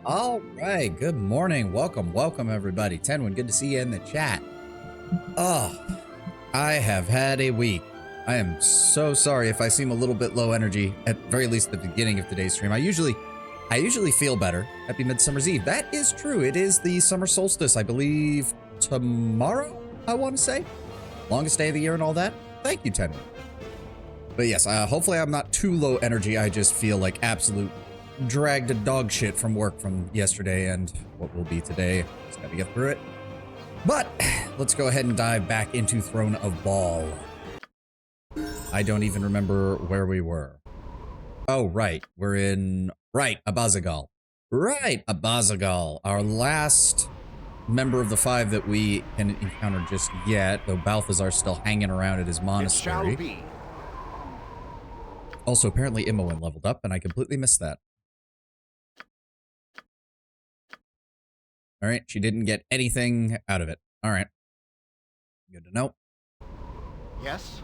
All right, good morning. Welcome everybody. Tenwin, good to see you in the chat. Oh, I have had a week. I am so sorry if I seem a little bit low energy, at very least at the beginning of today's stream. I usually feel better. Happy Midsummer's Eve. That is true. It is the summer solstice, I believe tomorrow, I want to say. Longest day of the year and all that. Thank you, Tenwin. But yes, hopefully I'm not too low energy. I just feel like absolute dragged a dog shit from work from yesterday and what will be today. Just gotta get through it. But let's go ahead and dive back into Throne of Ball. I don't even remember where we were. Oh, right. We're in... Right, Abazagal. Right, Abazagal. Our last member of the five that we can encounter just yet, though Balthazar's still hanging around at his monastery. It shall be. Also, apparently Imoen leveled up, and I completely missed that. All right, she didn't get anything out of it. All right. Good to know. Yes?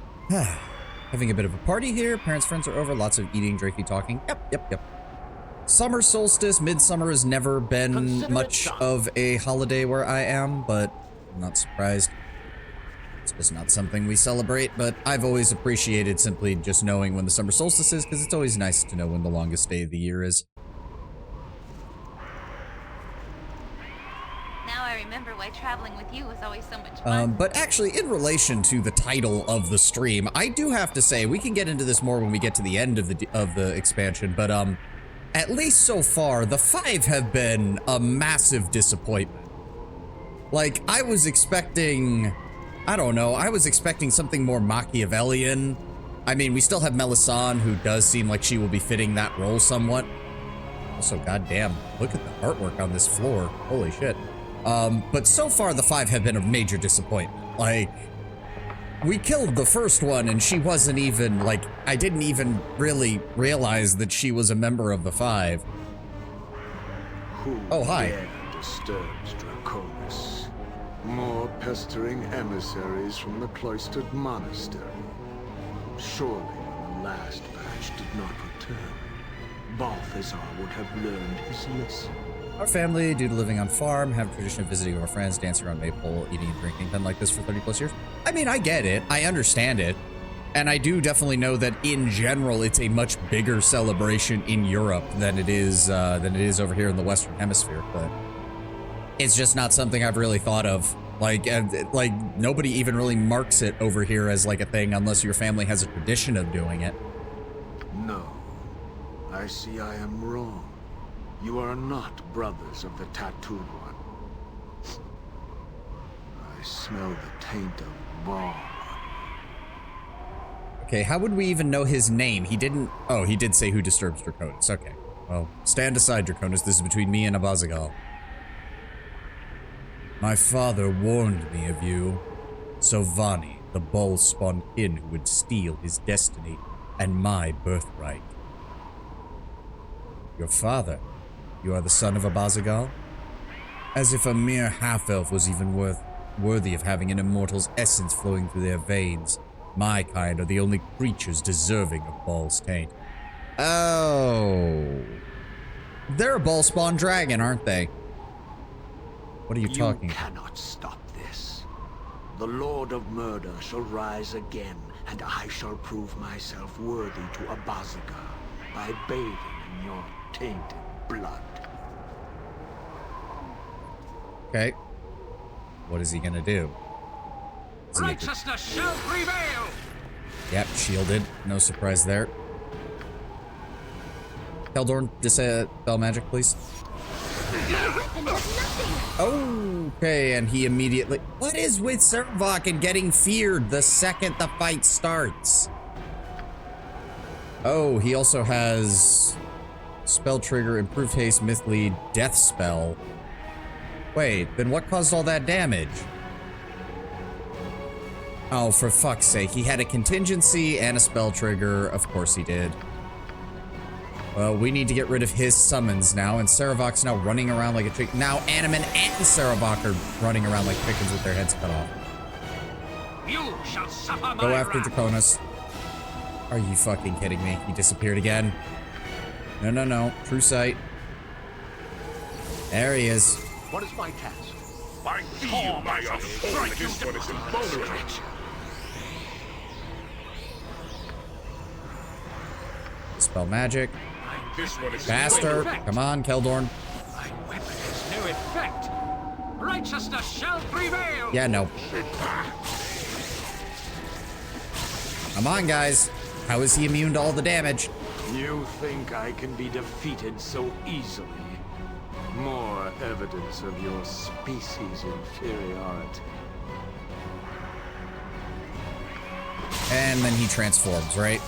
Having a bit of a party here. Parents, friends are over. Lots of eating, drinking, talking. Yep. Summer solstice, midsummer has never been much of a holiday where I am, but I'm not surprised. It's just not something we celebrate, but I've always appreciated simply just knowing when the summer solstice is, because it's always nice to know when the longest day of the year is. Now I remember why traveling with you was always so much fun. But actually, in relation to the title of the stream, I do have to say, we can get into this more when we get to the end of the expansion, but at least so far, the 5 have been a massive disappointment. Like, I was expecting, I don't know, I was expecting something more Machiavellian. I mean, we still have Melisande, who does seem like she will be fitting that role somewhat. Also, goddamn, look at the artwork on this floor. Holy shit. But so far, the 5 have been a major disappointment. Like, we killed the first one, and she wasn't even, like, I didn't even really realize that she was a member of the 5. Who Oh, hi. dare disturbs Draconis? More pestering emissaries from the cloistered monastery. Surely, when the last batch did not return, Balthazar would have learned his lesson. Our family, due to living on farm, have a tradition of visiting our friends, dancing around Maypole, eating and drinking, been like this for 30 plus years. I mean, I get it. I understand it. And I do definitely know that in general, it's a much bigger celebration in Europe than it is over here in the Western Hemisphere. But it's just not something I've really thought of. Like nobody even really marks it over here as like a thing unless your family has a tradition of doing it. No. I see I am wrong. You are not brothers of the tattooed one. I smell the taint of Ball. Okay, how would we even know his name? He didn't... Oh, he did say who disturbs Draconis. Okay. Well, stand aside, Draconis. This is between me and Abazagal. My father warned me of you. Sovani, the ball-spawn kin who would steal his destiny and my birthright. Your father... You are the son of Abazagal? As if a mere half-elf was even worthy of having an immortal's essence flowing through their veins. My kind are the only creatures deserving of Ball's taint. Oh. They're a ball-spawn dragon, aren't they? What are you talking about? You cannot stop this. The Lord of Murder shall rise again, and I shall prove myself worthy to Abazagal by bathing in your tainted blood. Okay. What is he gonna do? Righteousness shall prevail! Yep, shielded. No surprise there. Keldorn, dispel magic, please. Okay, and he immediately... What is with Servok and getting feared the second the fight starts? Oh, he also has... Spell trigger, improved haste, myth lead, death spell. Wait, then what caused all that damage? Oh, for fuck's sake. He had a contingency and a spell trigger. Of course he did. Well, we need to get rid of his summons now, and Saravok's now running around like a chicken. Now Animan and Saravok are running around like chickens with their heads cut off. You shall suffer my Go after wrath. Draconis. Are you fucking kidding me? He disappeared again. No. True sight. There he is. What is my task? I feel my authority. This one is invulnerable. Dispel magic. This one is Faster. invulnerable. Come on, Keldorn. My weapon has no effect. Righteousness shall prevail. Yeah, no. Come on, guys. How is he immune to all the damage? You think I can be defeated so easily? More evidence of your species' inferiority. And then he transforms, right?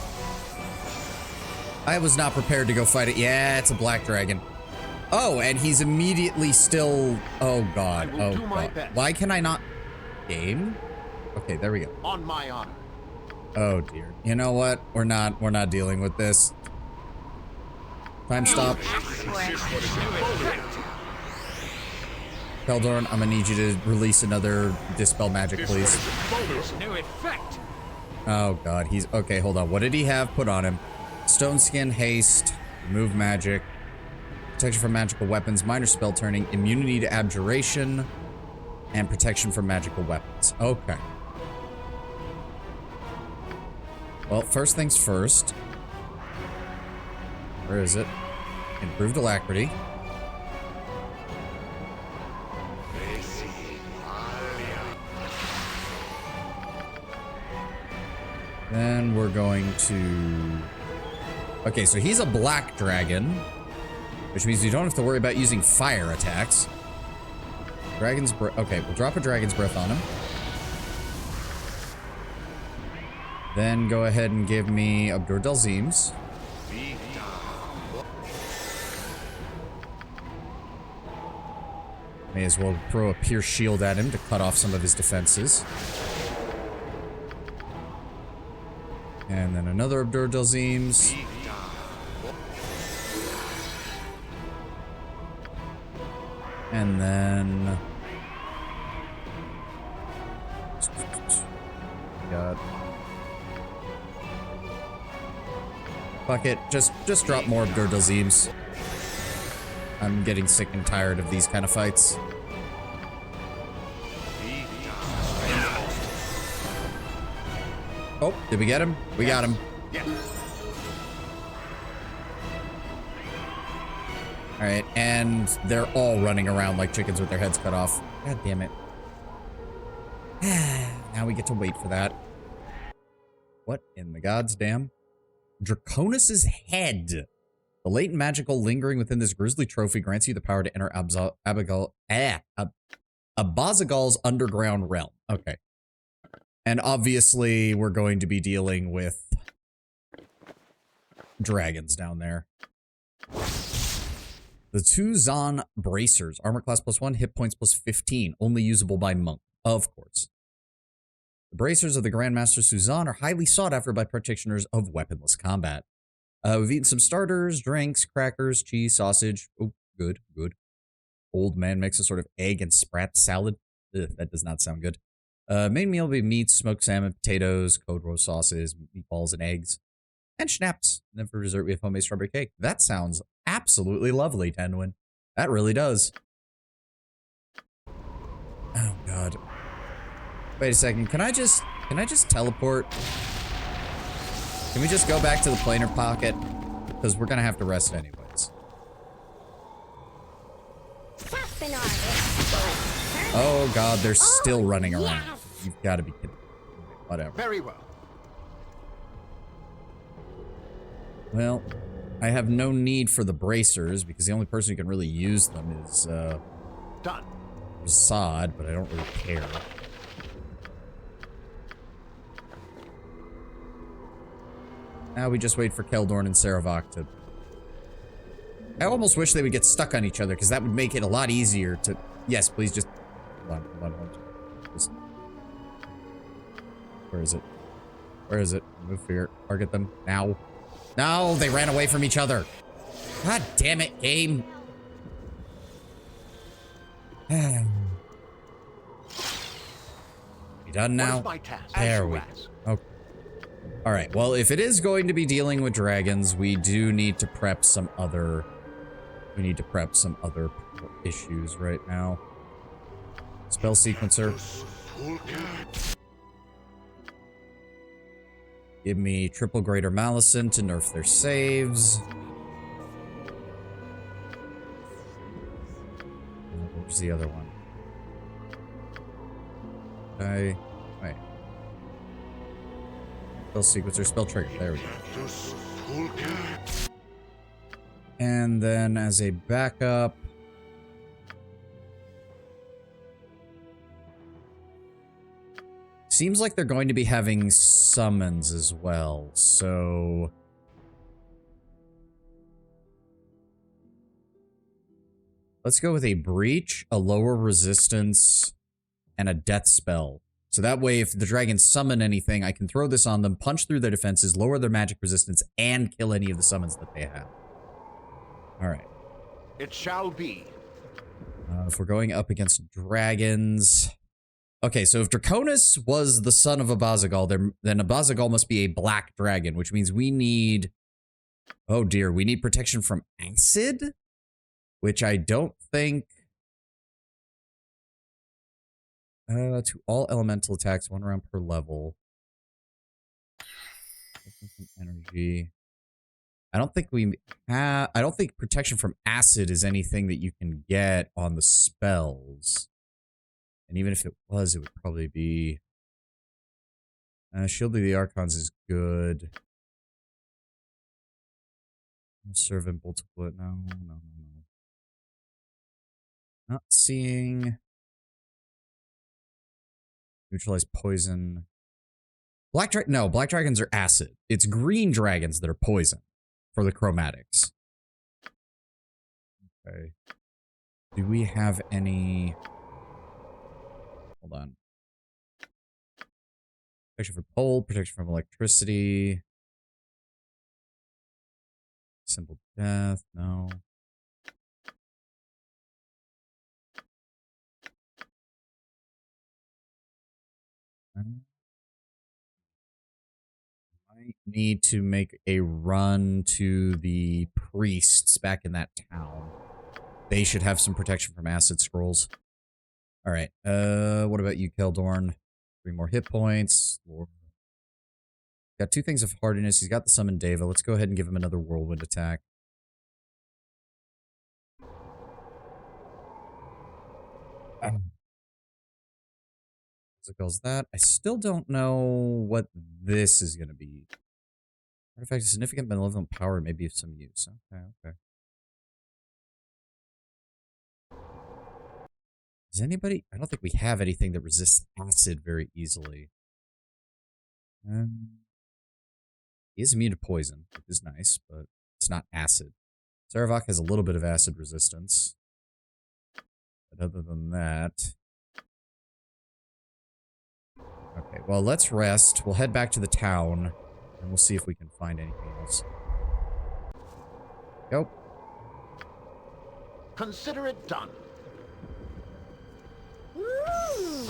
I was not prepared to go fight it. Yeah, it's a black dragon. Oh, and he's immediately still... Oh, God. I will Oh, do my God. best. Why can I not... Game? Okay, there we go. On my honor. Oh, dear. You know what? We're not dealing with this. Time stop. Keldorn, I'm gonna need you to release another Dispel Magic, please. There's no effect. Oh, God. He's... Okay, hold on. What did he have put on him? Stone Skin, Haste, Remove Magic, Protection from Magical Weapons, Minor Spell Turning, Immunity to Abjuration, and Protection from Magical Weapons. Okay. Well, first things first. Where is it? Improved Alacrity. Then we're going to... Okay, so he's a black dragon, which means you don't have to worry about using fire attacks. Dragon's Breath... Okay, we'll drop a Dragon's Breath on him. Then go ahead and give me Abdur Dalzim's. May as well throw a Pierce Shield at him to cut off some of his defenses. And then another Abdur Dalzim's. And then... Got... Fuck it. Just drop more Abdur Dalzim's. I'm getting sick and tired of these kind of fights. Oh, did we get him? We got him. Yes. Alright, and they're all running around like chickens with their heads cut off. God damn it. Now we get to wait for that. What in the gods damn? Draconis's head. The latent magical lingering within this grisly trophy grants you the power to enter Abazagal's underground realm. Okay. And obviously, we're going to be dealing with dragons down there. The two Zon bracers. Armor class +1, hit points +15. Only usable by monk. Of course. The bracers of the Grandmaster Suzan are highly sought after by practitioners of weaponless combat. We've eaten some starters, drinks, crackers, cheese, sausage. Oh, good, good. Old man makes a sort of egg and sprat salad. Ugh, that does not sound good. Main meal will be meat, smoked salmon, potatoes, cold roast sauces, meatballs, and eggs. And schnapps. And then for dessert, we have homemade strawberry cake. That sounds absolutely lovely, Tenwin. That really does. Oh, God. Wait a second. Can I just teleport? Can we just go back to the planar pocket? Because we're going to have to rest anyways. Oh, God. They're still running around. You've got to be kidding. Whatever. Very well. Well, I have no need for the bracers because the only person who can really use them is Done. Assad, but I don't really care. Now we just wait for Keldorn and Saravok to... I almost wish they would get stuck on each other because that would make it a lot easier to... Yes, please just... Hold on. Just... Where is it? Where is it? Move here. Target them. Now. No, they ran away from each other. God damn it, game. You done now? What is my task? There we go. Okay. Alright, well, if it is going to be dealing with dragons, we do need to prep some other We need to prep some other issues right now. Spell sequencer. Give me triple greater Malison to nerf their saves. Where's the other one? Okay. Wait. Spell sequencer, spell trigger. There we go. And then as a backup, seems like they're going to be having summons as well, so let's go with a breach, a lower resistance, and a death spell. So that way, if the dragons summon anything, I can throw this on them, punch through their defenses, lower their magic resistance, and kill any of the summons that they have. Alright. It shall be. If we're going up against dragons... Okay, so if Draconis was the son of Abazagal, then Abazagal must be a black dragon, which means we need... Oh dear, we need protection from acid? Which I don't think... to all elemental attacks, 1 round per level. Energy. I don't think we have... I don't think protection from acid is anything that you can get on the spells. And even if it was, it would probably be... Shield of the Archons is good. Servant Bolt Bullet, no. Not seeing... Neutralize poison. Black dragons are acid. It's green dragons that are poison for the chromatics. Okay. Do we have any... Hold on. Protection from cold, protection from electricity. Simple death, no. Might need to make a run to the priests back in that town. They should have some protection from acid scrolls. Alright, what about you, Keldorn? 3 more hit points. Lord. Got 2 things of hardiness. He's got the summon Deva. Let's go ahead and give him another whirlwind attack. It goes that. I still don't know what this is going to be. Artifact of significant malevolent power may be of some use. Okay. Does anybody... I don't think we have anything that resists acid very easily. He is immune to poison, which is nice, but it's not acid. Saravak has a little bit of acid resistance. But other than that... Okay, well, let's rest. We'll head back to the town, and we'll see if we can find anything else. Go. Consider it done. Ooh,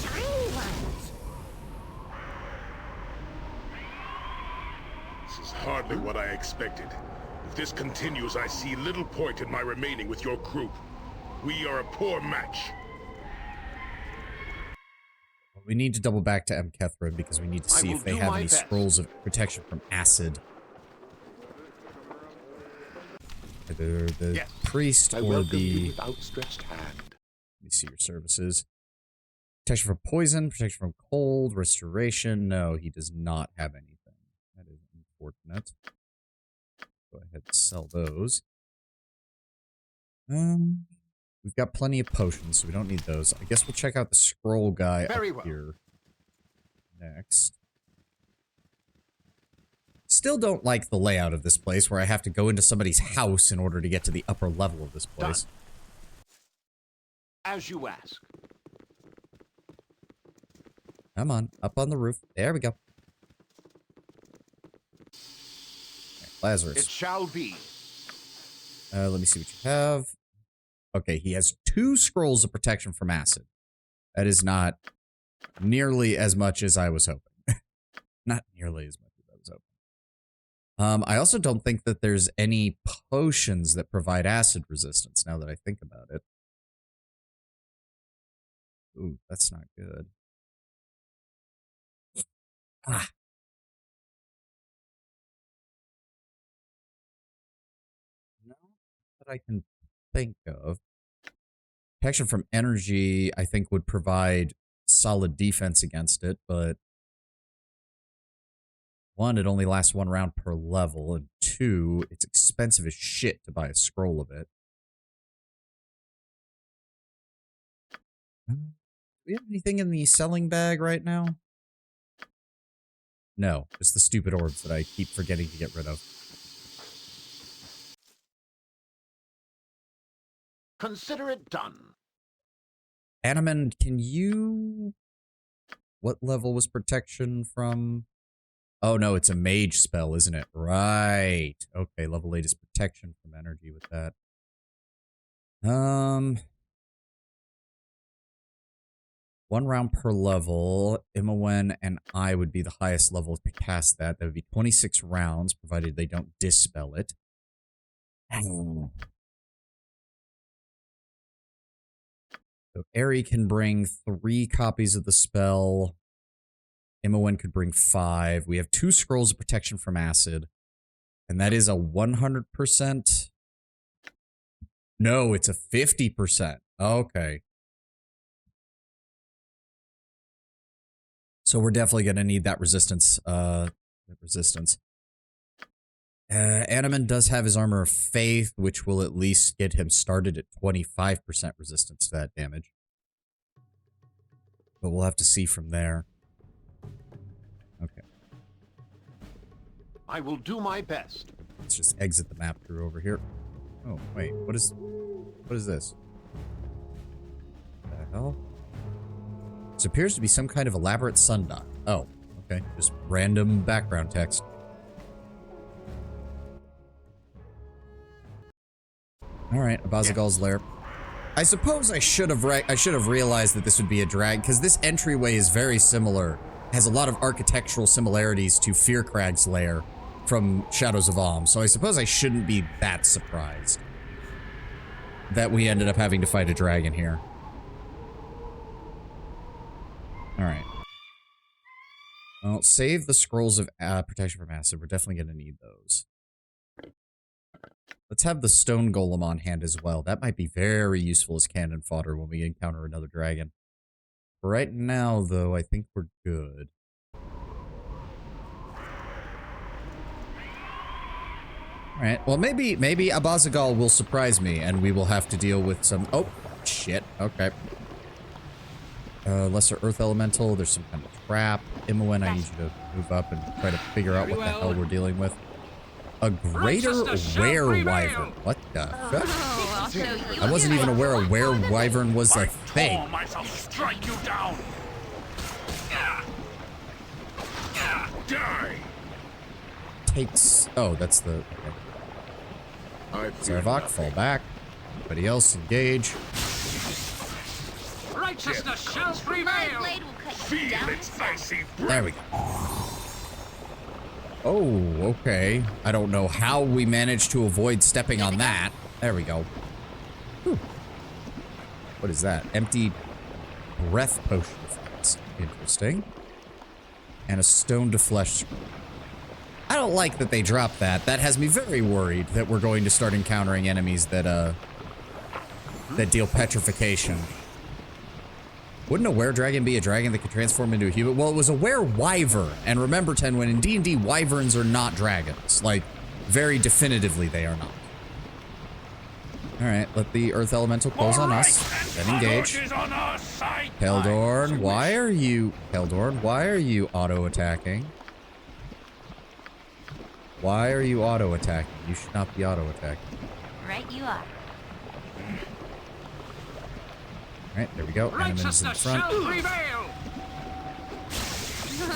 shiny ones. This is hardly what I expected. If this continues, I see little point in my remaining with your group. We are a poor match. We need to double back to M. Kethrin because we need to see if they have any scrolls of protection from acid. Either the priest or the... outstretched hand. Let me see your services. Protection from poison, protection from cold, restoration. No, he does not have anything. That is unfortunate. Go ahead and sell those. We've got plenty of potions, so we don't need those. I guess we'll check out the scroll guy up here next. Still don't like the layout of this place, where I have to go into somebody's house in order to get to the upper level of this place. Done. As you ask. Come on, up on the roof. There we go. Okay, Lazarus. It shall be. Let me see what you have. Okay, he has 2 scrolls of protection from acid. That is not nearly as much as I was hoping. Not nearly as much as I was hoping. I also don't think that there's any potions that provide acid resistance, now that I think about it. Ooh, that's not good. Ah. No, that I can think of. Protection from energy, I think, would provide solid defense against it, but one, it only lasts 1 round per level, and 2, it's expensive as shit to buy a scroll of it. Do we have anything in the selling bag right now? No, just the stupid orbs that I keep forgetting to get rid of. Consider it done. Animan, can you... What level was protection from? Oh, no, it's a mage spell, isn't it? Right. Okay, level 8 is protection from energy with that. 1 round per level. Imowen and I would be the highest level to cast that. That would be 26 rounds, provided they don't dispel it. So Eri can bring 3 copies of the spell. Imowen could bring 5. We have 2 scrolls of protection from acid. And that is a 100%. No, it's a 50%. Okay. So we're definitely going to need that resistance. Animan does have his Armor of Faith, which will at least get him started at 25% resistance to that damage. But we'll have to see from there. Okay. I will do my best. Let's just exit the map through over here. Oh, wait. What is this? What the hell? This appears to be some kind of elaborate sundial. Oh, okay. Just random background text. All right, Abazagal's lair. I suppose I should have realized that this would be a drag, because this entryway is very similar. Has a lot of architectural similarities to Fearcrag's lair from Shadows of Alm, so I suppose I shouldn't be that surprised that we ended up having to fight a dragon here. Alright. Well, save the scrolls of protection from acid. We're definitely going to need those. Let's have the stone golem on hand as well. That might be very useful as cannon fodder when we encounter another dragon. Right now, though, I think we're good. Alright, well maybe Abazagal will surprise me and we will have to deal with some... Oh, shit. Okay. Lesser Earth Elemental, there's some kind of trap. Imowen, I need you to move up and try to figure out what the hell we're dealing with. A greater were-wyvern. What the fuck? Oh, I wasn't even aware a were-wyvern was a thing. Strike you down. Die. Takes... Oh, that's the... Okay. Zarvok, fall back. Everybody else, engage. Righteousness shall My prevail. blade will cut you down. Feel its icy breath. There we go. Oh, okay. I don't know how we managed to avoid stepping on that. There we go. Whew. What is that? Empty breath potion effects. Interesting. And a stone to flesh scroll. I don't like that they dropped that. That has me very worried that we're going to start encountering enemies that deal petrification. Wouldn't a were-dragon be a dragon that could transform into a human? Well, it was a were-wyvern. And remember, Tenwin, in D&D, wyverns are not dragons. Like, very definitively, they are not. Alright, let the Earth Elemental close on us. Then engage. Heldorn, why are you... Heldorn, why are you auto-attacking? Why are you auto-attacking? You should not be auto-attacking. Right you are. Alright, there we go. Animan's in Righteousness front. shall prevail.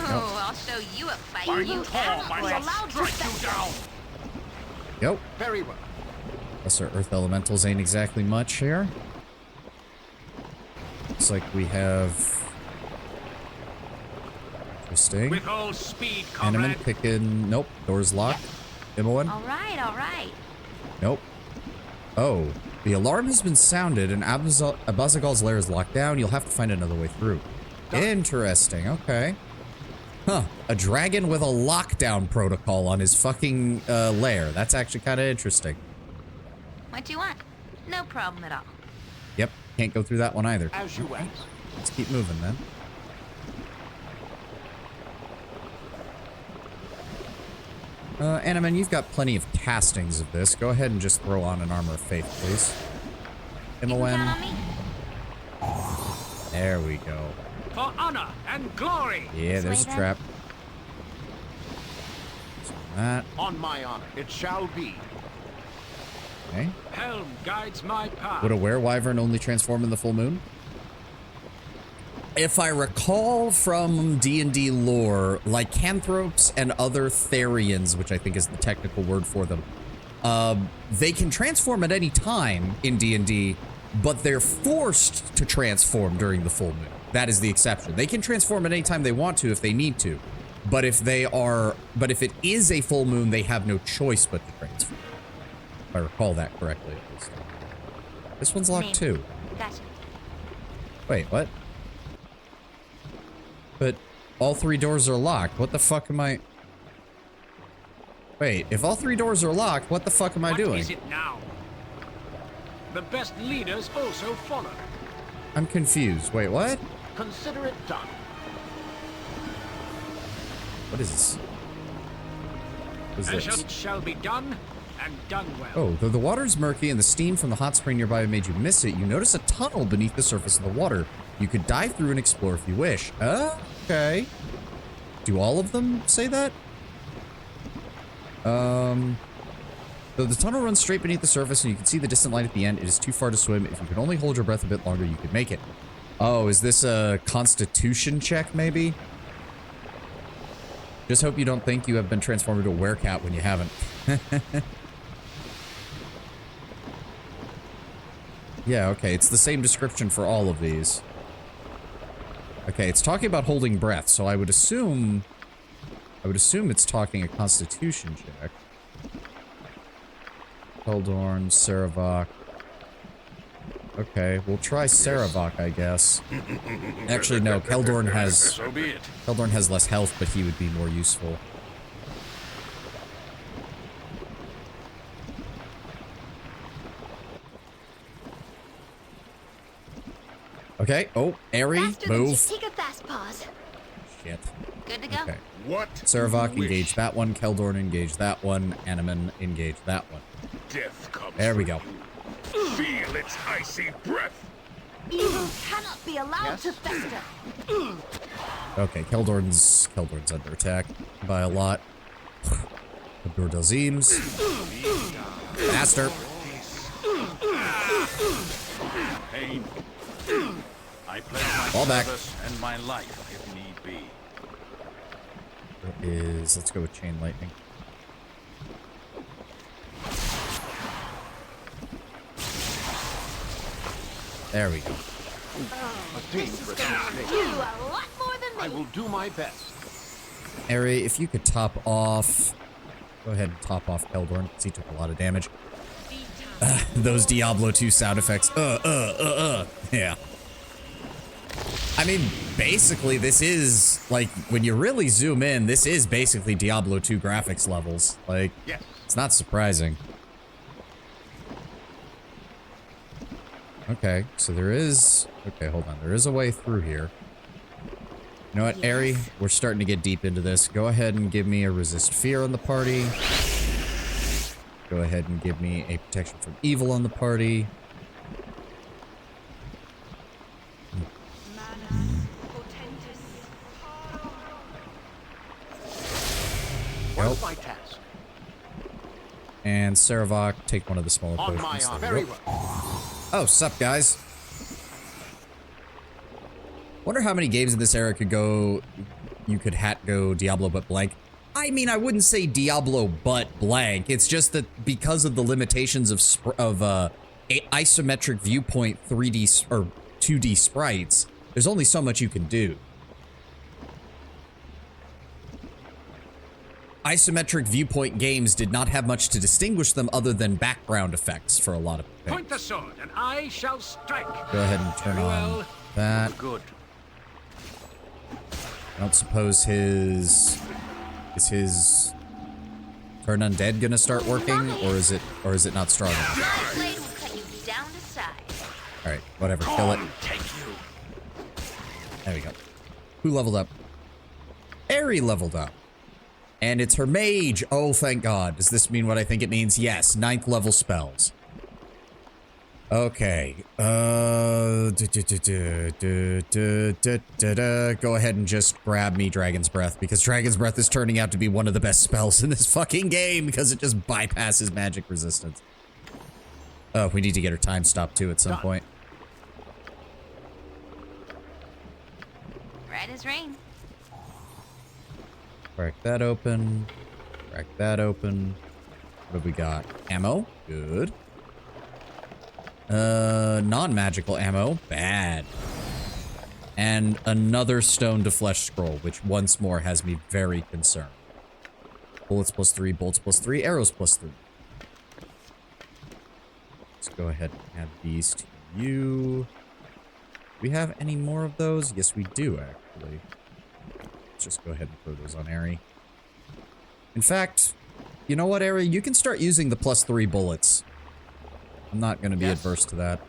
Oh, I'll show you a fight you Allowed to Strike you down. Yep. Very well. Plus our Earth Elementals ain't exactly much here. Looks like we have... Interesting. With all speed, Animan comrade. picking... Nope, door's locked. Imoen? All right, all right. Nope. Oh, the alarm has been sounded and Abazagal's lair is locked down. You'll have to find another way through. Interesting. Okay. Huh. A dragon with a lockdown protocol on his fucking lair. That's actually kind of interesting. What do you want? No problem at all. Yep. Can't go through that one either. As you ask. Let's keep moving then. Animan, you've got plenty of castings of this. Go ahead and just throw on an armor of faith, please. You can Imoen. count on me. There we go. For honor and glory. Yeah, there's a then. trap. So that. On my honor, it shall be. Okay. Helm guides my path. Would a werewyvern only transform in the full moon? If I recall from D&D lore, lycanthropes and other therians, which I think is the technical word for them, they can transform at any time in D&D, but they're forced to transform during the full moon. That is the exception. They can transform at any time they want to if they need to, but if it is a full moon, they have no choice but to transform. If I recall that correctly, at least. This one's locked too. Gotcha. Wait, what? But all 3 doors are locked. What the fuck am I... Wait, if all 3 doors are locked, what the fuck am I doing? What is it now? The best leaders also follow. I'm confused. Wait, what? Consider it done. What is this? What is As this? it shall be done, and done well. Oh, though the water is murky and the steam from the hot spring nearby made you miss it, you notice a tunnel beneath the surface of the water. You could dive through and explore if you wish. Okay. Do all of them say that? Though the tunnel runs straight beneath the surface and you can see the distant light at the end, it is too far to swim. If you could only hold your breath a bit longer, you could make it. Oh, is this a constitution check, maybe? Just hope you don't think you have been transformed into a werecat when you haven't. Yeah, okay, it's the same description for all of these. Okay, it's talking about holding breath, so I would assume it's talking a constitution check. Keldorn, Saravok. Okay, we'll try Saravok, I guess. Actually, no, Keldorn has less health, but he would be more useful. Okay. Oh, Airy, Faster than move. just take a fast pause. Shit. Good to go. Okay. What? Saravok, you engage wish. that one. Keldorn, engage that one. Animan, engage that one. Death comes. There we for go. you. Feel its icy breath. Evil cannot be allowed to fester. Okay, Keldorn's under attack by a lot. Abdur Dalzims. Faster. Pain. I pledge my Fall back. service and my life if need be. Let's go with Chain Lightning. There we go. This is gonna do a lot more than me. I will do my best. Airy, if you could top off... Go ahead and top off Keldorn, because he took a lot of damage. Those Diablo 2 sound effects. Yeah. I mean, basically, this is, like, when you really zoom in, this is basically Diablo 2 graphics levels. Like, Yes. it's not surprising. Okay, so there is... Okay, hold on. There is a way through here. You know what, Airy? We're starting to get deep into this. Go ahead and give me a resist fear on the party. Go ahead and give me a protection from evil on the party. What Nope. is my task? And Saravok, take one of the smaller On potions. my There honor. we Very go. well. Oh, sup, guys. Wonder how many games in this era could go... You could go Diablo but blank. I mean, I wouldn't say Diablo but blank. It's just that because of the limitations of isometric viewpoint 3D or 2D sprites, there's only so much you can do. isometric viewpoint games did not have much to distinguish them other than background effects for a lot of things. Point the sword, and I shall strike. Go ahead and turn Very on well. that. Good. I don't suppose is his turn undead gonna start working, or is it not strong enough? My blade will cut you down to size. All right, whatever, kill it. Take you. There we go. Who leveled up? Aerie leveled up. And it's her mage. Oh, thank God. Does this mean what I think it means? Yes, 9th level spells. Okay. Go ahead and just grab me Dragon's Breath, because Dragon's Breath is turning out to be one of the best spells in this fucking game because it just bypasses magic resistance. Oh, we need to get her time stopped too at some point. Right as rain. Crack that open. Crack that open. What have we got? Ammo. Good. Non-magical ammo. Bad. And another stone to flesh scroll, which once more has me very concerned. Bullets +3, bolts +3, arrows +3. Let's go ahead and add these to you. Do we have any more of those? Yes, we do, actually. Let's just go ahead and throw those on Aerie. In fact, you know what, Aerie? You can start using the +3 bullets. I'm not going to be adverse to that.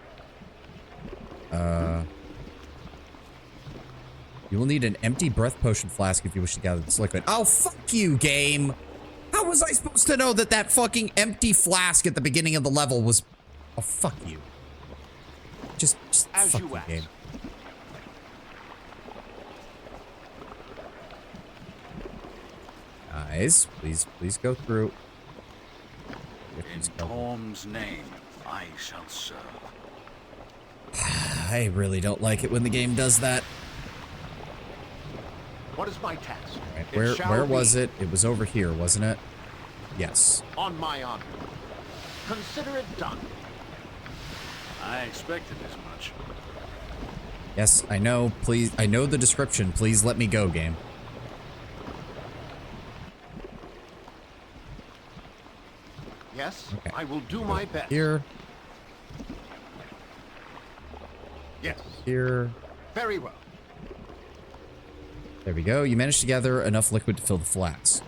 You will need an empty breath potion flask if you wish to gather this liquid. Oh, fuck you, game! How was I supposed to know that that fucking empty flask at the beginning of the level was... Oh, fuck you. Just As fuck you you, asked. game. Guys, please go through. In Torm's name, I shall serve. I really don't like it when the game does that. What is my task? Right, It shall where was be. it? It was over here, wasn't it? Yes. On my honor. Consider it done. I expected as much. Yes, I know. Please, I know the description. Please let me go, game. Yes, Okay. I will do my best. Here, Yes. here. Very well. There we go. You managed to gather enough liquid to fill the flask.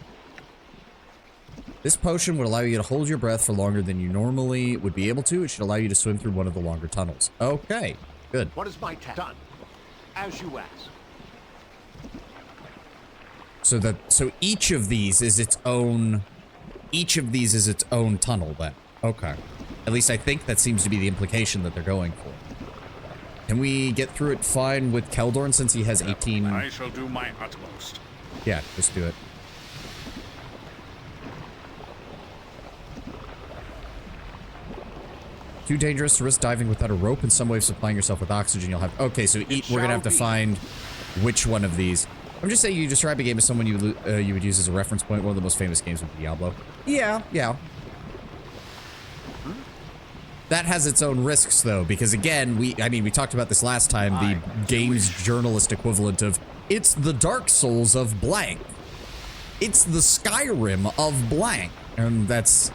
This potion would allow you to hold your breath for longer than you normally would be able to. It should allow you to swim through one of the longer tunnels. Okay, good. What is my task? Done. As you ask. So each of these is its own... Each of these is its own tunnel, then. Okay. At least I think that seems to be the implication that they're going for. Can we get through it fine with Keldorn since he has 18... I shall do my utmost. Yeah, just do it. Too dangerous to risk diving without a rope. In some way of supplying yourself with oxygen, you'll have... Okay, so we're gonna have to find which one of these. I'm just saying you describe a game as someone you would use as a reference point. One of the most famous games with Diablo. Yeah. That has its own risks, though, because again, we talked about this last time. The game's journalist equivalent of, it's the Dark Souls of blank. It's the Skyrim of blank. And that's,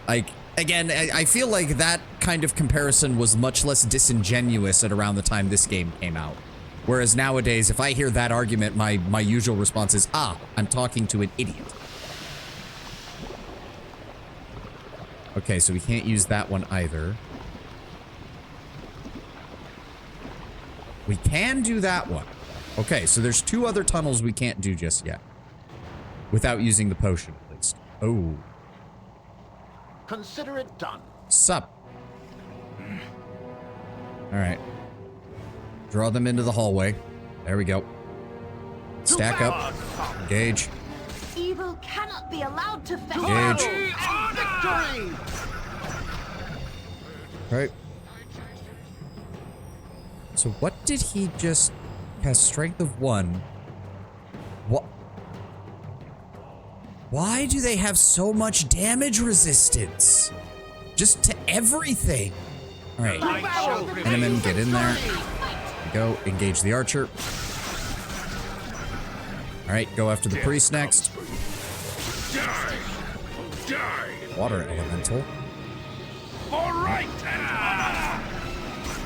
like, again, I feel like that kind of comparison was much less disingenuous at around the time this game came out. Whereas nowadays, if I hear that argument, my usual response is, I'm talking to an idiot. Okay, so we can't use that one either. We can do that one. Okay, so there's 2 other tunnels we can't do just yet. Without using the potion, at least. Oh. Consider it done. Sup. Alright. Draw them into the hallway. There we go. Stack up. Engage. Evil cannot be allowed to fail. Engage. Victory! Right. So what did he just cast? Strength of 1. What? Why do they have so much damage resistance? Just to everything. All right. Enemin, get in there. There we go. Engage the archer. All right, go after the priest next. Die! Die! Water elemental. For right and honor!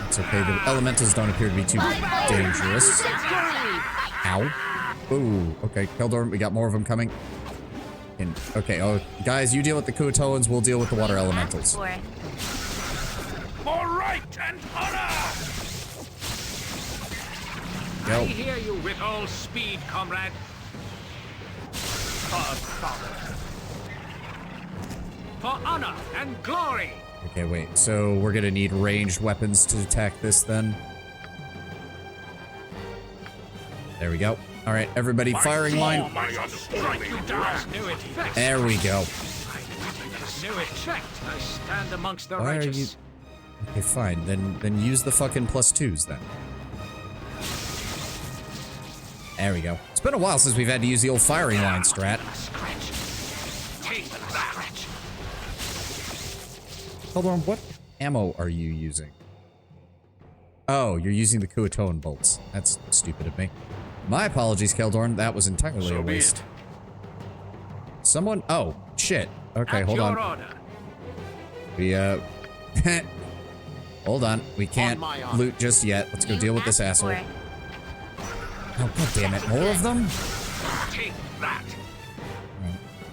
It's okay. The elementals don't appear to be too dangerous. Ow. Ooh. Okay, Keldorm, we got more of them coming. Okay, oh, guys, you deal with the Kuatoans, we'll deal with the water elementals. For it. For right and honor! I Go. hear you with all speed, comrade. For honor and glory. Okay, wait. So we're gonna need ranged weapons to attack this then. There we go. All right, everybody, firing line. Strike you down! New effect. There we go. New effect. I stand amongst the Why are righteous. you? Okay, fine. Then use the fucking +2s then. There we go. It's been a while since we've had to use the old firing line strat. Scratch. Take that. Hold on, what ammo are you using? Oh, you're using the Kuatoan bolts. That's stupid of me. My apologies, Keldorn. That was entirely So a be waste. it. Someone. Oh, shit. Okay, At hold your on. order. We, hold on. We can't my honor. loot just yet. Let's go You deal with this asked asshole. for it. Oh, god damn it. More of them? Take that.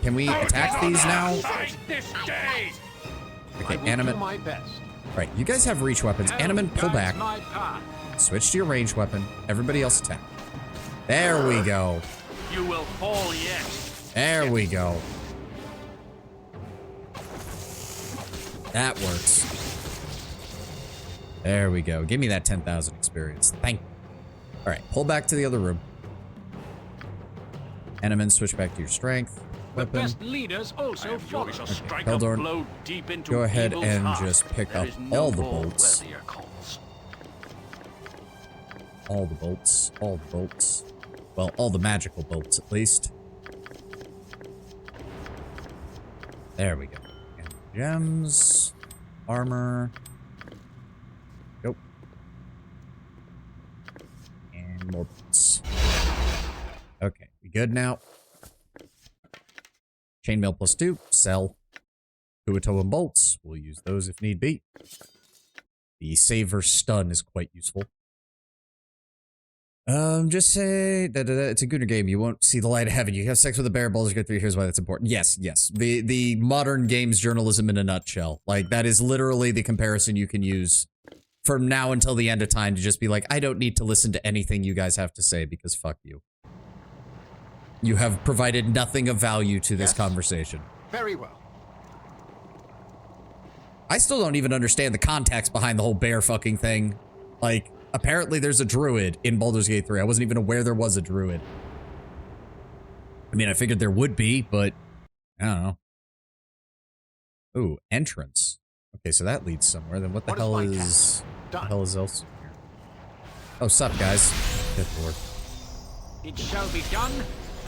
Can we attack these now? Fight this day! Okay, I will Animate. do my best. Right, you guys have reach weapons. Hell Animate, pull guides back. my path. Switch to your ranged weapon. Everybody else attack. There we go. You will fall yet. There we go. That works. There we go. Give me that 10,000 experience. Thank you. All right, pull back to the other room. Enemin, switch back to your strength. The Weapon. best leaders also follow. We shall strike Keldorn, a blow deep into go ahead evil's and heart. just pick There up is no all the more bolts. worthier cause. All the bolts. All the bolts. Well, all the magical bolts, at least. There we go. And gems. Armor. Nope. And more bolts. Okay, we good now? Chainmail +2. Sell. Kuatoan bolts. We'll use those if need be. The Saver Stun is quite useful. Just say it's a gooner game. You won't see the light of heaven. You have sex with a bear, Baldur's Gate 3. Here's why that's important. Yes, yes. The modern games journalism in a nutshell. Like, that is literally the comparison you can use from now until the end of time to just be like, I don't need to listen to anything you guys have to say because fuck you. You have provided nothing of value to this Yes. conversation. Very well. I still don't even understand the context behind the whole bear fucking thing. Like, apparently there's a druid in Baldur's Gate 3. I wasn't even aware there was a druid. I mean, I figured there would be, but I don't know. Ooh, entrance. Okay, so that leads somewhere. Then what the What is hell my is... task? What the Done. hell is else here? Oh, sup, guys. Good lord. It shall be done.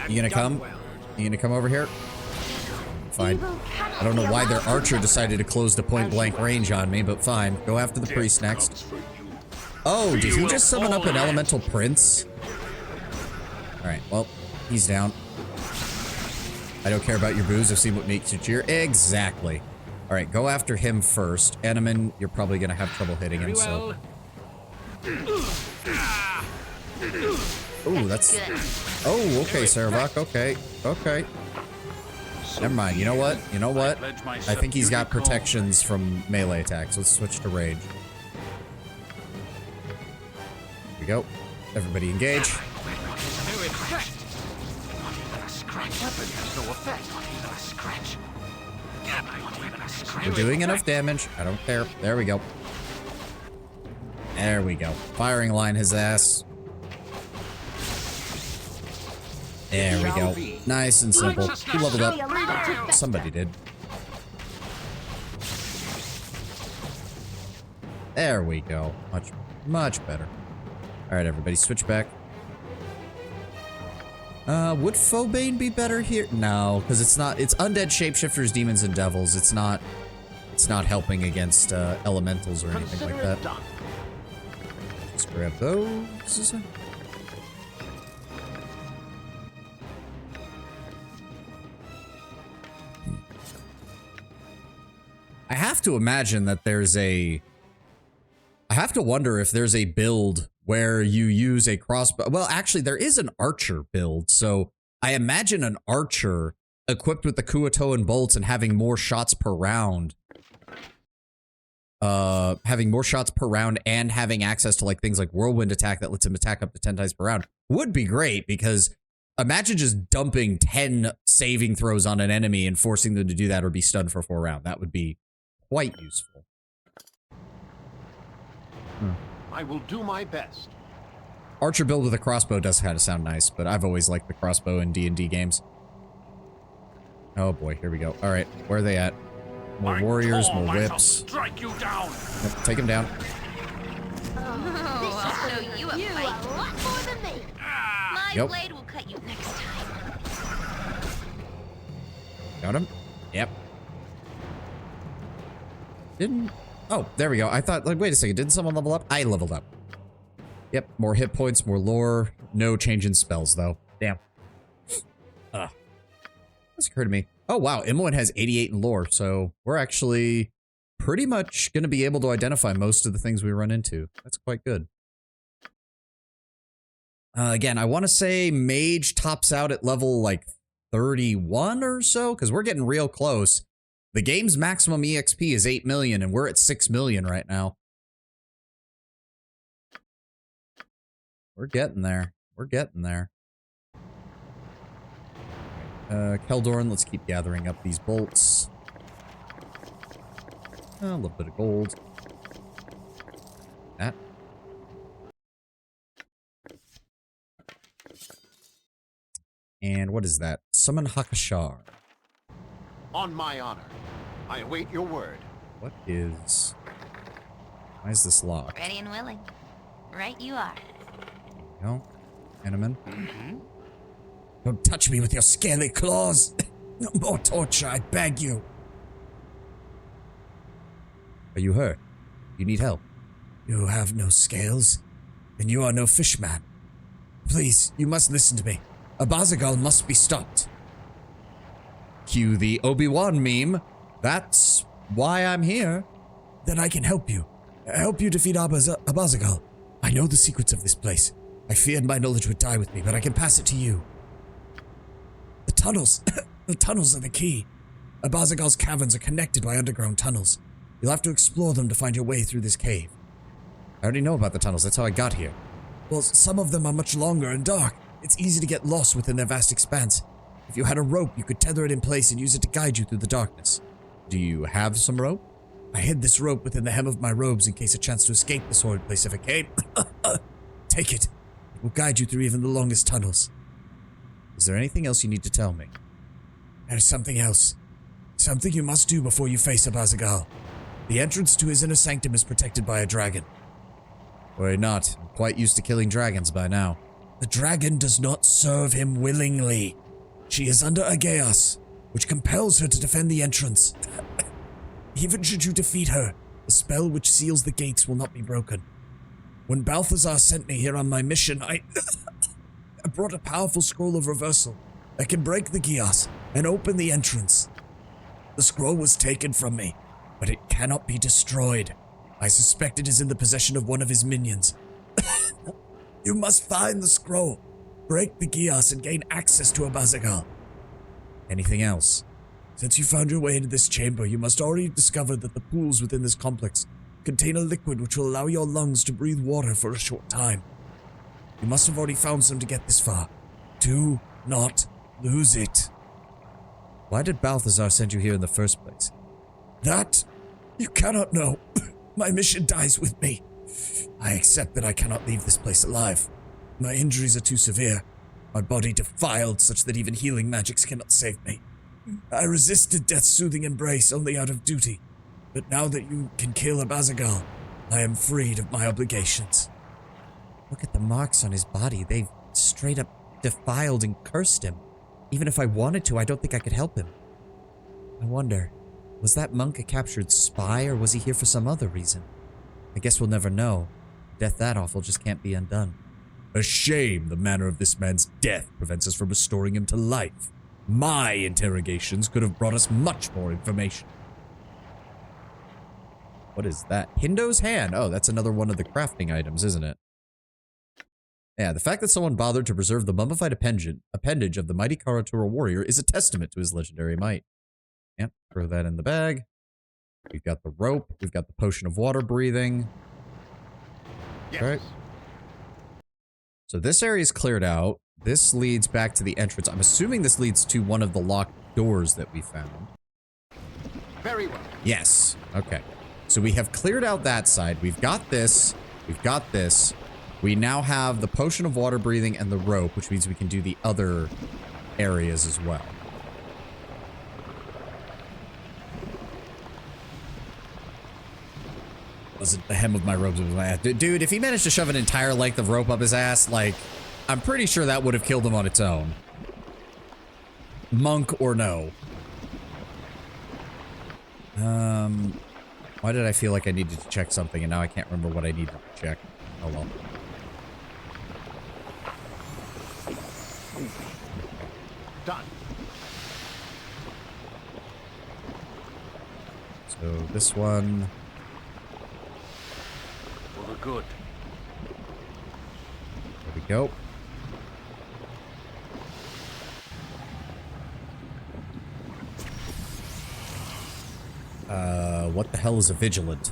And You gonna done come? well. You gonna come over here? Fine. Evil cannot I don't know be why their allowed to archer prosper. decided to close the point blank range on me, but fine. Go after the priest next. Comes for you. Oh, did he just summon up an fall. elemental prince? Alright, well, he's down. I don't care about your booze. I've seen what makes you cheer. Exactly. Alright, go after him first. Enemin, you're probably gonna have trouble hitting Very him, so... well. Ooh, that's... Good. Oh, okay, Saravok, okay. Okay. Never mind, you know what? You know what? pledge I myself think he's to got your call. protections from melee attacks. Let's switch to range. Here we go. Everybody engage. New effect. Not even a scratch. Weapon has no effect. Not even a scratch. Not even a scratch. We're doing enough damage. I don't care. There we go. There we go. Firing line his ass. There we go. Nice and simple. Who leveled up? Somebody did. There we go. Much, much better. All right, everybody, switch back. Would Phobane be better here? No, because it's not. It's undead shapeshifters, demons, and devils. It's not helping against elementals or anything Consider like that. it done. Just grab those. I have to imagine that there's a... I have to wonder if there's a build where you use a crossbow. Well, actually, there is an archer build. So I imagine an archer equipped with the Kuatoan bolts and having more shots per round. Having more shots per round and having access to like things like whirlwind attack that lets him attack up to 10 times per round would be great, because imagine just dumping 10 saving throws on an enemy and forcing them to do that or be stunned for 4 rounds. That would be quite useful. I will do my best. Archer build with a crossbow does kind of sound nice, but I've always liked the crossbow in D&D games. Oh boy, here we go. All right, where are they at? More warriors, more whips. Strike you down. Yep, take him down. Oh, I'll show you a You a fight. lot more than me. My Yep. blade will cut you next time. Got him? Yep. Didn't... Oh, there we go. I thought, like, wait a second. Didn't someone level up? I leveled up. Yep, more hit points, more lore. No change in spells, though. Damn. That's occurred to me. Oh, wow. Imoen has 88 in lore, so we're actually pretty much going to be able to identify most of the things we run into. That's quite good. Again, I want to say mage tops out at level, like, 31 or so, because we're getting real close. The game's maximum EXP is 8 million, and we're at 6 million right now. We're getting there. We're getting there. Keldorn, let's keep gathering up these bolts. A little bit of gold. That. And what is that? Summon Hakashar. On my honor. I await your word. What is... Why is this locked? Ready and willing. Right you are. No. Eneman. Don't touch me with your scaly claws. No more torture, I beg you. Are you hurt? You need help? You have no scales, and you are no fishman. Please, you must listen to me. Abazagal must be stopped. Cue the Obi-Wan meme. That's why I'm here. Then I can help you. Help you defeat Abazagal. I know the secrets of this place. I feared my knowledge would die with me, but I can pass it to you. The tunnels. The tunnels are the key. Abazagal's caverns are connected by underground tunnels. You'll have to explore them to find your way through this cave. I already know about the tunnels. That's how I got here. Well, some of them are much longer and dark. It's easy to get lost within their vast expanse. If you had a rope, you could tether it in place and use it to guide you through the darkness. Do you have some rope? I hid this rope within the hem of my robes in case a chance to escape this horrid place ever came. Take it. It will guide you through even the longest tunnels. Is there anything else you need to tell me? There's something else. Something you must do before you face Abazagal. The entrance to his inner sanctum is protected by a dragon. Worry not. I'm quite used to killing dragons by now. The dragon does not serve him willingly. She is under a chaos, which compels her to defend the entrance. Even should you defeat her, the spell which seals the gates will not be broken. When Balthazar sent me here on my mission, I brought a powerful scroll of reversal that can break the chaos and open the entrance. The scroll was taken from me, but it cannot be destroyed. I suspect it is in the possession of one of his minions. You must find the scroll, break the chaos, and gain access to Abazagal. Anything else? Since you found your way into this chamber, you must already have discovered that the pools within this complex contain a liquid which will allow your lungs to breathe water for a short time. You must have already found some to get this far. Do not lose it. Why did Balthazar send you here in the first place? That you cannot know. My mission dies with me. I accept that I cannot leave this place alive. My injuries are too severe. My body defiled such that even healing magics cannot save me. I resisted death's soothing embrace only out of duty. But now that you can kill Abazagal, I am freed of my obligations. Look at the marks on his body. They've straight up defiled and cursed him. Even if I wanted to, I don't think I could help him. I wonder, was that monk a captured spy, or was he here for some other reason? I guess we'll never know. Death that awful just can't be undone. A shame the manner of this man's death prevents us from restoring him to life. My interrogations could have brought us much more information. What is that? Hindo's hand. Oh, that's another one of the crafting items, isn't it? Yeah, the fact that someone bothered to preserve the mummified appendage of the mighty Karatura warrior is a testament to his legendary might. Yep, throw that in the bag. We've got the rope. We've got the potion of water breathing. Yes. Right. So this area is cleared out. This leads back to the entrance. I'm assuming this leads to one of the locked doors that we found. Very well. Yes. Okay. So we have cleared out that side. We've got this. We've got this. We now have the potion of water breathing and the rope, which means we can do the other areas as well. Wasn't the hem of my robes was my ass. Dude, if he managed to shove an entire length of rope up his ass, like, I'm pretty sure that would have killed him on its own. Monk or no. Why did I feel like I needed to check something and now I can't remember what I needed to check? Oh well. Done. So this one. For the good. There we go. What the hell is a vigilant?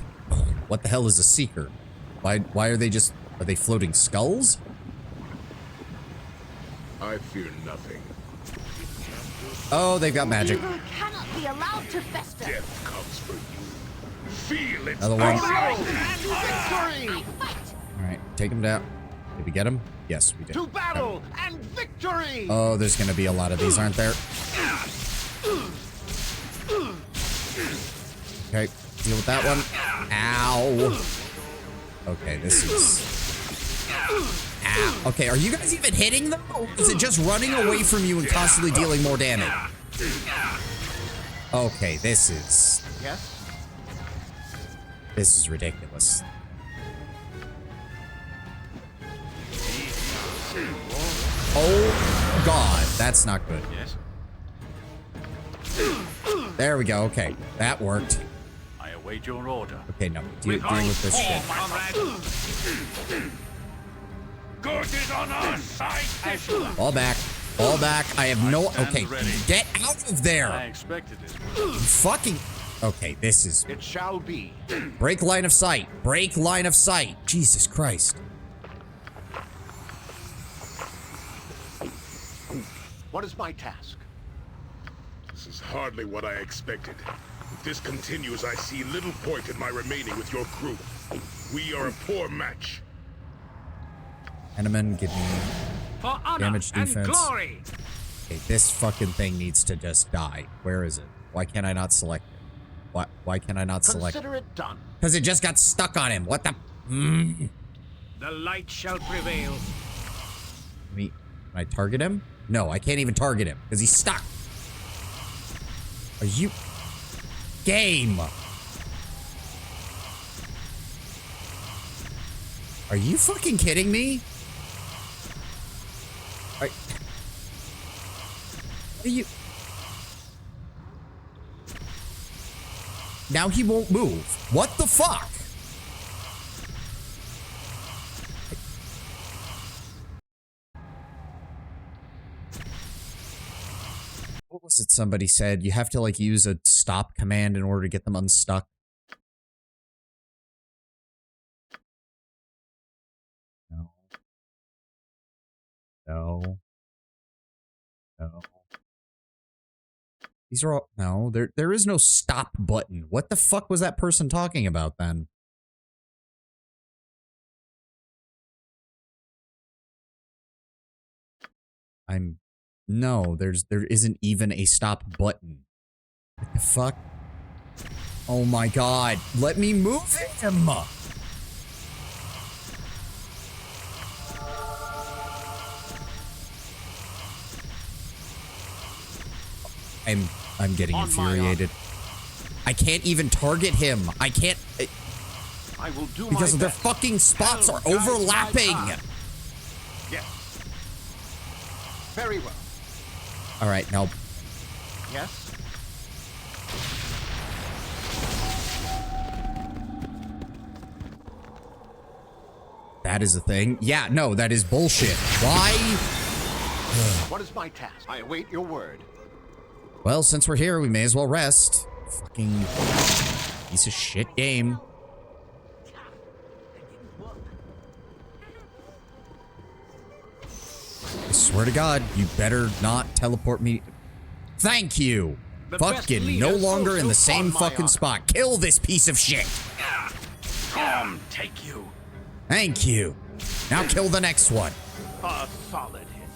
What the hell is a seeker? Why are they just, are they floating skulls? I fear nothing. Oh, they've got magic. Evil cannot be allowed to fester. Death comes for you. Feel it. Another one. Victory! Alright, take him down. Did we get him? Yes, we did. To battle and victory! Oh, there's gonna be a lot of these, aren't there? Okay, deal with that one. Ow. Okay, this is... Ow. Okay, are you guys even hitting them? Or is it just running away from you and constantly dealing more damage? Okay, this is... Yes? This is ridiculous. Oh, God. That's not good. Yes? There we go. Okay, that worked. I await your order. Okay, no. Deal with this shit. Good is on our side. Fall back. Fall back. I have no... Okay, get out of I there. expected this. Fucking... Okay, this is... It shall be. Break line of sight. Break line of sight. Jesus Christ. What is my task? This is hardly what I expected. If this continues, I see little point in my remaining with your crew. We are a poor match. Eneman, give me... For honor Damage and defense. glory. Okay, this fucking thing needs to just die. Where is it? Why can't I not select it? Why can I not select it? Consider it done. Because it just got stuck on him. What the... The light shall prevail. Can I target him? No, I can't even target him because he's stuck. Are you... Game! Are you fucking kidding me? Are you... Now he won't move. What the fuck? What was it somebody said? You have to like use a stop command in order to get them unstuck. No. No. No. These are all... No, there is no stop button. What the fuck was that person talking about then? No, there isn't even a stop button. What the fuck? Oh my god. Let me move him! I'm getting infuriated. I can't even target him. I can't... I will do because my their best. fucking spots are Hell guides my overlapping. path. Yes. Very well. All right, now... Yes. That is a thing. Yeah, no, that is bullshit. Why? What is my task? I await your word. Well, since we're here, we may as well rest. Fucking piece of shit game. I swear to God, you better not teleport me. Thank you. The best Fucking no leaders longer in the also same on my fucking honor. spot. Kill this piece of shit. Take you. Thank you. Now kill the next one. A solid hit.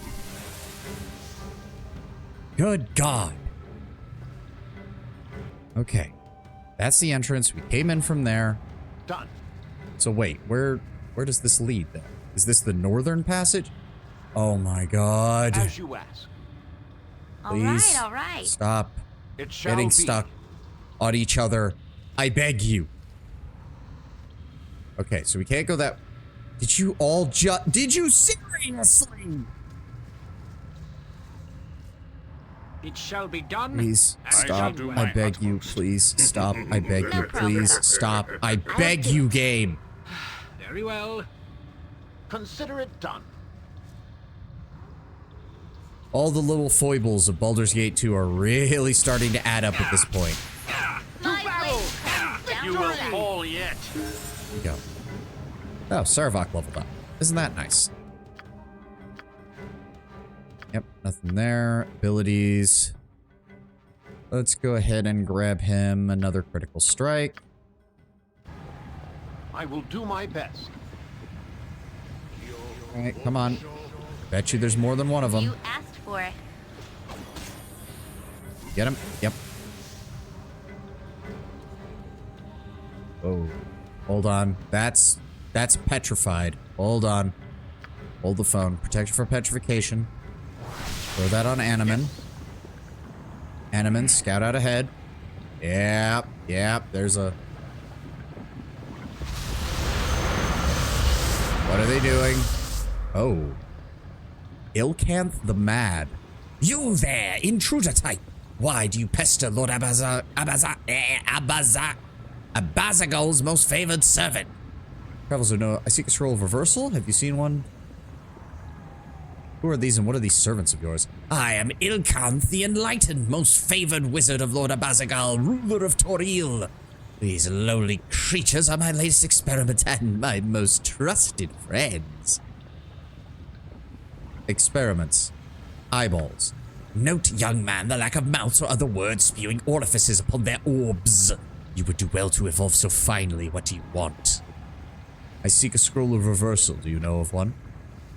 Good God. Okay. That's the entrance. We came in from there. Done. So wait, where does this lead then? Is this the northern passage? Oh my God. As you ask. Please All right. stop It shall getting be. stuck on each other. I beg you. Okay, so we can't go that. Did you all just? Did you seriously? It shall be done. Please and shall stop. do I my beg you. utmost. Please stop. I beg No you. Please problem. stop. I beg you, game. Very well. Consider it done. All the little foibles of Baldur's Gate 2 are really starting to add up at this point. My blade comes down You to will that. fall yet. Here we go. Oh, Saravok leveled up. Isn't that nice? Yep, nothing there. Abilities. Let's go ahead and grab him another critical strike. I will do my best. All right, come on. Bet you there's more than one of them. You asked for it. Get him. Yep. Oh, hold on. That's petrified. Hold on. Hold the phone. Protection for petrification. Throw that on Animan. Animan, scout out ahead. Yep. Yep. There's a. What are they doing? Oh. Ilkanth the Mad. You there, intruder type. Why do you pester Lord Abazagol's most favored servant? Travels or no, I seek a scroll of reversal. Have you seen one? Who are these and what are these servants of yours? I am Ilkanth the Enlightened, most favored wizard of Lord Abazagal, ruler of Toril. These lowly creatures are my latest experiment and my most trusted friends. Experiments. Eyeballs. Note, young man, the lack of mouths or other word spewing orifices upon their orbs. You would do well to evolve so finely. What do you want? I seek a scroll of reversal. Do you know of one?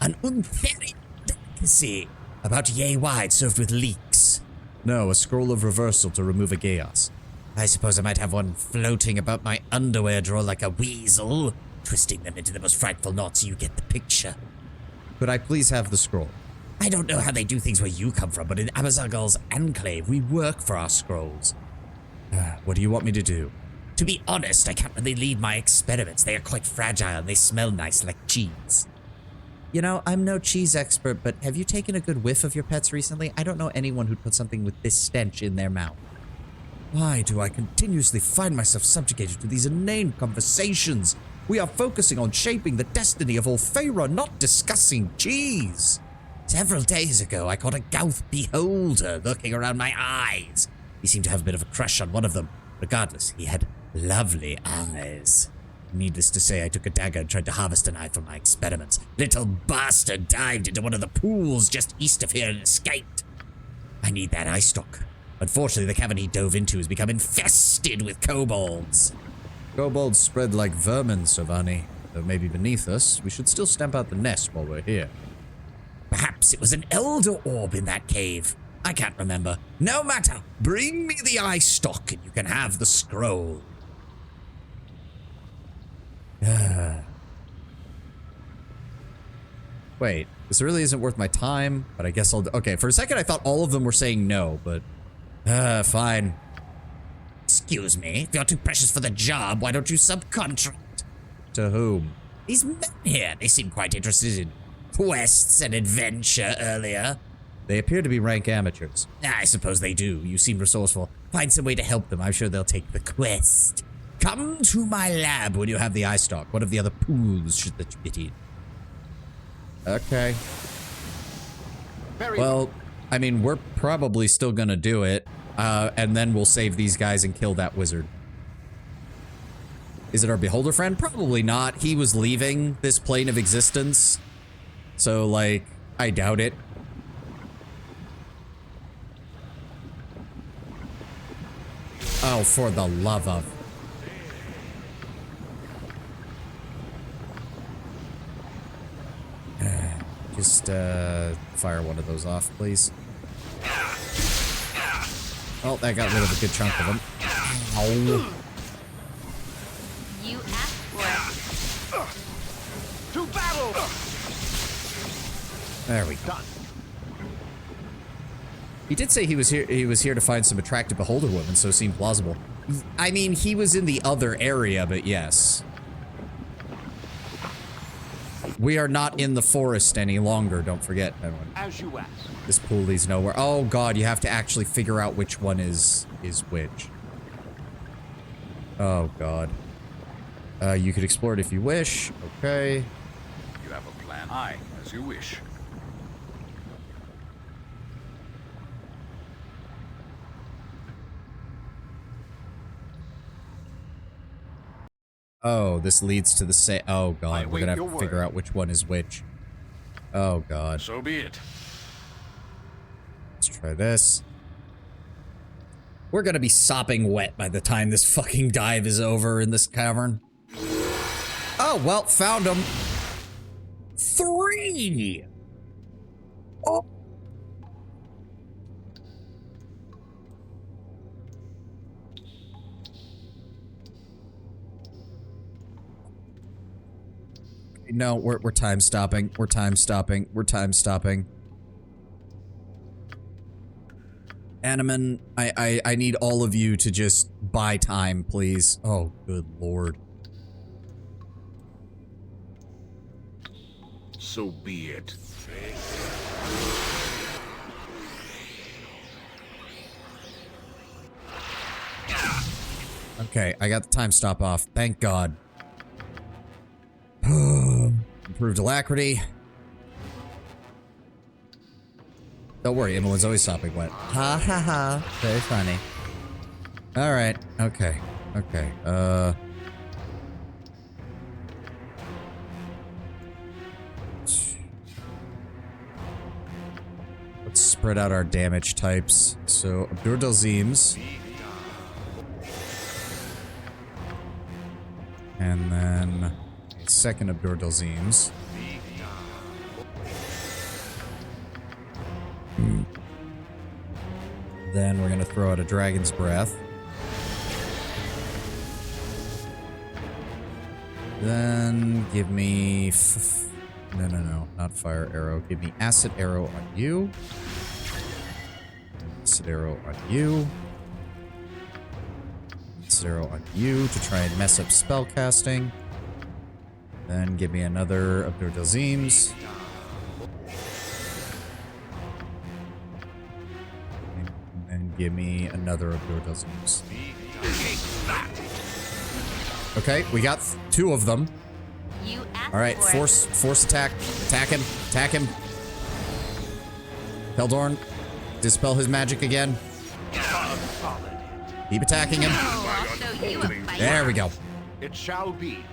An unfairy delicacy. About yea wide, served with leeks. No, a scroll of reversal to remove a chaos. I suppose I might have one floating about my underwear drawer like a weasel, twisting them into the most frightful knots. You get the picture. Could I please have the scroll? I don't know how they do things where you come from, but in Abazagal's enclave, we work for our scrolls. What do you want me to do? To be honest, I can't really lead my experiments. They are quite fragile and they smell nice like cheese. You know, I'm no cheese expert, but have you taken a good whiff of your pets recently? I don't know anyone who'd put something with this stench in their mouth. Why do I continuously find myself subjugated to these inane conversations? We are focusing on shaping the destiny of Orphera, not discussing cheese. Several days ago, I caught a Gouth beholder lurking around my eyes. He seemed to have a bit of a crush on one of them. Regardless, he had lovely eyes. Needless to say, I took a dagger and tried to harvest an eye for my experiments. Little bastard dived into one of the pools just east of here and escaped. I need that eye stock. Unfortunately, the cavern he dove into has become infested with kobolds. Kobolds spread like vermin, Savani. Though maybe beneath us, we should still stamp out the nest while we're here. Perhaps it was an elder orb in that cave. I can't remember. No matter. Bring me the eye stock and you can have the scroll. Wait, this really isn't worth my time, but I guess I'll... Okay, for a second I thought all of them were saying no, but... fine. Excuse me, if you're too precious for the job, why don't you subcontract? To whom? These men here, they seem quite interested in quests and adventure earlier. They appear to be rank amateurs. I suppose they do. You seem resourceful. Find some way to help them. I'm sure they'll take the quest. Come to my lab when you have the eye stock. One of the other pools should let you get in. Okay. Very Well, I mean, we're probably still gonna do it. And then we'll save these guys and kill that wizard. Is it our beholder friend? Probably not. He was leaving this plane of existence. So, like, I doubt it. Oh, for the love of... Just, fire one of those off, please. Oh, that got rid of a good chunk of them. Ow. You asked for it. to battle. There we go. Done. He did say he was here to find some attractive beholder women, so it seemed plausible. I mean, he was in the other area, but yes. We are not in the forest any longer, don't forget, everyone. As you asked. This pool leads nowhere. Oh god, you have to actually figure out which one is which. Oh god. You could explore it if you wish. Okay. You have a plan. Aye, as you wish. Oh, this leads to the same. Oh god, we're gonna have to figure word. out which one is which. Oh god. So be it. Let's try this. We're gonna be sopping wet by the time this fucking dive is over in this cavern. Oh, well, found him. 3! Oh. No, we're time stopping. We're time stopping. We're time stopping. Animan, I need all of you to just buy time, please. Oh, good lord. So be it. Okay, I got the time stop off. Thank God. Improved alacrity. Don't worry, Imolin's always sopping wet. Ha ha ha. Very funny. Alright, okay. Okay, let's spread out our damage types. So, Abdur Dalzims. And then a second Abdur Dalzims. Then we're gonna throw out a Dragon's Breath. Then give me... No, not Fire Arrow. Give me Acid Arrow on you. Acid Arrow on you. Acid Arrow on you to try and mess up spellcasting. Then give me another Abdur Dalzims. And give me another Abdur Dalzims. Okay, we got 2 of them. You asked All right, for it. force attack. Attack him. Attack him. Peldorn, dispel his magic again. Keep attacking him. Oh, I'll show you a fight. There we go. It shall be.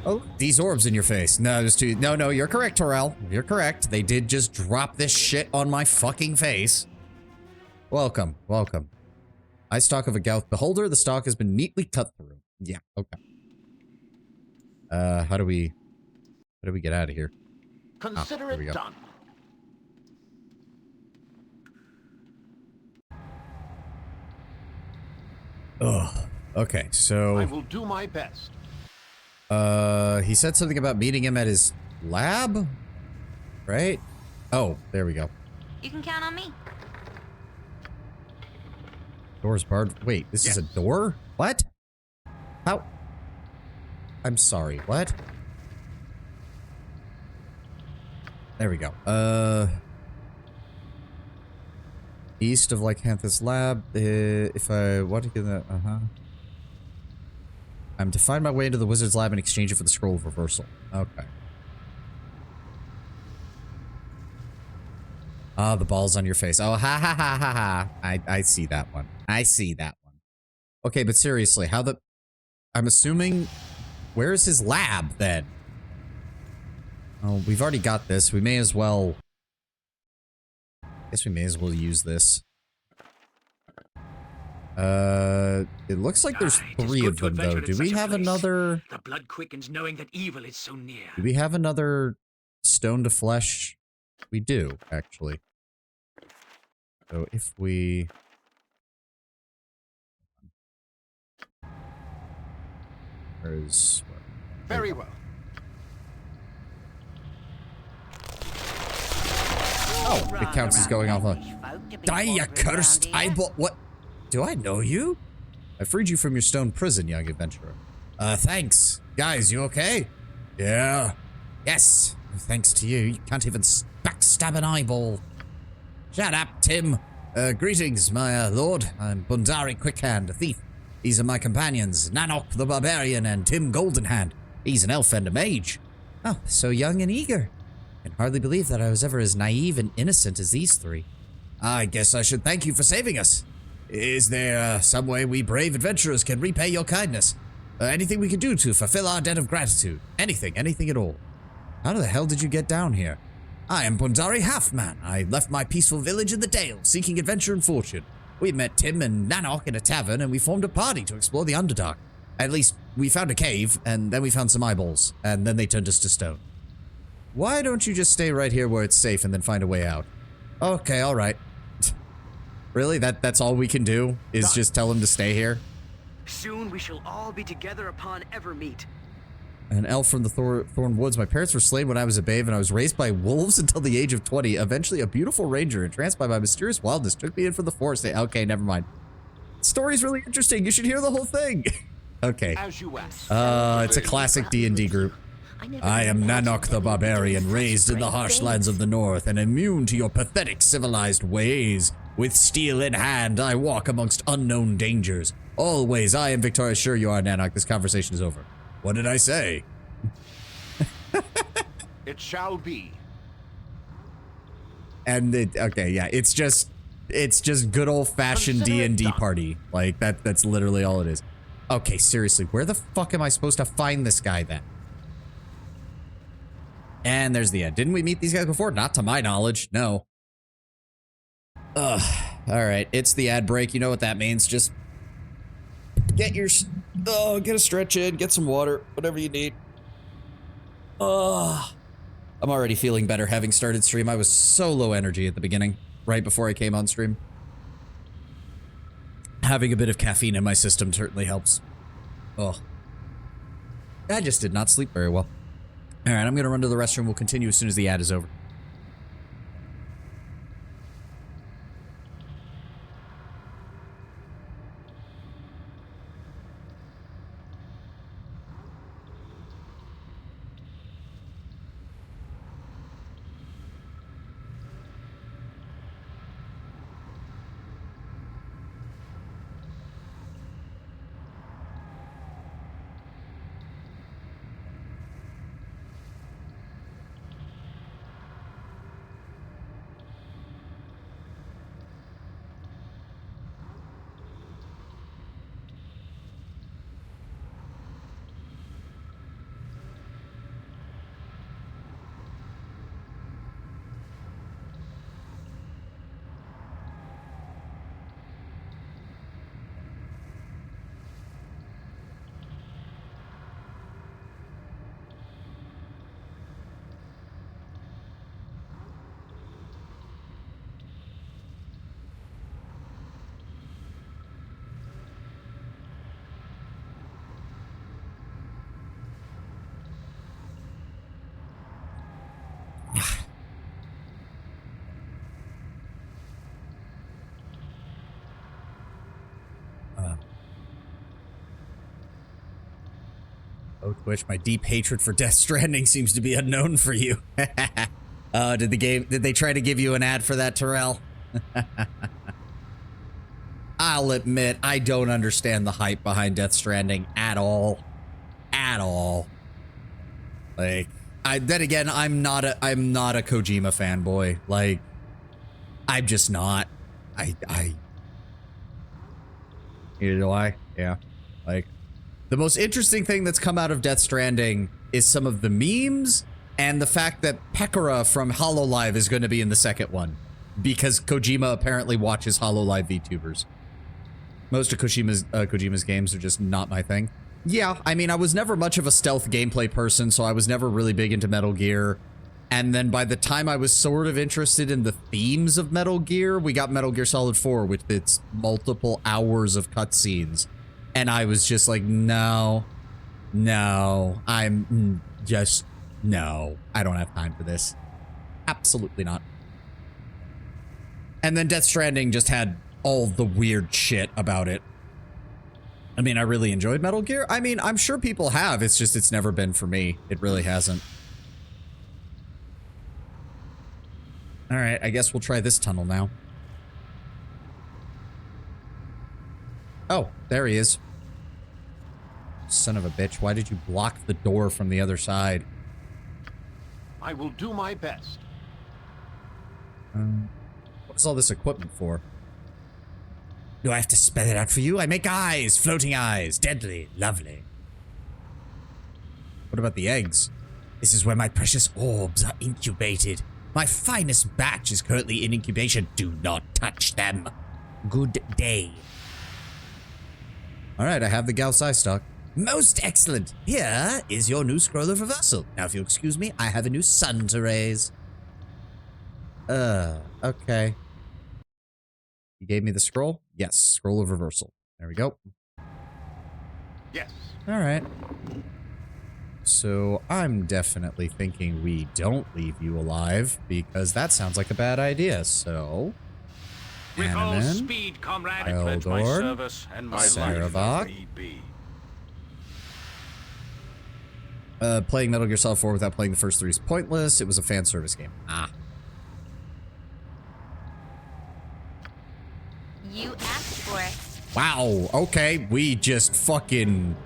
Oh, these orbs in your face. No, there's 2. No, you're correct, Terrell. You're correct. They did just drop this shit on my fucking face. Welcome, welcome. Eye stalk of a Gauth beholder. The stalk has been neatly cut through. Yeah, okay. How do we get out of here? Consider there we it go. done. Ugh. Okay, so I will do my best. he said something about meeting him at his lab, right? Oh, there we go. You can count on me. Door's barred. Wait, this is a door? What? How? I'm sorry, what? There we go. East of Lycanthus Lab. If I want to get that, I'm to find my way into the wizard's lab and exchange it for the scroll of reversal. Okay. Oh, the ball's on your face. Oh, ha ha ha ha ha. I see that one. I see that one. Okay, but seriously, how the... I'm assuming... Where's his lab, then? Oh, we've already got this. We may as well... I guess we may as well use this. It looks like there's three of them, though. Do we have another... The blood quickens knowing that evil is so near. Do we have another stone to flesh? We do, actually. So if we... Where's... Very well. Oh, it counts as going off a... Die, you cursed eyeball... What? Do I know you? I freed you from your stone prison, young adventurer. Thanks. Guys, you okay? Yeah. Yes. Thanks to you. You can't even backstab an eyeball. Shut up, Tim. Greetings, my lord. I'm Bundari Quickhand, a thief. These are my companions, Nanok the Barbarian and Tim Goldenhand. He's an elf and a mage. Oh, so young and eager. I can hardly believe that I was ever as naive and innocent as these three. I guess I should thank you for saving us. Is there some way we brave adventurers can repay your kindness? Anything we can do to fulfill our debt of gratitude? Anything at all. How the hell did you get down here? I am Bundari Halfman. I left my peaceful village in the Dale, seeking adventure and fortune. We met Tim and Nanok in a tavern, and we formed a party to explore the Underdark. At least, we found a cave, and then we found some eyeballs, and then they turned us to stone. Why don't you just stay right here where it's safe and then find a way out? Okay, alright. Really? That's all we can do? Is just tell him to stay here? Soon we shall all be together upon Evermeet. An elf from the Thorn Woods. My parents were slain when I was a babe, and I was raised by wolves until the age of 20. Eventually, a beautiful ranger, entranced by my mysterious wildness, took me in from the forest. Okay, never mind. Story's really interesting. You should hear the whole thing. Okay. As you asked. It's a classic D&D group. I am Nanok the Barbarian, raised in the harsh lands of the north, and immune to your pathetic civilized ways. With steel in hand, I walk amongst unknown dangers. Always, I am victorious. Sure you are, Nanok. This conversation is over. What did I say? It shall be. And okay, yeah, it's just good old-fashioned D&D party. Like, that's literally all it is. Okay, seriously, where the fuck am I supposed to find this guy then? And there's the end. Didn't we meet these guys before? Not to my knowledge, no. Ugh. Alright, it's the ad break. You know what that means. Just get a stretch in, get some water, whatever you need. I'm already feeling better having started stream. I was so low energy at the beginning, right before I came on stream. Having a bit of caffeine in my system certainly helps. Oh. I just did not sleep very well. Alright, I'm gonna run to the restroom. We'll continue as soon as the ad is over. Oh, Twitch, my deep hatred for Death Stranding seems to be unknown for you. Did they try to give you an ad for that, Terrell? I'll admit, I don't understand the hype behind Death Stranding at all. at all. Like, then again, I'm not a Kojima fanboy. Like, I'm just not. Neither do I. Yeah. Like, the most interesting thing that's come out of Death Stranding is some of the memes and the fact that Pekora from HoloLive is going to be in the second one. Because Kojima apparently watches HoloLive VTubers. Most of Kojima's games are just not my thing. Yeah, I mean, I was never much of a stealth gameplay person, so I was never really big into Metal Gear. And then by the time I was sort of interested in the themes of Metal Gear, we got Metal Gear Solid 4 with its multiple hours of cutscenes. And I was just like, no, I'm just, no, I don't have time for this. Absolutely not. And then Death Stranding just had all the weird shit about it. I mean, I really enjoyed Metal Gear. I mean, I'm sure people have. It's just, it's never been for me. It really hasn't. All right, I guess we'll try this tunnel now. Oh, there he is. Son of a bitch, why did you block the door from the other side? I will do my best. What's all this equipment for? Do I have to spell it out for you? I make eyes, floating eyes, deadly, lovely. What about the eggs? This is where my precious orbs are incubated. My finest batch is currently in incubation. Do not touch them. Good day. All right, I have the Gauss eye stock. Most excellent. Here is your new scroll of reversal. Now, if you'll excuse me, I have a new sun to raise. Okay. You gave me the scroll? Yes, scroll of reversal. There we go. Yes. All right. So I'm definitely thinking we don't leave you alive because that sounds like a bad idea. So, With all Hanneman, speed, comrade. I pledge my Eldor, service and my Saravok. life if need be. Playing Metal Gear Solid 4 without playing the first three is pointless. It was a fan service game. Ah. You asked for it. Wow. Okay. We just fucking...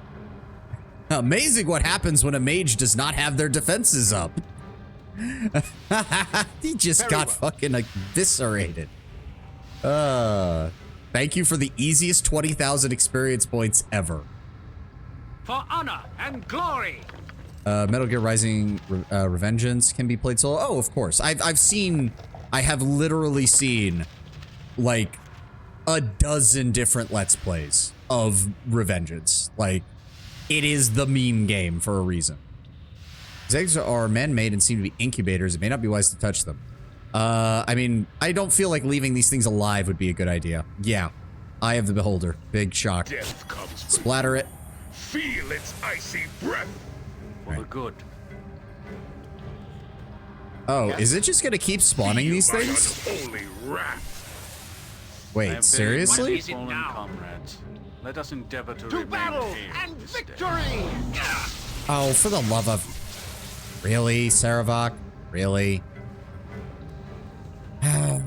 Amazing what happens when a mage does not have their defenses up. He just got fucking eviscerated. Thank you for the easiest 20,000 experience points ever. For honor and glory. Metal Gear Rising Revengeance can be played solo. Oh, of course. I have literally seen like a dozen different Let's Plays of Revengeance. Like, it is the meme game for a reason. These eggs are man-made and seem to be incubators. It may not be wise to touch them. I mean, I don't feel like leaving these things alive would be a good idea. Yeah. Eye of the Beholder. Big shock. Death comes. Splatter it. Feel its icy breath. For the good. Oh, is it just gonna keep spawning these Feel my things? unholy wrath. Wait, seriously? What is it now? Comrades, let us endeavor to To remain battle here and this day. victory! Oh, for the love of... Really, Saravok? Really? I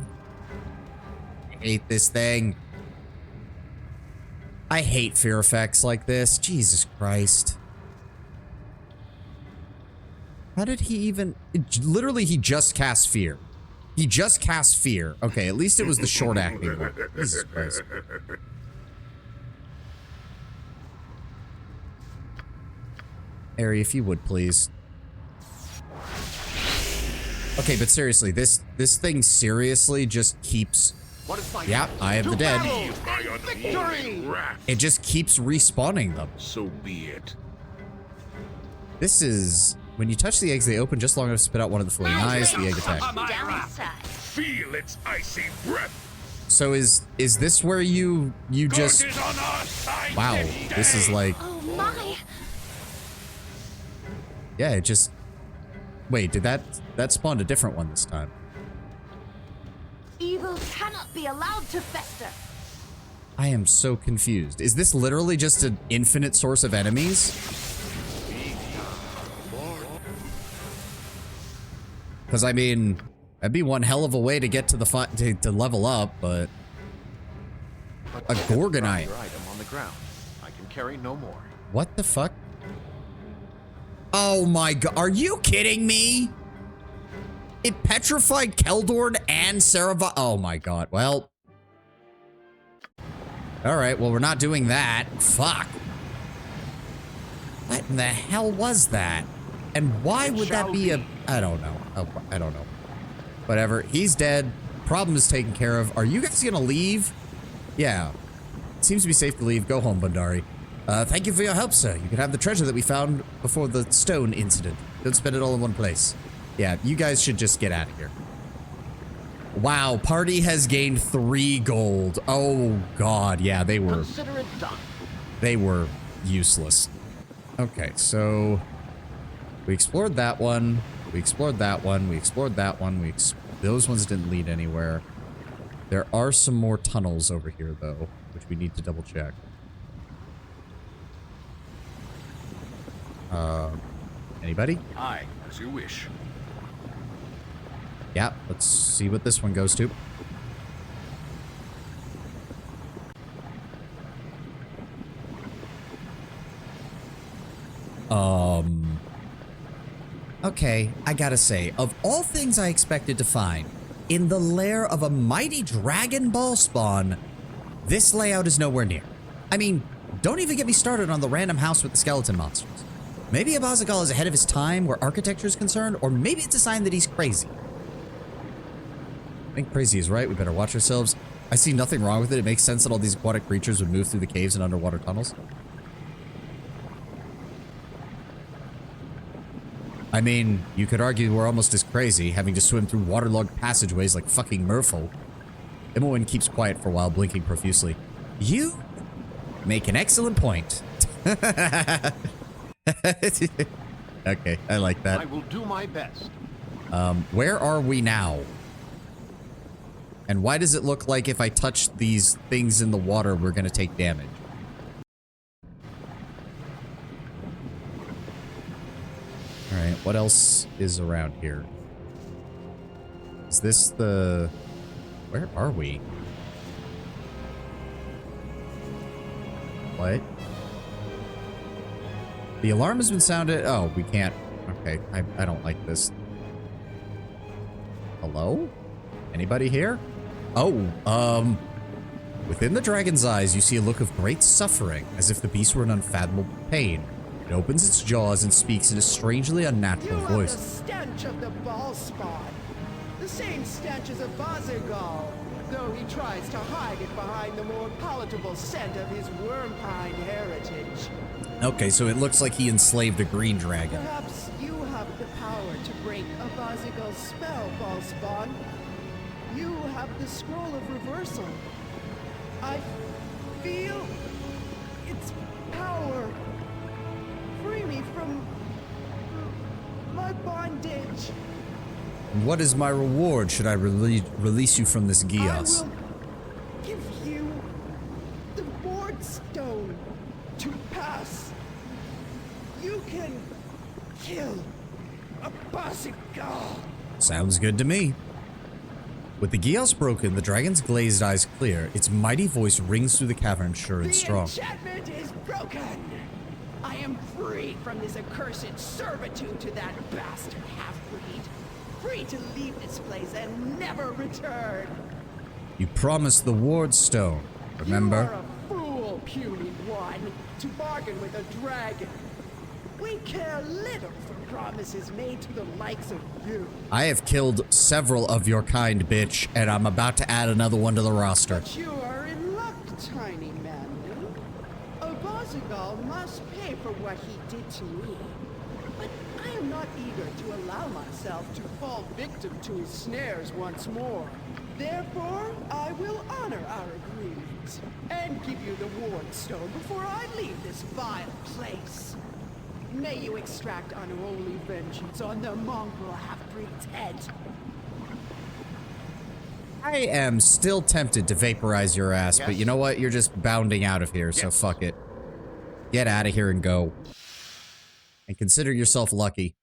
hate this thing. I hate fear effects like this. Jesus Christ. How did he even... Literally, he just cast fear. He just cast fear. Okay, at least it was the short acting one. Jesus Christ. Ari, if you would, please. Okay, but seriously, this thing seriously just keeps... What is my Yeah, Eye of the Dead. Feel my unholy wrath. It just keeps respawning them. So be it. This is... When you touch the eggs, they open just long enough to spit out one of the floating eyes. The egg attack. Downside. Feel its icy breath. So is this where you just... God is on our side. Wow, this is like... Oh my! Yeah, it just... Wait, did that spawned a different one this time? Evil cannot be allowed to fester. I am so confused. Is this literally just an infinite source of enemies? Because I mean, that'd be one hell of a way to get to the to level up, but a Gorgonite. Your item on the ground. I can carry no more. What the fuck? Oh my god. Are you kidding me? It petrified Keldorn and Sarava. Oh my god. Well. Alright, well, we're not doing that. Fuck. What in the hell was that? And why would that be a... I don't know. Oh, I don't know. Whatever. He's dead. Problem is taken care of. Are you guys gonna leave? Yeah. Seems to be safe to leave. Go home, Bandari. Thank you for your help, sir. You can have the treasure that we found before the stone incident. Don't spend it all in one place. Yeah, you guys should just get out of here. Wow, party has gained 3 gold. Oh, God. Yeah, they were... Consider it done. They were useless. Okay, so... We explored that one. We explored that one. We explored that one. Those ones didn't lead anywhere. There are some more tunnels over here, though, which we need to double check. Anybody? Aye, as you wish. Yeah, let's see what this one goes to. Okay, I gotta say, of all things I expected to find, in the lair of a mighty Dragon Ball spawn, this layout is nowhere near. I mean, don't even get me started on the random house with the skeleton monsters. Maybe Abazagal is ahead of his time where architecture is concerned, or maybe it's a sign that he's crazy. I think crazy is right. We better watch ourselves. I see nothing wrong with it. It makes sense that all these aquatic creatures would move through the caves and underwater tunnels. I mean, you could argue we're almost as crazy, having to swim through waterlogged passageways like fucking Merfolk. Imoen keeps quiet for a while, blinking profusely. You make an excellent point. Okay, I like that. I will do my best. Where are we now? And why does it look like if I touch these things in the water, we're gonna take damage? Alright, what else is around here? Is this the... Where are we? What? The alarm has been sounded... Oh, we can't... Okay, I don't like this. Hello? Anybody here? Oh, within the dragon's eyes, you see a look of great suffering, as if the beast were in unfathomable pain. It opens its jaws and speaks in a strangely unnatural voice. You have the stench of the ball spawn. The same stench as a Bazagal, though he tries to hide it behind the more palatable scent of his worm-pine heritage. Okay, so it looks like he enslaved a green dragon. Perhaps you have the power to break a Bazagal's spell, ball spawn. You have the scroll of reversal. I feel its power. Free me from my bondage. What is my reward should I release you from this Gios? I will give you the ward stone to pass. You can kill a Bazagal. Sounds good to me. With the Gios broken, the dragon's glazed eyes clear, its mighty voice rings through the cavern sure and strong. The enchantment is broken. I am free from this accursed servitude to that bastard half-breed. Free to leave this place and never return. You promised the ward stone, remember? You are a fool, puny one, to bargain with a dragon. We care little for promises made to the likes of you. I have killed several of your kind, bitch, and I'm about to add another one to the roster. But you are in luck, tiny man. A Bazagal must pay for what he did to me. But I am not eager to allow myself to fall victim to his snares once more. Therefore, I will honor our agreement and give you the ward stone before I leave this vile place. May you extract unholy vengeance on the mongrel half-breed's head. I am still tempted to vaporize your ass, Yes. but you know what? You're just bounding out of here, so Yes. fuck it. Get out of here and go. And consider yourself lucky.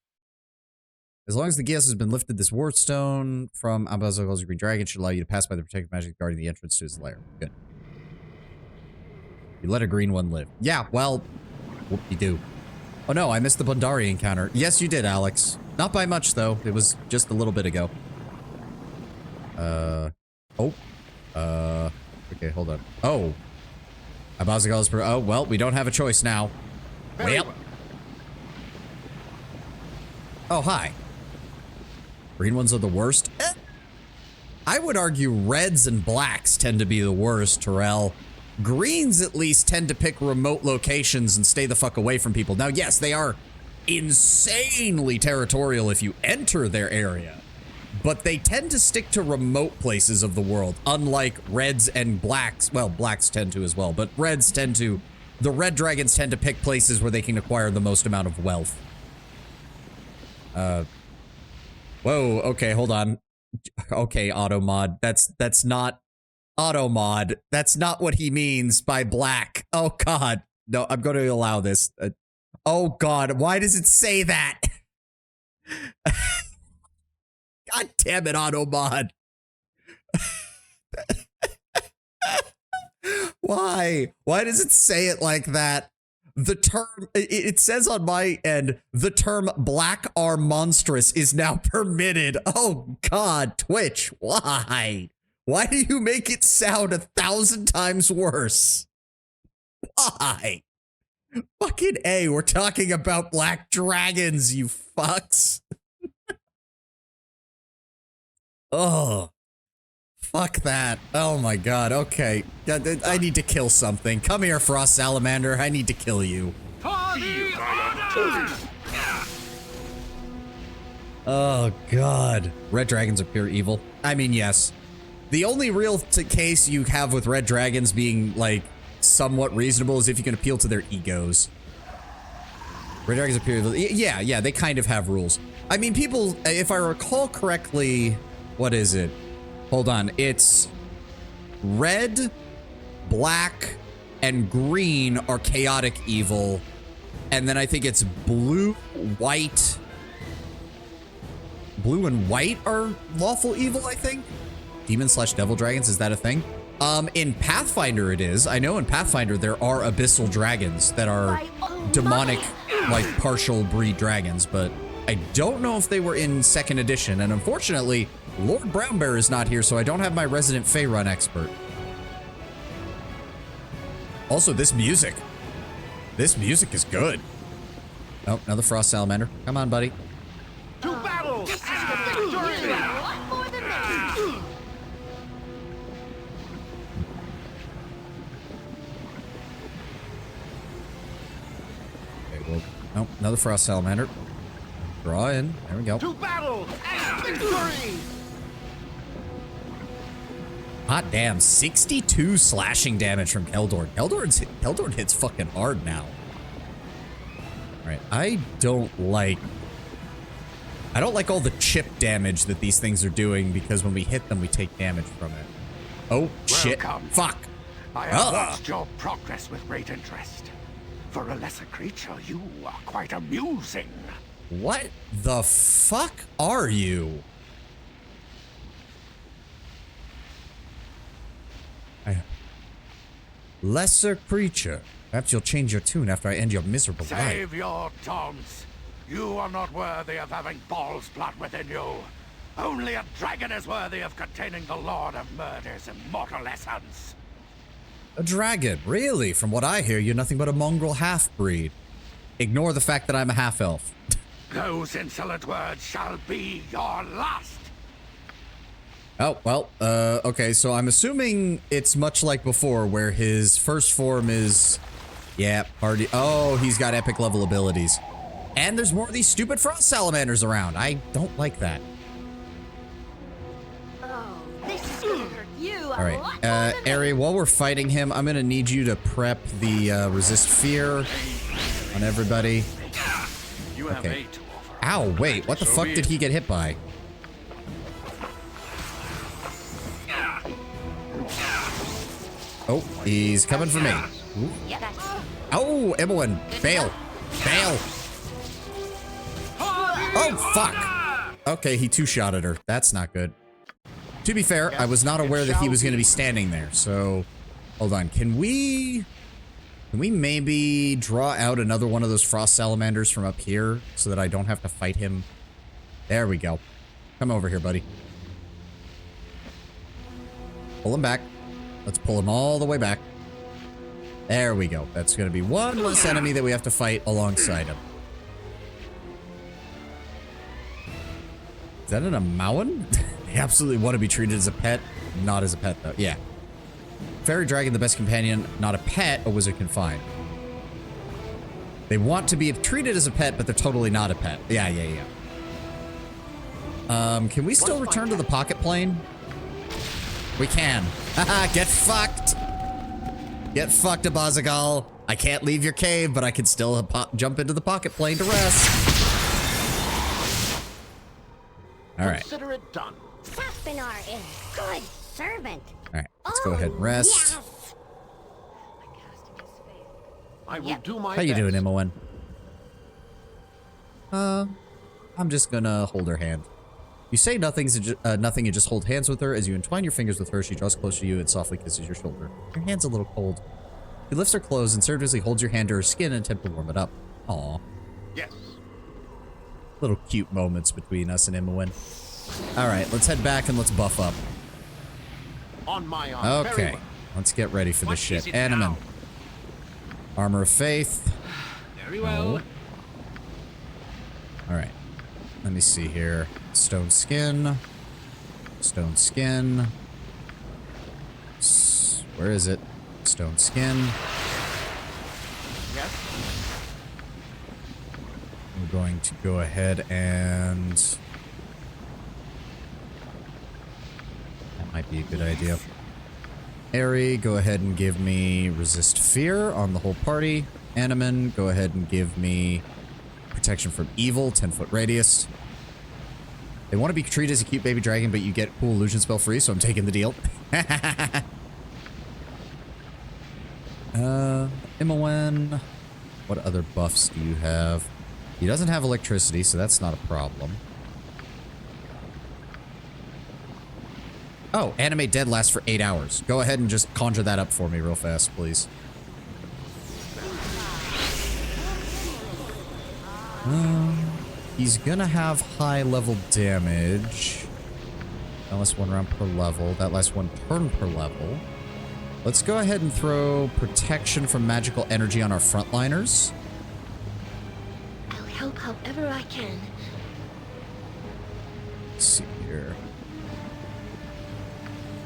As long as the Gios has been lifted, this ward stone from Abazagal's Green Dragon should allow you to pass by the protective magic guarding the entrance to his lair. Good. You let a green one live. Yeah, well, whoop-de-doo. Oh no, I missed the Bundari encounter. Yes, you did, Alex. Not by much, though. It was just a little bit ago. Okay, hold on. Oh. Abazigal's oh, well, we don't have a choice now. Well. Oh, hi. Green ones are the worst? I would argue reds and blacks tend to be the worst, Terrell. Greens at least tend to pick remote locations and stay the fuck away from people. Now, yes, they are insanely territorial if you enter their area, but they tend to stick to remote places of the world, unlike reds and blacks. Well, blacks tend to as well, but reds tend to... The red dragons tend to pick places where they can acquire the most amount of wealth. Whoa, okay, hold on. Okay, automod. That's not automod. That's not what he means by black. Oh god. No, I'm going to allow this. Oh god, why does it say that? God damn it, automod. Why? Why does it say it like that? The term, it says on my end, the term black are monstrous is now permitted. Oh god, Twitch, why? Why do you make it sound 1,000 times worse? Why? Fucking A, we're talking about black dragons, you fucks. Oh. Fuck that. Oh my god, okay. I need to kill something. Come here, Frost Salamander. I need to kill you. Oh god. Red dragons are pure evil. I mean, yes. The only real case you have with red dragons being, like, somewhat reasonable is if you can appeal to their egos. Red dragons are pure evil. Yeah, they kind of have rules. I mean, people, if I recall correctly, what is it? Hold on, it's red, black, and green are chaotic evil. And then I think it's blue, white. Blue and white are lawful evil, I think. Demon/devil dragons, is that a thing? In Pathfinder it is. I know in Pathfinder there are abyssal dragons that are demonic, like partial breed dragons, but I don't know if they were in 2nd edition, and unfortunately, Lord Brownbear is not here, so I don't have my resident Faerun expert. Also, this music. This music is good. Oh, another Frost Salamander. Come on, buddy. To battle! This is the victory! One more than me. Okay, well, oh, another Frost Salamander. Draw in. There we go. To battle and victory! Hot damn, 62 slashing damage from Keldorn. Keldorn hits fucking hard now. Alright, I don't like all the chip damage that these things are doing, because when we hit them, we take damage from it. Oh, shit. Welcome. Fuck. I have watched your progress with great interest. For a lesser creature, you are quite amusing. What the fuck are you? Lesser creature. Perhaps you'll change your tune after I end your miserable life. Save your taunts. You are not worthy of having Ball's blood within you. Only a dragon is worthy of containing the Lord of Murder's immortal essence. A dragon? Really? From what I hear, you're nothing but a mongrel half-breed. Ignore the fact that I'm a half-elf. Those insolent words shall be your last. Oh, well, okay, so I'm assuming it's much like before, where his first form is... Yeah, party... Oh, he's got epic level abilities. And there's more of these stupid Frost Salamanders around. I don't like that. Oh, this is gonna hurt you. Alright, Ari, while we're fighting him, I'm gonna need you to prep the, resist fear on everybody. You have 8 to offer. Ow, wait, what the fuck did he get hit by? Oh, he's coming for me. Ooh. Oh, Emmeline, bail. Bail. Oh, fuck. Okay, he two-shotted her. That's not good. To be fair, I was not aware that he was going to be standing there, so... Hold on, can we... Can we maybe draw out another one of those frost salamanders from up here so that I don't have to fight him? There we go. Come over here, buddy. Pull him back. Let's pull him all the way back. There we go. That's going to be one less enemy that we have to fight alongside him. Is that an Amawan? They absolutely want to be treated as a pet. Not as a pet, though. Yeah. Fairy dragon, the best companion. Not a pet, a wizard can find. They want to be treated as a pet, but they're totally not a pet. Yeah. Can we still return to the pocket plane? We can. Haha, get fucked. Get fucked, Abazagal. I can't leave your cave, but I can still jump into the pocket plane to rest. All right. Consider it done. Saspinar is good servant. All right, let's go ahead and rest. Yes. I will do my How you best. doing, Imowen? I'm just gonna hold her hand. You say nothing, you just hold hands with her. As you entwine your fingers with her, she draws close to you and softly kisses your shoulder. Your hand's a little cold. She lifts her clothes and surgically holds your hand to her skin and attempt to warm it up. Aw. Yes. Little cute moments between us and Imowen. Alright, let's head back and let's buff up. On my arm. Very Okay, well. let's get ready for What this shit. is it Animan. now? Armor of Faith. Very well. Alright. Let me see here. Stone skin. Stone skin. Where is it? Stone skin. Yes. We're going to go ahead and... That might be a good idea. Airy, go ahead and give me Resist Fear on the whole party. Animan, go ahead and give me Protection from Evil, 10-foot radius. They want to be treated as a cute baby dragon, but you get cool illusion spell free, so I'm taking the deal. Imowen, what other buffs do you have? He doesn't have electricity, so that's not a problem. Oh, animate dead lasts for 8 hours. Go ahead and just conjure that up for me real fast, please. He's gonna have high level damage. That lasts 1 round per level. That lasts 1 turn per level. Let's go ahead and throw protection from magical energy on our frontliners. I'll help however I can. Let's see here.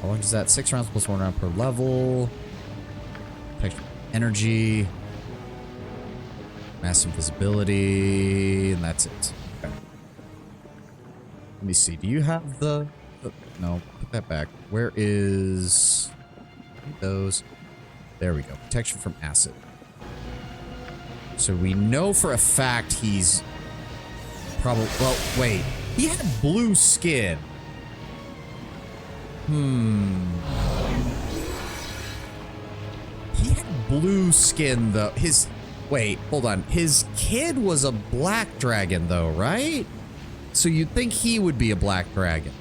How long is that? 6 rounds plus 1 round per level. Protection from energy. Mass invisibility. And that's it. Okay. Let me see. Do you have the... No, put that back. Where is... those? There we go. Protection from acid. So we know for a fact he's... probably... Well, wait. He had blue skin. He had blue skin, though. His... Wait, hold on. His kid was a black dragon, though, right? So you'd think he would be a black dragon.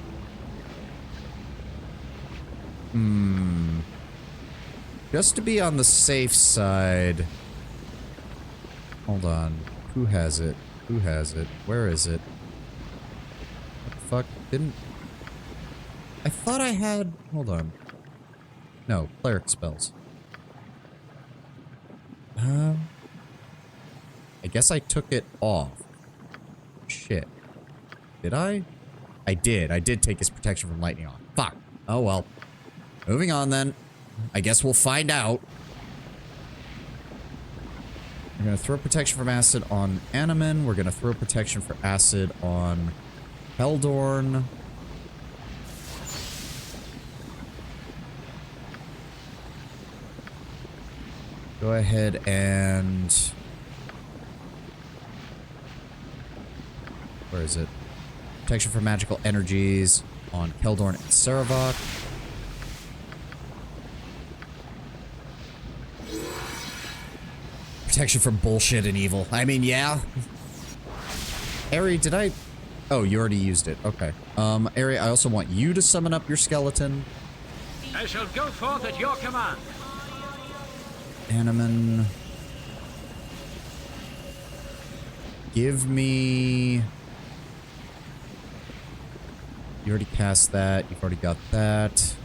Just to be on the safe side. Hold on. Who has it? Who has it? Where is it? What the fuck? Didn't... I thought I had... Hold on. No, cleric spells. I guess I took it off. Shit. Did I? I did. I did take his protection from lightning on. Fuck. Oh well. Moving on then. I guess we'll find out. We're going to throw protection from acid on Animan. We're going to throw protection for acid on Heldorn. Go ahead and... Where is it? Protection from magical energies on Keldorn and Saravok. Protection from bullshit and evil. I mean, yeah. Ari, did I... Oh, you already used it. Okay. Ari, I also want you to summon up your skeleton. I shall go forth at your command. Animan. Give me... You already cast that. You've already got that.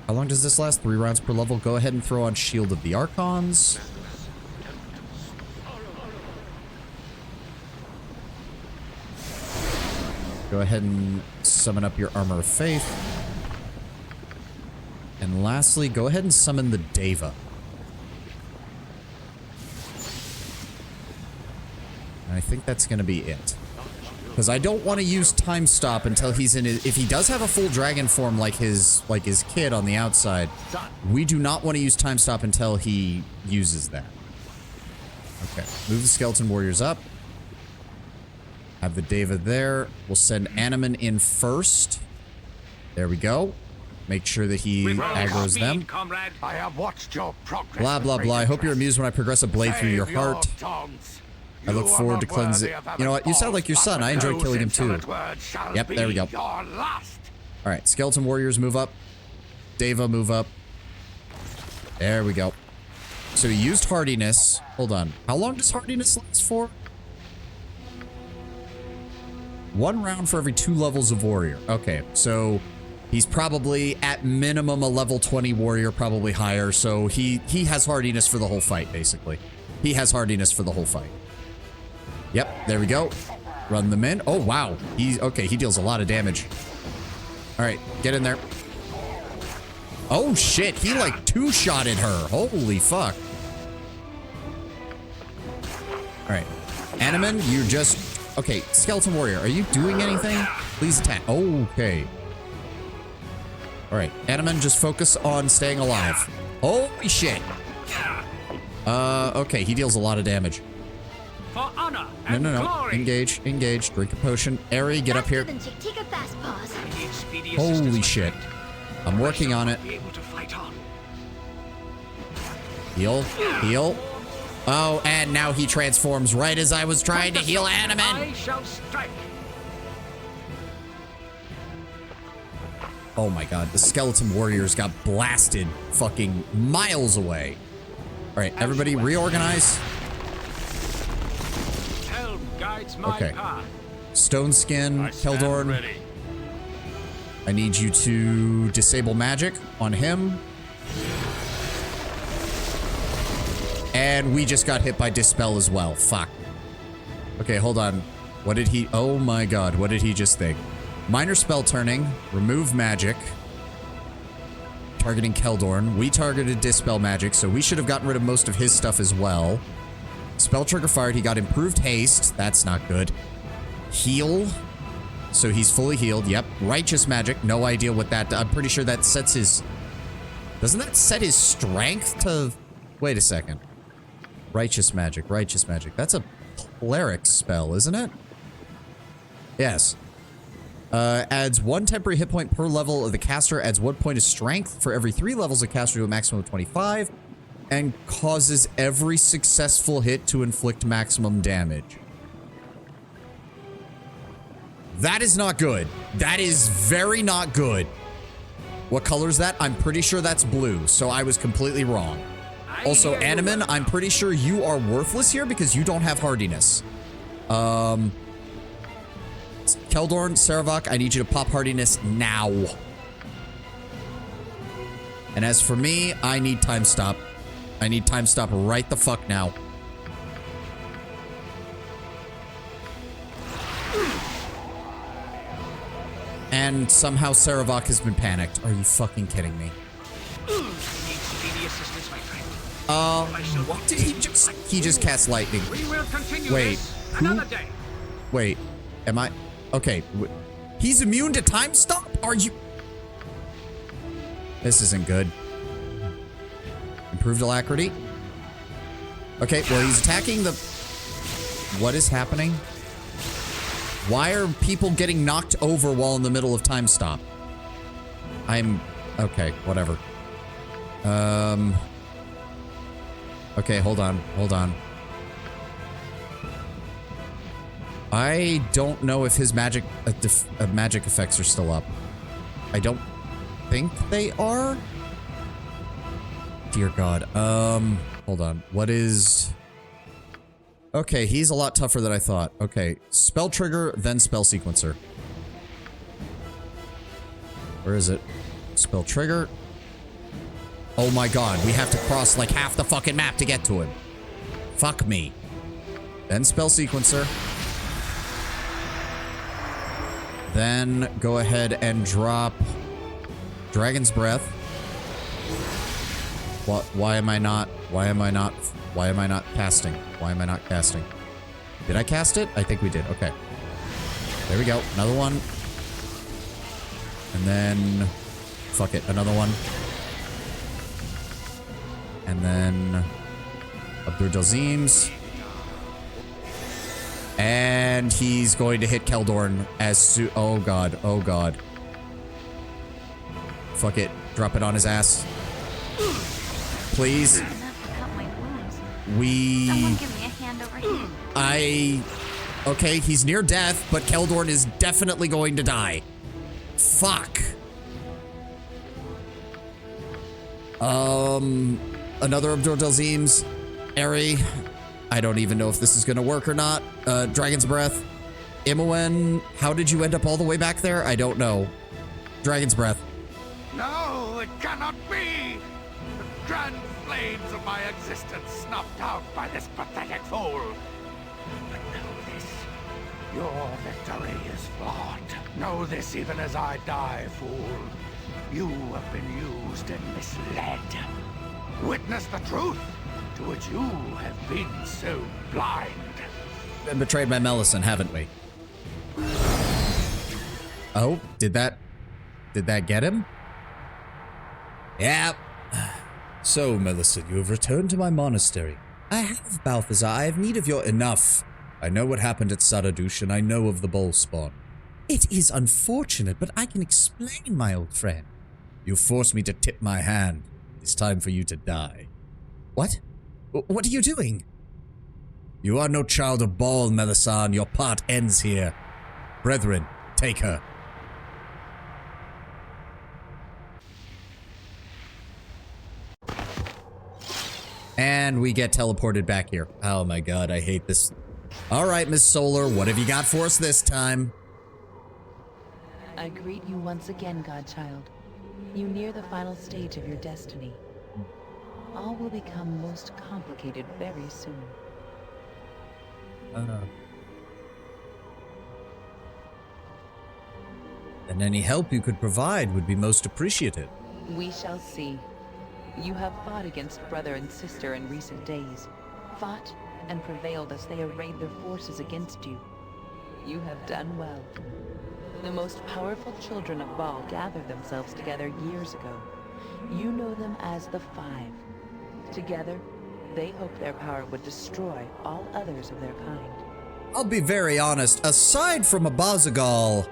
How long does this last? 3 rounds per level. Go ahead and throw on Shield of the Archons. Go ahead and summon up your Armor of Faith. And lastly, go ahead and summon the Deva. And I think that's going to be it. Because I don't want to use Time Stop until he's in his... If he does have a full dragon form like his kid on the outside, we do not want to use Time Stop until he uses that. Okay, move the Skeleton Warriors up. Have the Deva there. We'll send Animan in first. There we go. Make sure that he aggroes them. Comrade. I have watched your progress. Blah, blah, blah. I hope you're amused when I progress a blade through your heart. I look forward to cleansing it. You know what? You sound like your son. I enjoyed killing him too. Yep, there we go. Alright, Skeleton Warriors move up. Deva move up. There we go. So he used Hardiness. Hold on. How long does Hardiness last for? 1 round for every 2 levels of warrior. Okay, so he's probably at minimum a level 20 warrior, probably higher. So he has Hardiness for the whole fight, basically. He has Hardiness for the whole fight. Yep, there we go. Run them in. Oh, wow. Okay, he deals a lot of damage. All right, get in there. Oh, shit. He, like, 2-shotted her. Holy fuck. All right. Animan, you just... Okay, Skeleton Warrior, are you doing anything? Please attack. Okay. All right, Animan, just focus on staying alive. Holy shit. Okay, he deals a lot of damage. For honor and No. glory. Engage. Drink a potion. Eri, get up here. Take a fast pause. Holy shit. I'm working on it. Heal. Oh, and now he transforms right as I was trying to heal Animan. I shall strike. Oh my god, the Skeleton Warriors got blasted fucking miles away. All right, everybody reorganize. Helm guides my Okay. path. Stone Skin, Keldorn. I need you to disable magic on him. And we just got hit by Dispel as well. Fuck. Okay, hold on. What did he... Oh my god, what did he just think? Minor spell turning. Remove magic. Targeting Keldorn. We targeted Dispel magic, so we should have gotten rid of most of his stuff as well. Spell trigger fired. He got improved haste. That's not good. Heal. So he's fully healed. Yep. Righteous magic. No idea what that... I'm pretty sure that sets his... Doesn't that set his strength to... Wait a second. Righteous magic. That's a cleric spell, isn't it? Yes. Adds 1 temporary hit point per level of the caster. Adds 1 point of strength for every 3 levels of caster to a maximum of 25. And causes every successful hit to inflict maximum damage. That is not good. That is very not good. What color is that? I'm pretty sure that's blue, so I was completely wrong. Also, Animan, I'm pretty sure you are worthless here because you don't have hardiness. Keldorn, Saravok, I need you to pop hardiness now. And as for me, I need time stop. I need time stop right the fuck now. And somehow Saravok has been panicked. Are you fucking kidding me? What did he just... He just cast lightning. We will continue Wait, this another day. Wait, am I... Okay, he's immune to time stop? Are you... This isn't good. Improved alacrity. Okay, well, he's attacking the... What is happening? Why are people getting knocked over while in the middle of time stop? Okay, whatever. Okay, hold on. I don't know if his magic effects are still up. I don't think they are. dear God. Hold on. What is... Okay, he's a lot tougher than I thought. Okay, spell trigger, then spell sequencer. Where is it? Spell trigger. Oh my God, we have to cross like half the fucking map to get to him. Fuck me. Then spell sequencer. Then go ahead and drop Dragon's Breath. What? Why am I not casting? Why am I not casting? Did I cast it? I think we did. Okay. There we go. Another one. And then... Fuck it. Another one. And then... Abdur-Dalzim's. And he's going to hit Keldorn as soon... Oh God. Oh God. Fuck it. Drop it on his ass. Please. Someone give me a hand over here. Okay, he's near death, but Keldorn is definitely going to die. Fuck. Another Abdur-Dalzim's. Eri. I don't even know if this is gonna work or not. Dragon's Breath. Imoen, how did you end up all the way back there? I don't know. Dragon's Breath. No, it cannot be! The grand flames of my existence snuffed out by this pathetic fool. But know this. Your victory is flawed. Know this even as I die, fool. You have been used and misled. Witness the truth, to which you have been so blind. Been betrayed by Melisandre, haven't we? Oh, did that get him? Yep. So, Melisandre, you have returned to my monastery. I have, Balthazar. I have need of your enough. I know what happened at Saradush, and I know of the bowl spawn. It is unfortunate, but I can explain, my old friend. You forced me to tip my hand. It's time for you to die. What? What are you doing? You are no child of Baal, Melisandre. Your part ends here. Brethren, take her. And we get teleported back here. Oh my God, I hate this. All right, Miss Solar, what have you got for us this time? I greet you once again, Godchild. You near the final stage of your destiny. All will become most complicated very soon. And any help you could provide would be most appreciated. We shall see. You have fought against brother and sister in recent days. Fought and prevailed as they arrayed their forces against you. You have done well. The most powerful children of Baal gathered themselves together years ago. You know them as the Five. Together, they hoped their power would destroy all others of their kind. I'll be very honest, aside from Abazagal,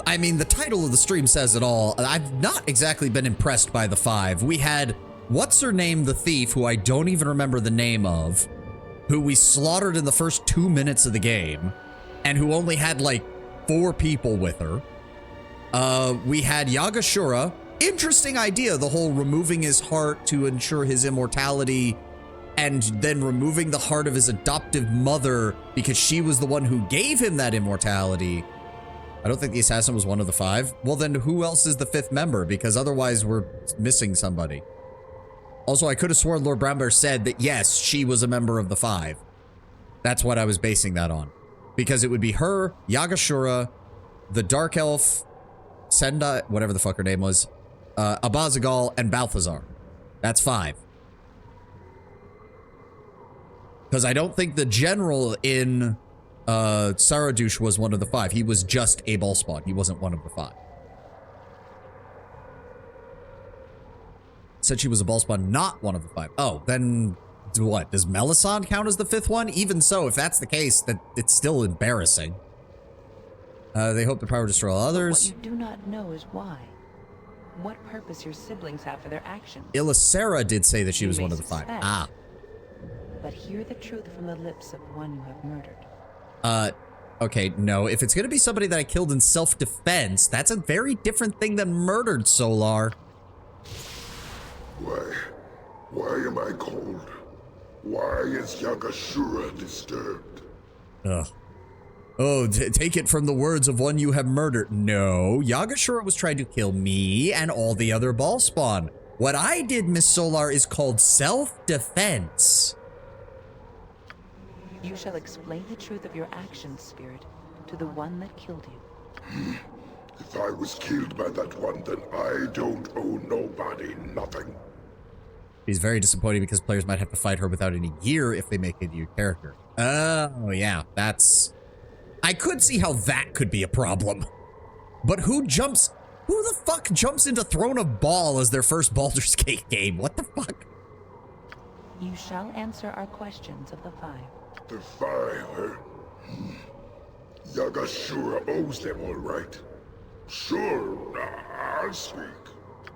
I mean, the title of the stream says it all. I've not exactly been impressed by the Five. We had, what's her name, the thief, who I don't even remember the name of, who we slaughtered in the first 2 minutes of the game, and who only had like 4 people with her. We had Yagashura. Interesting idea, the whole removing his heart to ensure his immortality, and then removing the heart of his adoptive mother because she was the one who gave him that immortality. I don't think the assassin was one of the 5. Well, then who else is the 5th member? Because otherwise we're missing somebody. Also, I could have sworn Lord Brownbear said that, yes, she was a member of the 5. That's what I was basing that on. Because it would be her, Yagashura, the Dark Elf, Senda, whatever the fuck her name was, Abazagal, and Balthazar. That's 5. Because I don't think the general in Saradush was one of the 5. He was just a ball spawn. He wasn't one of the 5. Said she was a ball spawn, not one of the 5. Oh, then what? Does Melisandre count as the 5th one? Even so, if that's the case, that it's still embarrassing. They hope the power destroy all others. What you do not know is why. What purpose your siblings have for their actions. Ilisera did say that she was one of the 5. Suspect. Ah. But hear the truth from the lips of one you have murdered. Okay, no. If it's gonna be somebody that I killed in self-defense, that's a very different thing than murdered, Solar. Why, Why am I cold? Why is Yagashura disturbed? Ugh. Oh, take it from the words of one you have murdered. No, Yagashura was trying to kill me and all the other ball spawn. What I did, Miss Solar, is called self-defense. You shall explain the truth of your actions, Spirit, to the one that killed you. If I was killed by that one, then I don't owe nobody nothing. She's very disappointing because players might have to fight her without any gear if they make a new character. Oh, yeah, that's... I could see how that could be a problem. But who the fuck jumps into Throne of Ball as their first Baldur's Gate game? What the fuck? You shall answer our questions of the 5. The 5, Yagashura owes them all right. Sure, I'll speak.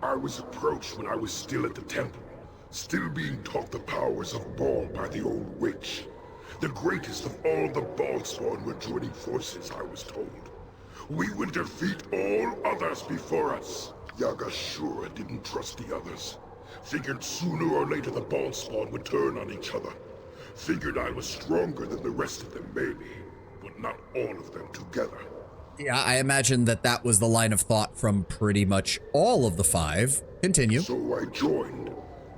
I was approached when I was still at the temple, still being taught the powers of Ball by the old witch. The greatest of all the Ballspawn were joining forces, I was told. We would defeat all others before us. Yagashura didn't trust the others. Figured sooner or later the Ballspawn would turn on each other. Figured I was stronger than the rest of them, maybe. But not all of them together. Yeah, I imagine that was the line of thought from pretty much all of the 5. Continue. So I joined,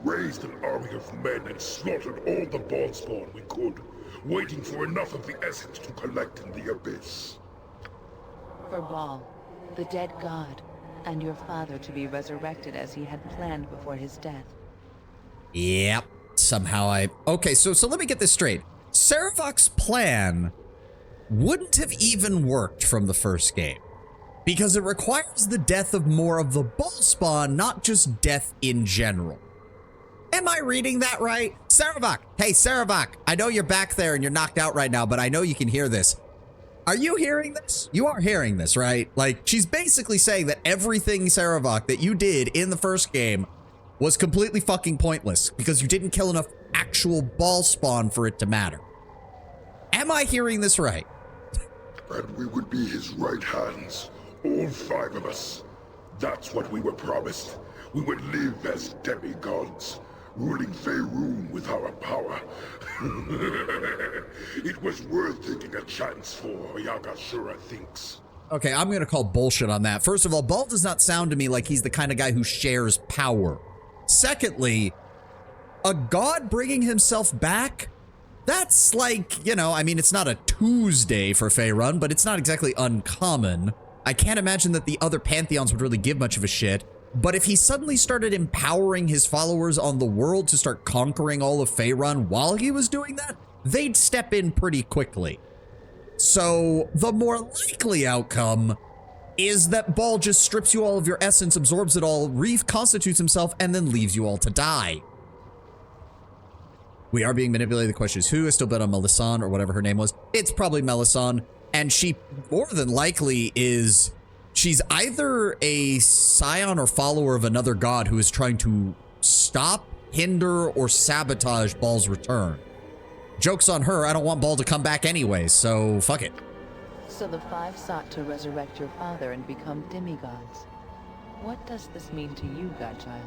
raised an army of men and slaughtered all the Ballspawn we could, waiting for enough of the essence to collect in the abyss. For Ball, the dead god, and your father to be resurrected as he had planned before his death. Yep. Somehow okay, so let me get this straight. Saravok's plan wouldn't have even worked from the first game, because it requires the death of more of the ball spawn, not just death in general. Am I reading that right? Saravok, hey Saravok, I know you're back there and you're knocked out right now, but I know you can hear this. Are you hearing this? You are hearing this, right? Like, she's basically saying that everything, Saravok, that you did in the first game was completely fucking pointless because you didn't kill enough actual ball spawn for it to matter. Am I hearing this right? And we would be his right hands, all 5 of us. That's what we were promised. We would live as demigods, ruling Faerun with our power. It was worth taking a chance for, Yagashura thinks. Okay, I'm gonna call bullshit on that. First of all, Ball does not sound to me like he's the kind of guy who shares power. Secondly, a god bringing himself back? That's like, you know, I mean, it's not a Tuesday for Faerun, but it's not exactly uncommon. I can't imagine that the other pantheons would really give much of a shit. But if he suddenly started empowering his followers on the world to start conquering all of Faerun while he was doing that, they'd step in pretty quickly. So the more likely outcome is that Ball just strips you all of your essence, absorbs it all, reconstitutes himself, and then leaves you all to die. We are being manipulated. The question is who? I still bet on Melisande or whatever her name was. It's probably Melisande, and she more than likely is... She's either a scion or follower of another god who is trying to stop, hinder, or sabotage Ball's return. Joke's on her. I don't want Ball to come back anyway, so fuck it. So the 5 sought to resurrect your father and become demigods. What does this mean to you, Godchild?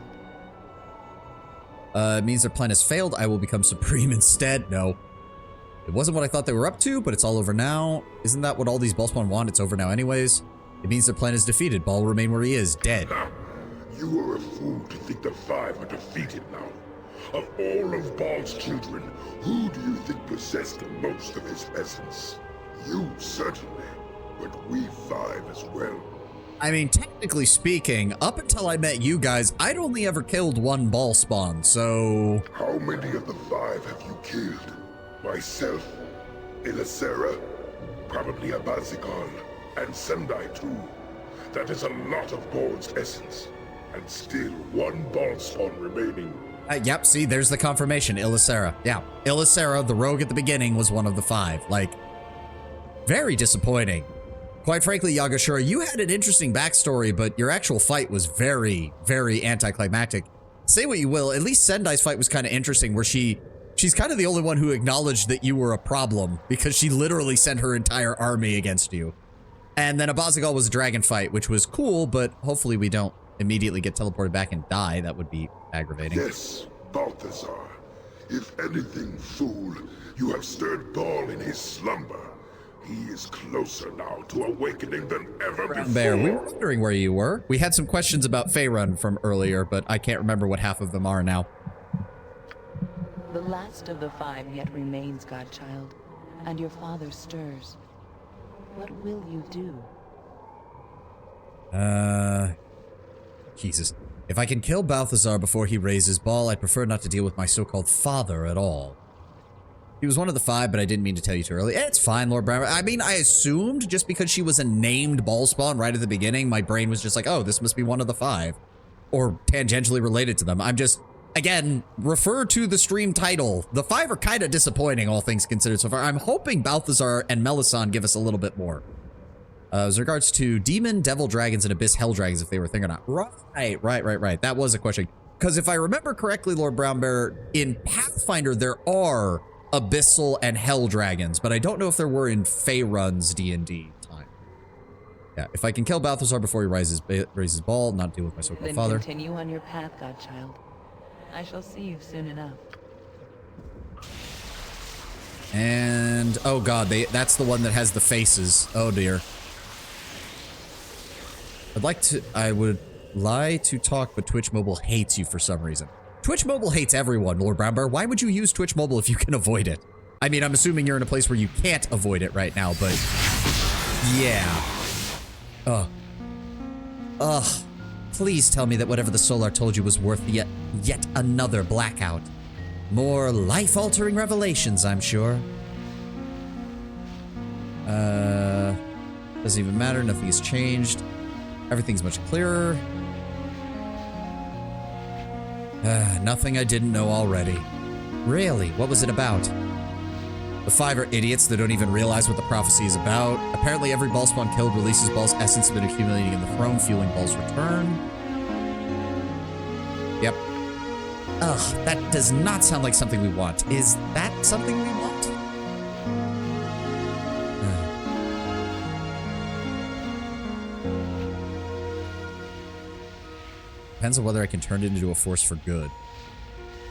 It means their plan has failed. I will become supreme instead. No. It wasn't what I thought they were up to, but it's all over now. Isn't that what all these Ballspawn want? It's over now anyways. It means their plan is defeated. Ball will remain where he is, dead. You are a fool to think the 5 are defeated now. Of all of Ball's children, who do you think possessed the most of his essence? You, certainly, but we 5 as well. I mean, technically speaking, up until I met you guys, I'd only ever killed 1 ball spawn, so... How many of the 5 have you killed? Myself, Ilisera, probably Abazigal, and Sendai too. That is a lot of Ball's essence, and still 1 ball spawn remaining. Yep, see, there's the confirmation, Ilisera. Yeah, Ilisera, the rogue at the beginning, was one of the 5. Like, very disappointing. Quite frankly, Yagashura, you had an interesting backstory, but your actual fight was very, very anticlimactic. Say what you will, at least Sendai's fight was kind of interesting, where she's kind of the only one who acknowledged that you were a problem, because she literally sent her entire army against you. And then Abazigal was a dragon fight, which was cool, but hopefully we don't immediately get teleported back and die. That would be aggravating. Yes, Balthazar, if anything, fool, you have stirred Baal in his slumber. He is closer now to awakening than ever before. Bear, we were wondering where you were. We had some questions about Faerun from earlier, but I can't remember what half of them are now. The last of the 5 yet remains, Godchild, and your father stirs. What will you do? Jesus. If I can kill Balthazar before he raises Baal, I'd prefer not to deal with my so-called father at all. He was one of the 5, but I didn't mean to tell you too early. It's fine, Lord Brown. I mean, I assumed just because she was a named Baal spawn right at the beginning, my brain was just like, oh, this must be one of the 5. Or tangentially related to them. I'm just, again, refer to the stream title. The 5 are kind of disappointing, all things considered so far. I'm hoping Balthazar and Melisande give us a little bit more. As regards to demon, devil dragons, and abyss hell dragons, if they were a thing or not. Right. That was a question. Because if I remember correctly, Lord Brownbear, in Pathfinder, there are abyssal and hell dragons, but I don't know if there were in Faerun's D&D time. Yeah, if I can kill Balthazar before he raises Baal, not deal with my so-called father. Then continue on your path, Godchild. I shall see you soon enough. And, oh god, that's the one that has the faces. Oh dear. I would lie to talk, but Twitch Mobile hates you for some reason. Twitch Mobile hates everyone, Lord Brownbear. Why would you use Twitch Mobile if you can avoid it? I mean, I'm assuming you're in a place where you can't avoid it right now, but yeah. Ugh. Please tell me that whatever the Solar told you was worth yet another blackout. More life-altering revelations, I'm sure. Doesn't even matter, nothing has changed. Everything's much clearer. Nothing I didn't know already. Really? What was it about? The 5 are idiots that don't even realize what the prophecy is about. Apparently every Baal spawn killed releases Baal's essence been accumulating in the throne, fueling Baal's return. Yep. Ugh, that does not sound like something we want. Is that something we want? Depends on whether I can turn it into a force for good.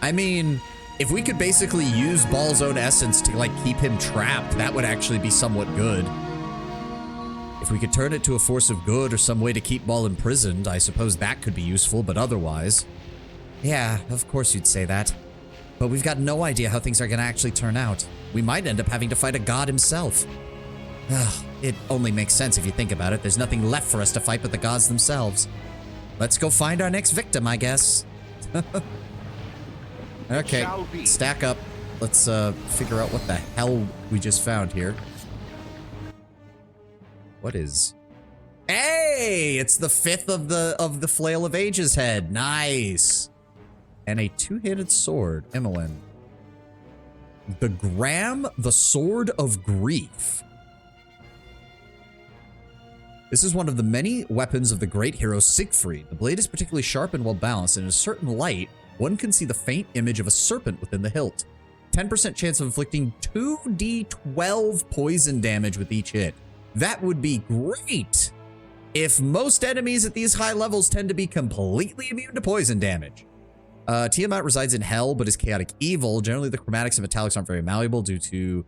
I mean, if we could basically use Baal's own essence to, like, keep him trapped, that would actually be somewhat good. If we could turn it to a force of good or some way to keep Baal imprisoned, I suppose that could be useful, but otherwise... Yeah, of course you'd say that. But we've got no idea how things are going to actually turn out. We might end up having to fight a god himself. Ugh, it only makes sense if you think about it. There's nothing left for us to fight but the gods themselves. Let's go find our next victim, I guess. Okay, stack up. Let's figure out what the hell we just found here. What is... Hey! It's the 5th of the Flail of Ages head. Nice! And a 2-handed sword. Imoen. The Gram, the Sword of Grief. This is one of the many weapons of the great hero Siegfried. The blade is particularly sharp and well balanced, and in a certain light, one can see the faint image of a serpent within the hilt. 10% chance of inflicting 2d12 poison damage with each hit. That would be great if most enemies at these high levels tend to be completely immune to poison damage. Tiamat resides in Hell, but is chaotic evil. Generally, the chromatics and metallics aren't very malleable due to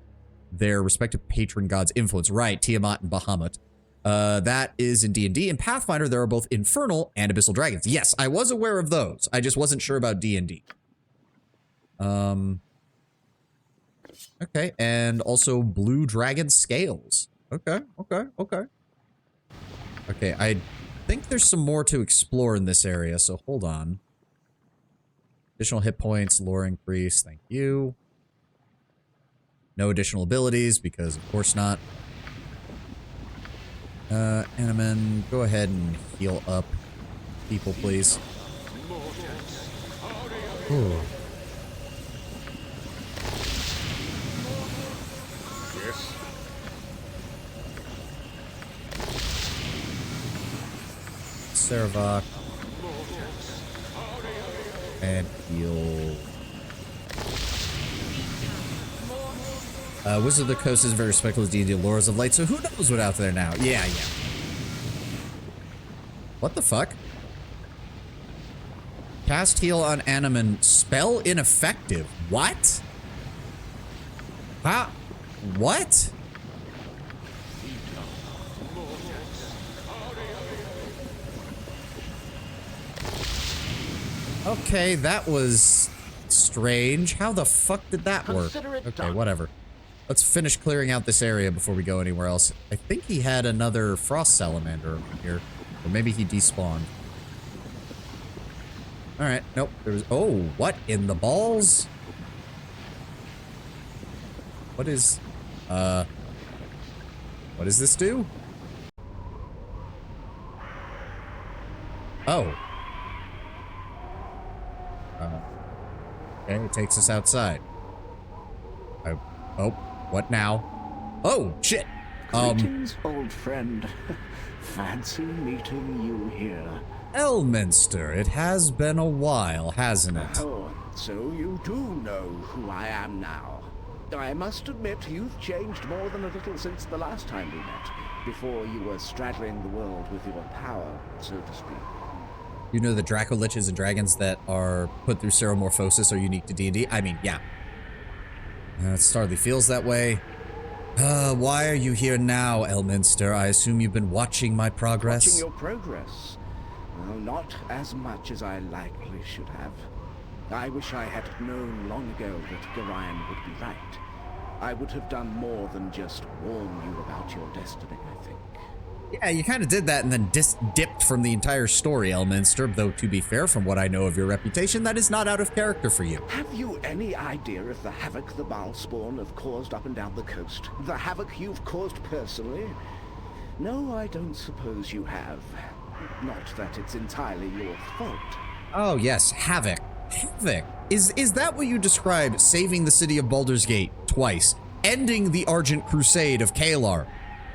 their respective patron god's influence. Right, Tiamat and Bahamut. That is in D&D. In Pathfinder, there are both infernal and abyssal dragons. Yes, I was aware of those. I just wasn't sure about D&D. Okay, and also blue dragon scales. Okay. Okay, I think there's some more to explore in this area, so hold on. Additional hit points, lore increase, thank you. No additional abilities, because of course not. Animan, go ahead and heal up people, please. Ooh. Yes. Saravok. And heal. Wizard of the Coast is very respectful of D&D lores of light, so who knows what's out there now? Yeah. What the fuck? Cast heal on Animan. Spell ineffective. What? How? What? Okay, that was strange. How the fuck did that work? Okay, whatever. Let's finish clearing out this area before we go anywhere else. I think he had another frost salamander over here. Or maybe he despawned. Alright, nope. There was. Oh, what in the balls? What is. What does this do? Oh. Okay, it takes us outside. Oh, what now? Oh, shit! Greetings, old friend. Fancy meeting you here. Elminster, it has been a while, hasn't it? Oh, so you do know who I am now. I must admit, you've changed more than a little since the last time we met, before you were straddling the world with your power, so to speak. You know the Dracoliches and dragons that are put through seromorphosis are unique to D&D? I mean, yeah. It hardly feels that way. Why are you here now, Elminster? I assume you've been watching my progress? Watching your progress? Well, not as much as I likely should have. I wish I had known long ago that Gorion would be right. I would have done more than just warn you about your destiny, I think. Yeah, you kind of did that and then dipped from the entire story, Elminster, though to be fair, from what I know of your reputation, that is not out of character for you. Have you any idea of the havoc the Balspawn have caused up and down the coast? The havoc you've caused personally? No, I don't suppose you have. Not that it's entirely your fault. Oh, yes, havoc. Havoc. Is that what you describe saving the city of Baldur's Gate twice, ending the Argent Crusade of Kalar,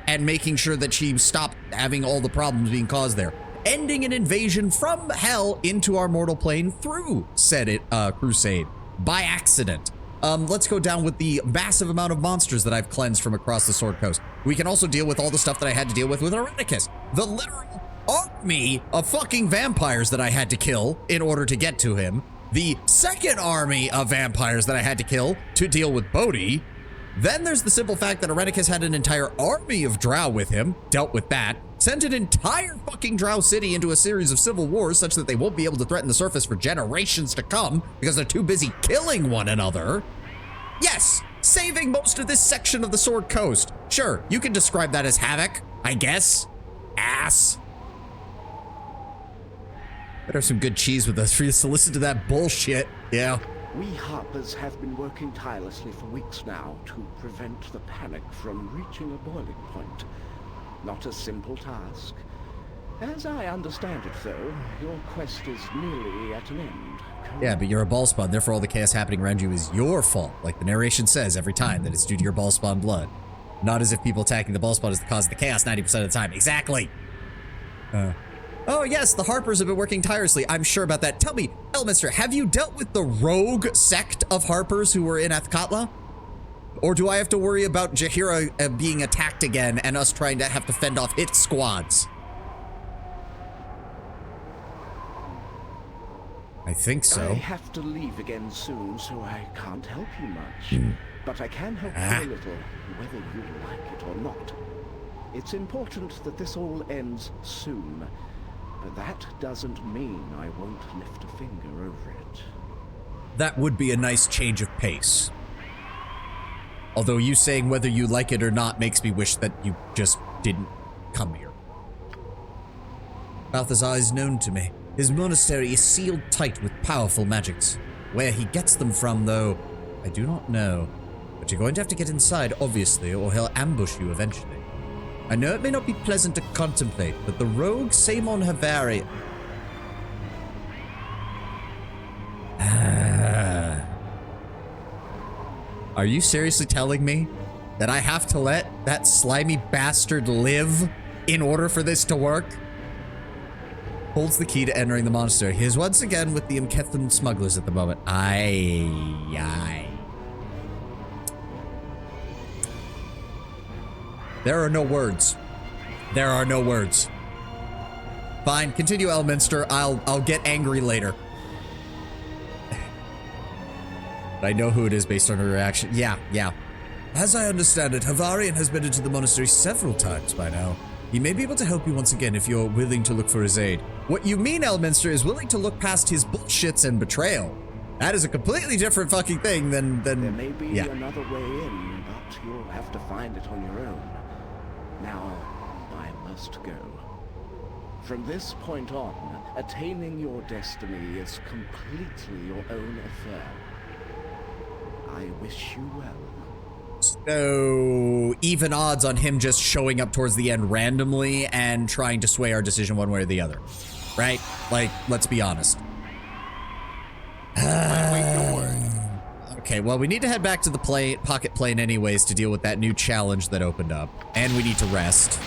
and making sure that she stopped having all the problems being caused there, ending an invasion from hell into our mortal plane through said crusade by accident? Let's go down with the massive amount of monsters that I've cleansed from across the Sword Coast. We can also deal with all the stuff that I had to deal with Irenicus. The literal army of fucking vampires that I had to kill in order to get to him. The second army of vampires that I had to kill to deal with Bodhi. Then there's the simple fact that Irenicus had an entire army of drow with him, dealt with that, sent an entire fucking drow city into a series of civil wars such that they won't be able to threaten the surface for generations to come because they're too busy killing one another. Yes, saving most of this section of the Sword Coast. Sure, you can describe that as havoc, I guess. Ass. Better have some good cheese with us for you to listen to that bullshit. Yeah. We Harpers have been working tirelessly for weeks now to prevent the panic from reaching a boiling point. Not a simple task. As I understand it, though, your quest is nearly at an end. Yeah, but you're a ballspawn, therefore all the chaos happening around you is your fault, like the narration says every time, that it's due to your ballspawn blood. Not as if people attacking the ballspawn is the cause of the chaos 90% of the time. Exactly! Oh yes, the Harpers have been working tirelessly. I'm sure about that. Tell me, Elminster, have you dealt with the rogue sect of Harpers who were in Athkatla? Or do I have to worry about Jaheira being attacked again and us trying to have to fend off its squads? I think so. I have to leave again soon, so I can't help you much. But I can help you a little, whether you like it or not. It's important that this all ends soon. But that doesn't mean I won't lift a finger over it. That would be a nice change of pace. Although you saying whether you like it or not makes me wish that you just didn't come here. Balthazar is known to me. His monastery is sealed tight with powerful magics. Where he gets them from, though, I do not know. But you're going to have to get inside, obviously, or he'll ambush you eventually. I know it may not be pleasant to contemplate, but the rogue Samon Havari... Are you seriously telling me that I have to let that slimy bastard live in order for this to work? Holds the key to entering the monastery. He is once again with the Mkethan smugglers at the moment. Aye. There are no words. There are no words. Fine, continue, Elminster. I'll get angry later. But I know who it is based on her reaction. Yeah. As I understand it, Havarian has been into the monastery several times by now. He may be able to help you once again if you're willing to look for his aid. What you mean, Elminster, is willing to look past his bullshits and betrayal. That is a completely different fucking thing than There may be another way in, but you'll have to find it on your own. Now, I must go. From this point on, attaining your destiny is completely your own affair. I wish you well. So, even odds on him just showing up towards the end randomly and trying to sway our decision one way or the other. Right? Like, let's be honest. Okay, well, we need to head back to the pocket plane anyways to deal with that new challenge that opened up. And we need to rest.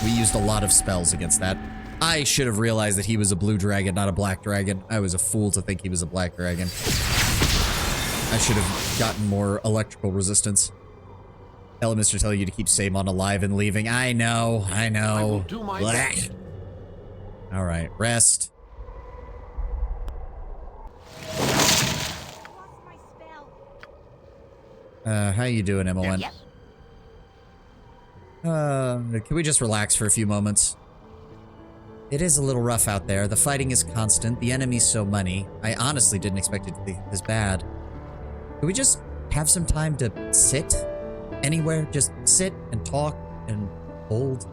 We used a lot of spells against that. I should have realized that he was a blue dragon, not a black dragon. I was a fool to think he was a black dragon. I should have gotten more electrical resistance. Elminster telling you to keep Samon alive and leaving. I know. I will do my best. All right, rest. How you doing, Emma? Yes. Can we just relax for a few moments? It is a little rough out there. The fighting is constant. The enemy's so many. I honestly didn't expect it to be this bad. Could we just have some time to sit anywhere? Just sit and talk and hold.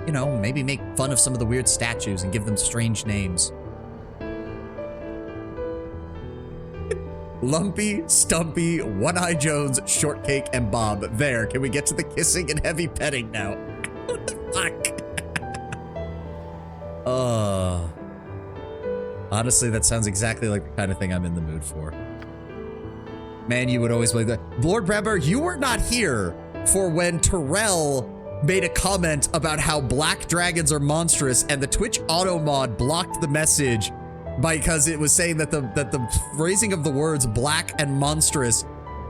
You know, maybe make fun of some of the weird statues and give them strange names. Lumpy, Stumpy, One-Eye Jones, Shortcake, and Bob. There, can we get to the kissing and heavy petting now? What the fuck? Honestly, that sounds exactly like the kind of thing I'm in the mood for. Man, you would always believe that. Lord Brember, you were not here for when Terrell made a comment about how black dragons are monstrous and the Twitch auto mod blocked the message because it was saying that the phrasing of the words black and monstrous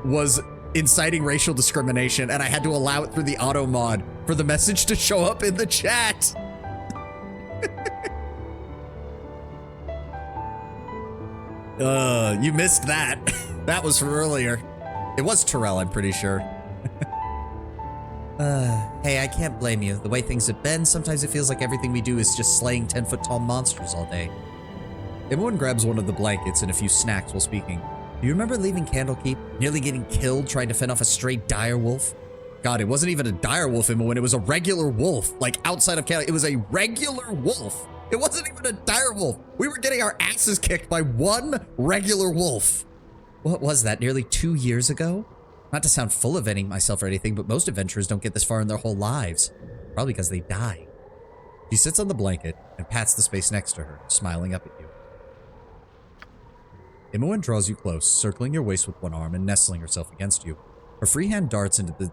was inciting racial discrimination, and I had to allow it through the auto mod for the message to show up in the chat. You missed that. That was from earlier. It was Terrell, I'm pretty sure. Hey, I can't blame you. The way things have been, sometimes it feels like everything we do is just slaying 10-foot-tall monsters all day. Everyone grabs one of the blankets and a few snacks while speaking. Do you remember leaving Candlekeep? Nearly getting killed trying to fend off a stray dire wolf? God, it wasn't even a dire wolf, when it was a regular wolf. Like, outside of Candlekeep, it was a regular wolf. It wasn't even a dire wolf. We were getting our asses kicked by one regular wolf. What was that, nearly 2 years ago? Not to sound full of myself or anything, but most adventurers don't get this far in their whole lives. Probably because they die. She sits on the blanket and pats the space next to her, smiling up at you. Imoen draws you close, circling your waist with one arm and nestling herself against you. Her free hand darts into the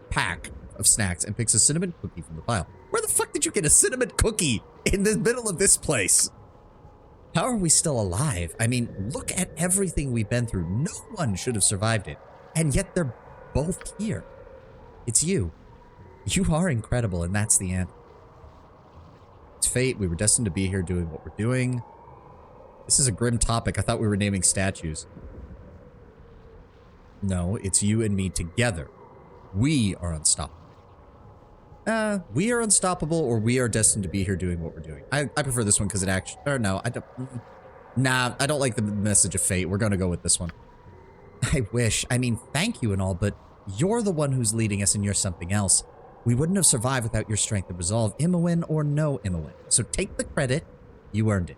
pack of snacks and picks a cinnamon cookie from the pile. Where the fuck did you get a cinnamon cookie in the middle of this place? How are we still alive? I mean, look at everything we've been through. No one should have survived it. And yet they're both here. It's you. You are incredible, and that's the answer. It's fate. We were destined to be here doing what we're doing. This is a grim topic. I thought we were naming statues. No, it's you and me together. We are unstoppable. We are unstoppable, or we are destined to be here doing what we're doing. I prefer this one because it actually, or no, I don't. Nah, I don't like the message of fate. We're gonna go with this one. I wish. I mean, thank you and all, but you're the one who's leading us and you're something else. We wouldn't have survived without your strength and resolve, Imoen or no Imoen. So take the credit. You earned it.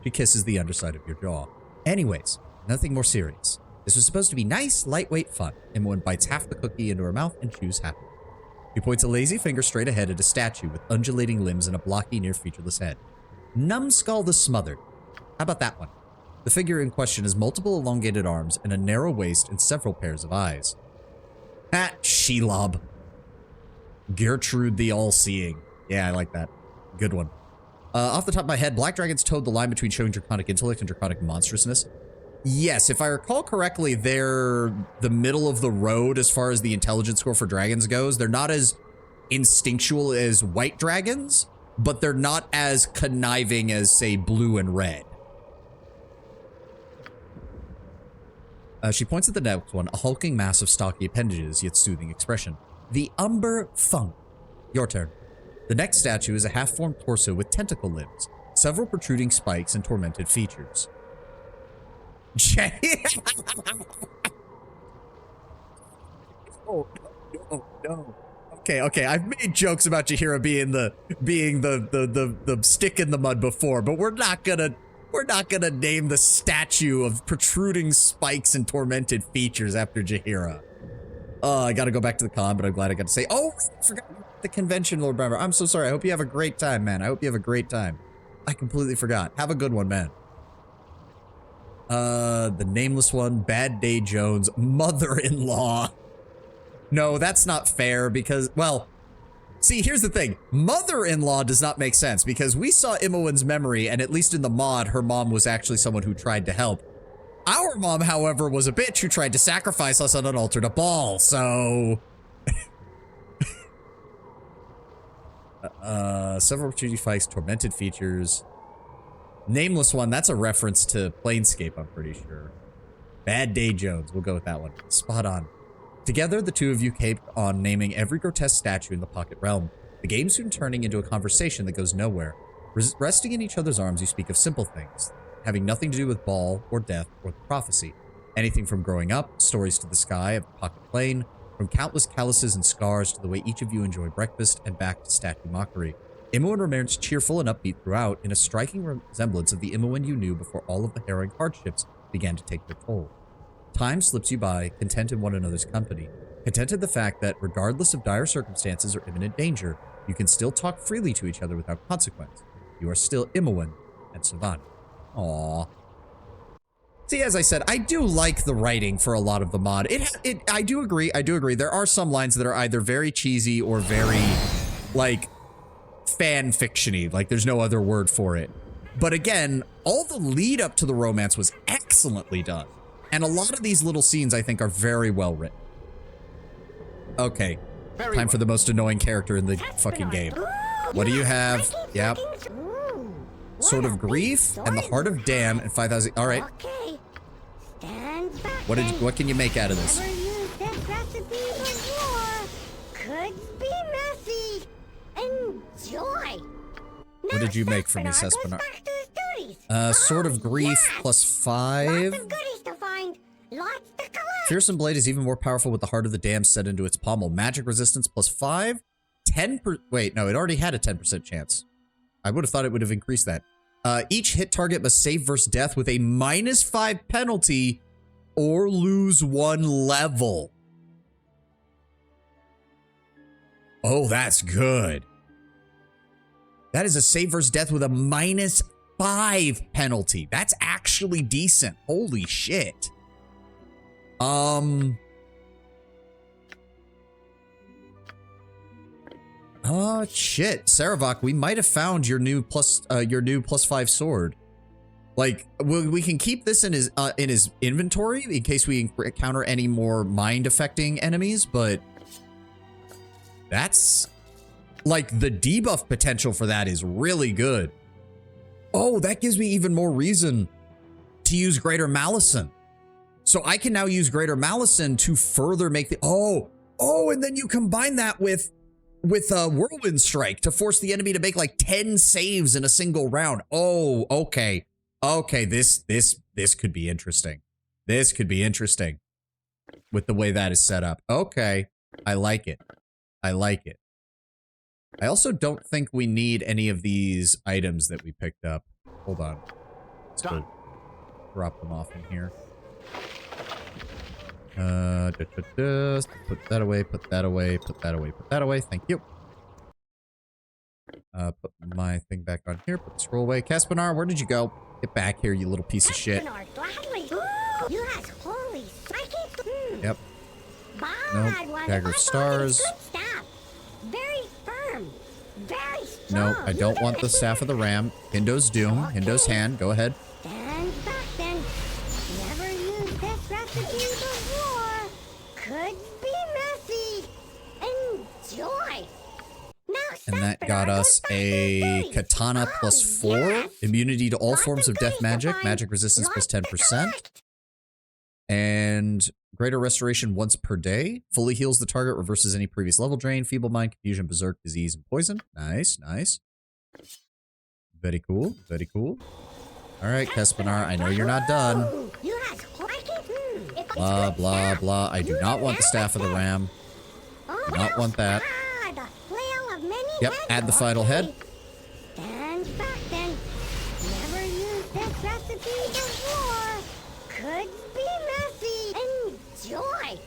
She kisses the underside of your jaw. Anyways, nothing more serious. This was supposed to be nice, lightweight fun. Imoen bites half the cookie into her mouth and chews happily. He points a lazy finger straight ahead at a statue with undulating limbs and a blocky, near-featureless head. Numbskull the Smothered. How about that one? The figure in question has multiple elongated arms and a narrow waist and several pairs of eyes. Shelob. Gertrude the All-Seeing. Yeah, I like that. Good one. Off the top of my head, Black Dragons towed the line between showing draconic intellect and draconic monstrousness. Yes, if I recall correctly, they're the middle of the road as far as the intelligence score for dragons goes. They're not as instinctual as white dragons, but they're not as conniving as, say, blue and red. She points at the next one, a hulking mass of stocky appendages, yet soothing expression. The Umber Funk. Your turn. The next statue is a half-formed torso with tentacle limbs, several protruding spikes, and tormented features. Oh, no. Okay. I've made jokes about Jaheira being the stick in the mud before, but we're not gonna name the statue of protruding spikes and tormented features after Jaheira. I gotta go back to the con, but I'm glad I got to say, oh, I forgot the convention, Lord Member. I'm so sorry. I hope you have a great time, man. I hope you have a great time. I completely forgot. Have a good one, man. The nameless one, Bad Day Jones, mother-in-law. No, that's not fair because, well, see, here's the thing. Mother-in-law does not make sense because we saw Imowen's memory, and at least in the mod, her mom was actually someone who tried to help. Our mom, however, was a bitch who tried to sacrifice us on an altar to Baal, so... several opportunity fights, tormented features. Nameless one, that's a reference to Planescape, I'm pretty sure. Bad Day Jones, we'll go with that one. Spot on. Together, the two of you caped on naming every grotesque statue in the Pocket Realm. The game soon turning into a conversation that goes nowhere. Resting in each other's arms, you speak of simple things, having nothing to do with Baal, or death, or prophecy. Anything from growing up, stories to the sky of the Pocket Plane, from countless calluses and scars to the way each of you enjoy breakfast, and back to statue mockery. Imowen remains cheerful and upbeat throughout, in a striking resemblance of the Imowen you knew before all of the harrowing hardships began to take their toll. Time slips you by, content in one another's company. Content in the fact that, regardless of dire circumstances or imminent danger, you can still talk freely to each other without consequence. You are still Imowen and Savani. Aww. See, as I said, I do like the writing for a lot of the mod. I do agree. There are some lines that are either very cheesy or very, like, fan fiction-y. Like, there's no other word for it. But again, all the lead up to the romance was excellently done. And a lot of these little scenes, I think, are very well written. Okay. Time for the most annoying character in the fucking game. What do you have? Yep. Sword of Grief and the Heart of Damn and 5,000. All right. What can you make out of this? Could be messy. Enjoy. What did you make for me, Sespinar? Sword of Grief plus 5. Fearsome Blade is even more powerful with the Heart of the Damned set into its pommel. Magic resistance plus 5. 10%. Wait, no, it already had a 10% chance. I would have thought it would have increased that. Each hit target must save versus death with a -5 penalty or lose 1 level. Oh, that's good. That is a save versus death with a -5 penalty. That's actually decent. Holy shit. Oh shit, Saravok, we might have found your new +5 sword. Like, we can keep this in his inventory in case we encounter any more mind affecting enemies, but that's like the debuff potential for that is really good. Oh, that gives me even more reason to use Greater Malison. So I can now use Greater Malison to further make the and then you combine that with Whirlwind Strike to force the enemy to make like 10 saves in a single round. Oh, okay. Okay, this could be interesting. This could be interesting with the way that is set up. Okay, I like it. I like it. I also don't think we need any of these items that we picked up. Hold on. Let's go drop them off in here. Put that away, put that away, put that away, put that away. Thank you. Put my thing back on here. Put the scroll away. Caspinar, where did you go? Get back here, you little piece of shit. You have holy psychic. Yep. Nope. Dagger of Stars. Very firm. Very strong. No, I don't want the Staff of the Ram. Hindo's Doom. Hindo's Hand. Go ahead. Stand back then. Never used this recipe before. Could be messy. Enjoy. And that got us a Katana plus 4. Immunity to all forms of death magic. Magic resistance plus 10%. And greater restoration once per day. Fully heals the target, reverses any previous level drain, feeble mind, confusion, berserk, disease, and poison. Nice, nice. Very cool, very cool. All right, Kespinar, I know you're not done. Blah, blah, blah. I do not want the Staff of the Ram. Do not want that. Yep, add the final head. Stand back then. Never used this recipe before. Could be messy. Enjoy.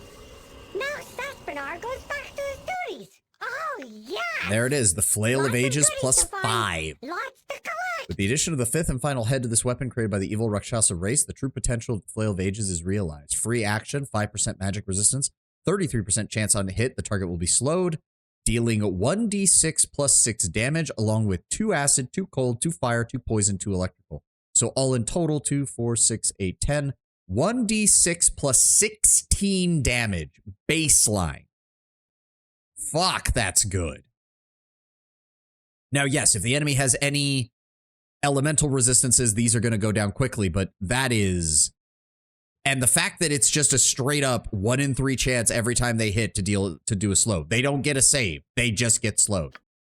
Now Saspinar goes back to his duties. Oh, yeah. There it is, the Flail of Ages plus 5. Lots to collect. With the addition of the 5th and final head to this weapon created by the evil Rakshasa race, the true potential of the Flail of Ages is realized. Free action, 5% magic resistance, 33% chance on hit, the target will be slowed, dealing 1d6 plus 6 damage, along with 2 acid, 2 cold, 2 fire, 2 poison, 2 electrical. So all in total, 2, 4, 6, 8, 10. 1d6 plus 16 damage. Baseline. Fuck, that's good. Now, yes, if the enemy has any elemental resistances, these are going to go down quickly, but that is... And the fact that it's just a straight up 1 in 3 chance every time they hit to do a slow. They don't get a save. They just get slowed.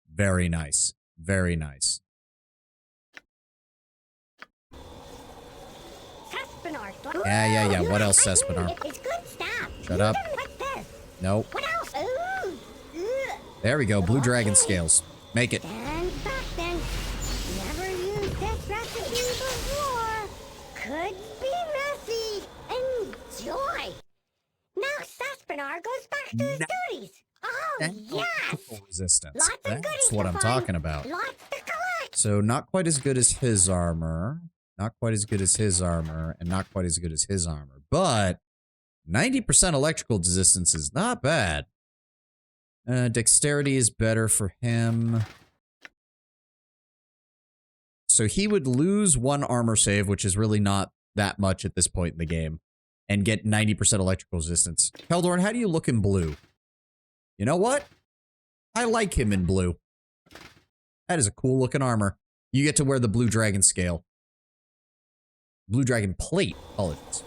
Very nice. Very nice. Yeah. What else, Sespinar? It's good stuff. Shut up. Nope. What else? There we go. Blue dragon scales. Make it. Stand back then. Never used this recipe before. Could be messy. Enjoy. Now Saspinar goes back to his duties. Oh, yes. Resistance. Lots of That's goodies what to I'm find. talking about. Lots to collect. So not quite as good as his armor. Not quite as good as his armor. And not quite as good as his armor. But 90% electrical resistance is not bad. Dexterity is better for him. So he would lose 1 armor save, which is really not that much at this point in the game, and get 90% electrical resistance. Keldorn, how do you look in blue? You know what? I like him in blue. That is a cool looking armor. You get to wear the blue dragon scale. Blue dragon plate. Apologies.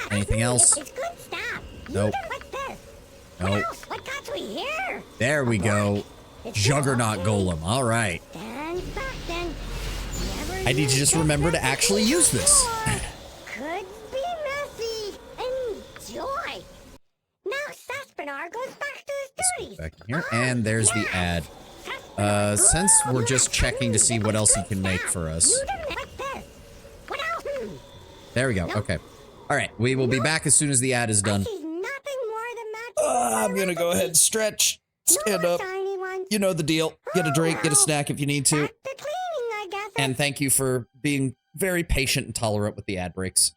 Anything else? It's good stuff. Nope. What's this? Nope. What else? What got we here? There we go. Juggernaut Golem. All right. Stand back then. Never I need to just remember to actually use this. Could be messy. Enjoy. Now Saspinar goes back to his duties. Back in here. And there's the ad. Since we're just checking to see what else he can make for us. There we go. Okay. All right. We will be back as soon as the ad is done. I'm going to go ahead and stretch. Stand up. You know the deal. Get a drink, get a snack if you need to. And thank you for being very patient and tolerant with the ad breaks.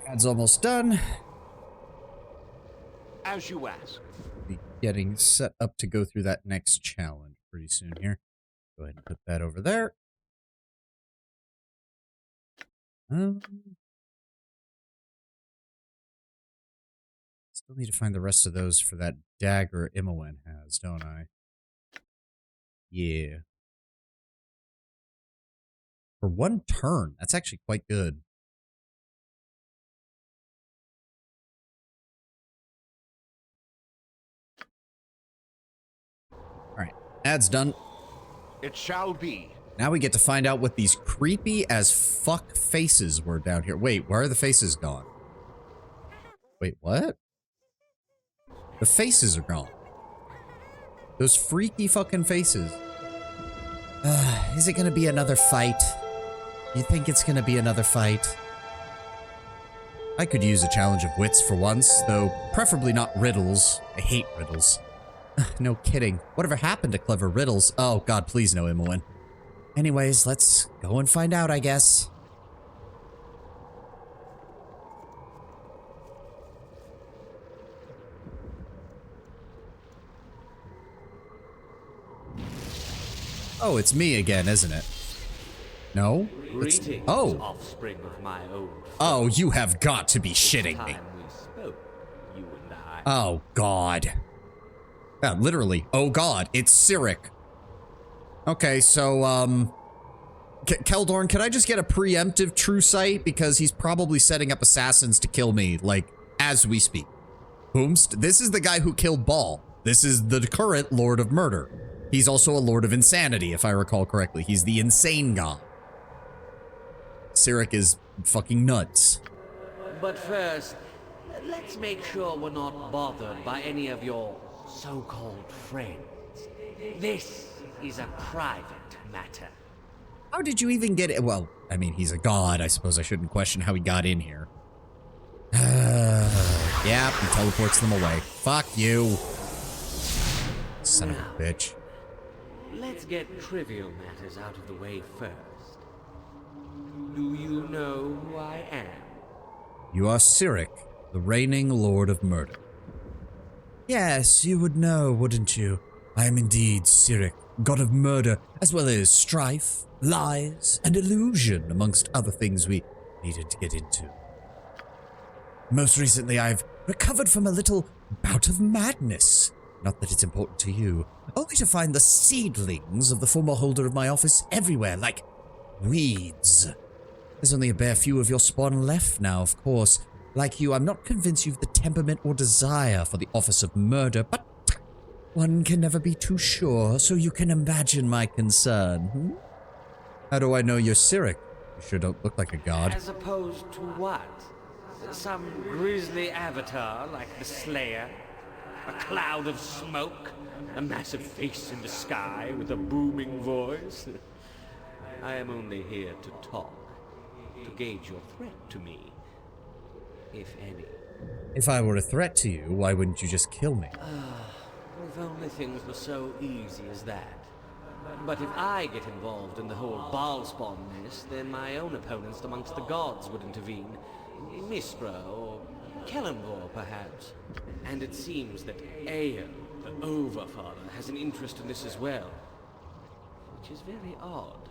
Ad's almost done. As you ask. Be getting set up to go through that next challenge pretty soon here. Go ahead and put that over there. Still need to find the rest of those for that dagger Imowen has, don't I? Yeah. For one turn, that's actually quite good. Alright, ad's done. It shall be. Now we get to find out what these creepy as fuck faces were down here. Wait, where are the faces gone? Wait, what? The faces are gone. Those freaky fucking faces. Is it gonna be another fight? You think it's gonna be another fight? I could use a challenge of wits for once, though preferably not riddles. I hate riddles. No kidding. Whatever happened to clever riddles? Oh god, please no, Imowen. Anyways, let's go and find out, I guess. Oh, it's me again, isn't it? No? Greetings, oh. offspring of my old Oh, you have got to be shitting me. we spoke, you and I. Oh, God. Yeah, literally. Oh, God. It's Cyric. Okay, so, Keldorn, could I just get a preemptive true sight? Because he's probably setting up assassins to kill me, like, as we speak. Boomst, this is the guy who killed Ball. This is the current Lord of Murder. He's also a Lord of Insanity, if I recall correctly. He's the insane god. Cyric is fucking nuts. But first, let's make sure we're not bothered by any of your so-called friends. This is a private matter. How did you even get it? Well, I mean, he's a god. I suppose I shouldn't question how he got in here. Yeah, he teleports them away. Fuck you. Son of a bitch. Let's get trivial matters out of the way first. Do you know who I am? You are Cyric, the reigning Lord of Murder. Yes, you would know, wouldn't you? I am indeed Cyric, god of murder, as well as strife, lies, and illusion, amongst other things we needed to get into. Most recently, I've recovered from a little bout of madness. Not that it's important to you, only to find the seedlings of the former holder of my office everywhere, like weeds. There's only a bare few of your spawn left now, of course. Like you, I'm not convinced you've the temperament or desire for the office of murder, but one can never be too sure, so you can imagine my concern. How do I know you're Cyric? You sure don't look like a god. As opposed to what? Some grisly avatar like the Slayer? A cloud of smoke? A massive face in the sky with a booming voice? I am only here to talk, to gauge your threat to me, if any. If I were a threat to you, why wouldn't you just kill me? If only things were so easy as that. But if I get involved in the whole Baalspawn mess, then my own opponents amongst the gods would intervene. Mistra or Kellenvor, perhaps. And it seems that Aeon, the Overfather, has an interest in this as well. Which is very odd.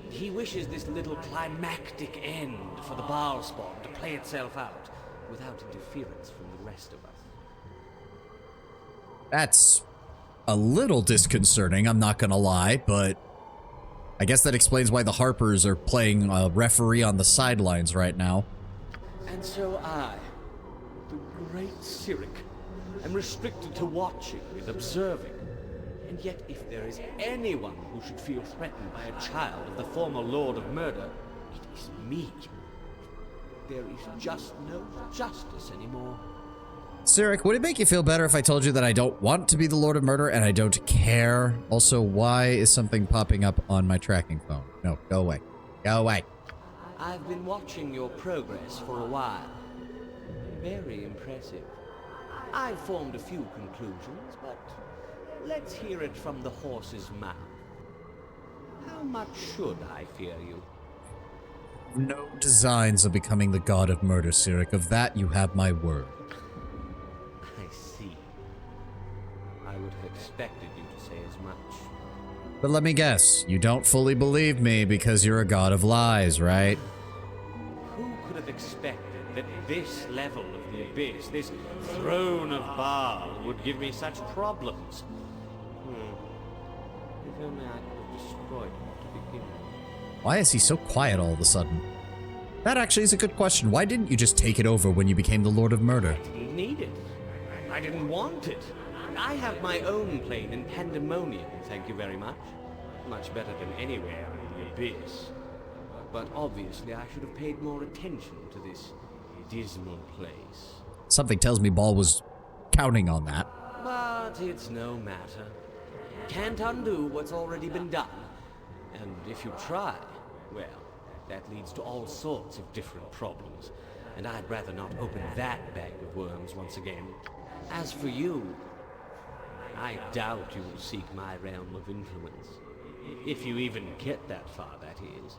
He wishes this little climactic end for the Baalspawn to play itself out, without interference from the rest of us. That's a little disconcerting, I'm not gonna lie, but I guess that explains why the Harpers are playing a referee on the sidelines right now. And so I, the great Cyric, am restricted to watching and observing. And yet if there is anyone who should feel threatened by a child of the former Lord of Murder, it is me. There is just no justice anymore. Cyric, would it make you feel better if I told you that I don't want to be the Lord of Murder and I don't care? Also, why is something popping up on my tracking phone? No, go away. Go away. I've been watching your progress for a while. Very impressive. I've formed a few conclusions, but let's hear it from the horse's mouth. How much should I fear you? no designs of becoming the god of murder, Cyric. Of that, you have my word. I see. I would have expected you to say as much. But let me guess, you don't fully believe me because you're a god of lies, right? Who could have expected that this level of the Abyss, this throne of Baal, would give me such problems? If only I could have destroyed him to begin with. Why is he so quiet all of a sudden? That actually is a good question. Why didn't you just take it over when you became the Lord of Murder? I didn't need it. I didn't want it. I have my own plane in Pandemonium, thank you very much. Much better than anywhere in the Abyss. But obviously I should have paid more attention to this dismal place. Something tells me Ball was counting on that. But it's no matter. Can't undo what's already been done. And if you try, well, that leads to all sorts of different problems. And I'd rather not open that bag of worms once again. As for you, I doubt you will seek my realm of influence. If you even get that far, that is.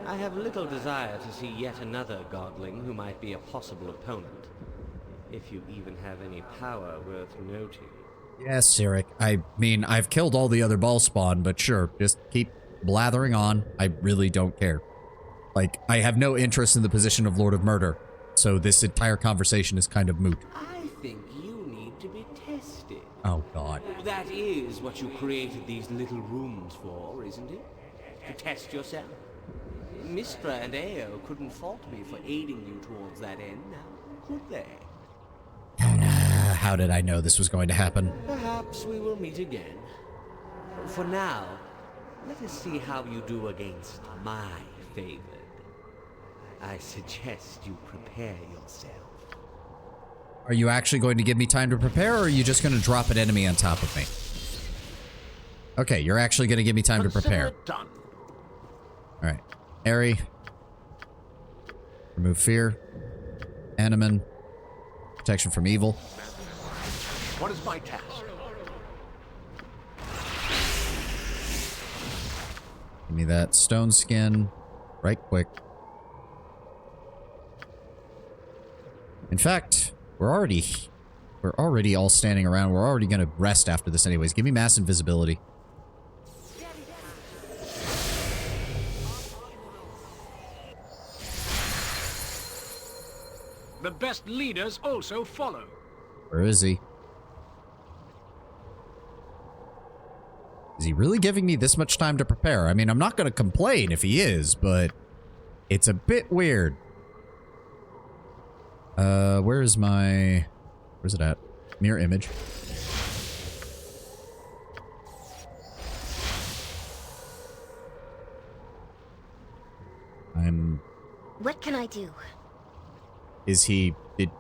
I have little desire to see yet another godling who might be a possible opponent. If you even have any power worth noting. Yes, Cyric. I mean, I've killed all the other ball spawn, but sure, just keep blathering on. I really don't care. Like, I have no interest in the position of Lord of Murder, so this entire conversation is kind of moot. I think you need to be tested. Oh, God. That is what you created these little rooms for, isn't it? To test yourself. Mistra and Ao couldn't fault me for aiding you towards that end, now, could they? How did I know this was going to happen? Perhaps we will meet again. For now, let us see how you do against my favored. I suggest you prepare yourself. Are you actually going to give me time to prepare, or are you just going to drop an enemy on top of me? Okay, you're actually going to give me time to prepare. Done. All right. Airy. Remove fear. Animan. Protection from evil. What is my task? Give me that stone skin right quick. In fact, we're already all standing around. We're already going to rest after this anyways. Give me mass invisibility. The best leaders also follow. Where is he? Is he really giving me this much time to prepare? I mean, I'm not going to complain if he is, but it's a bit weird. Where's it at? Mirror image. What can I do? Did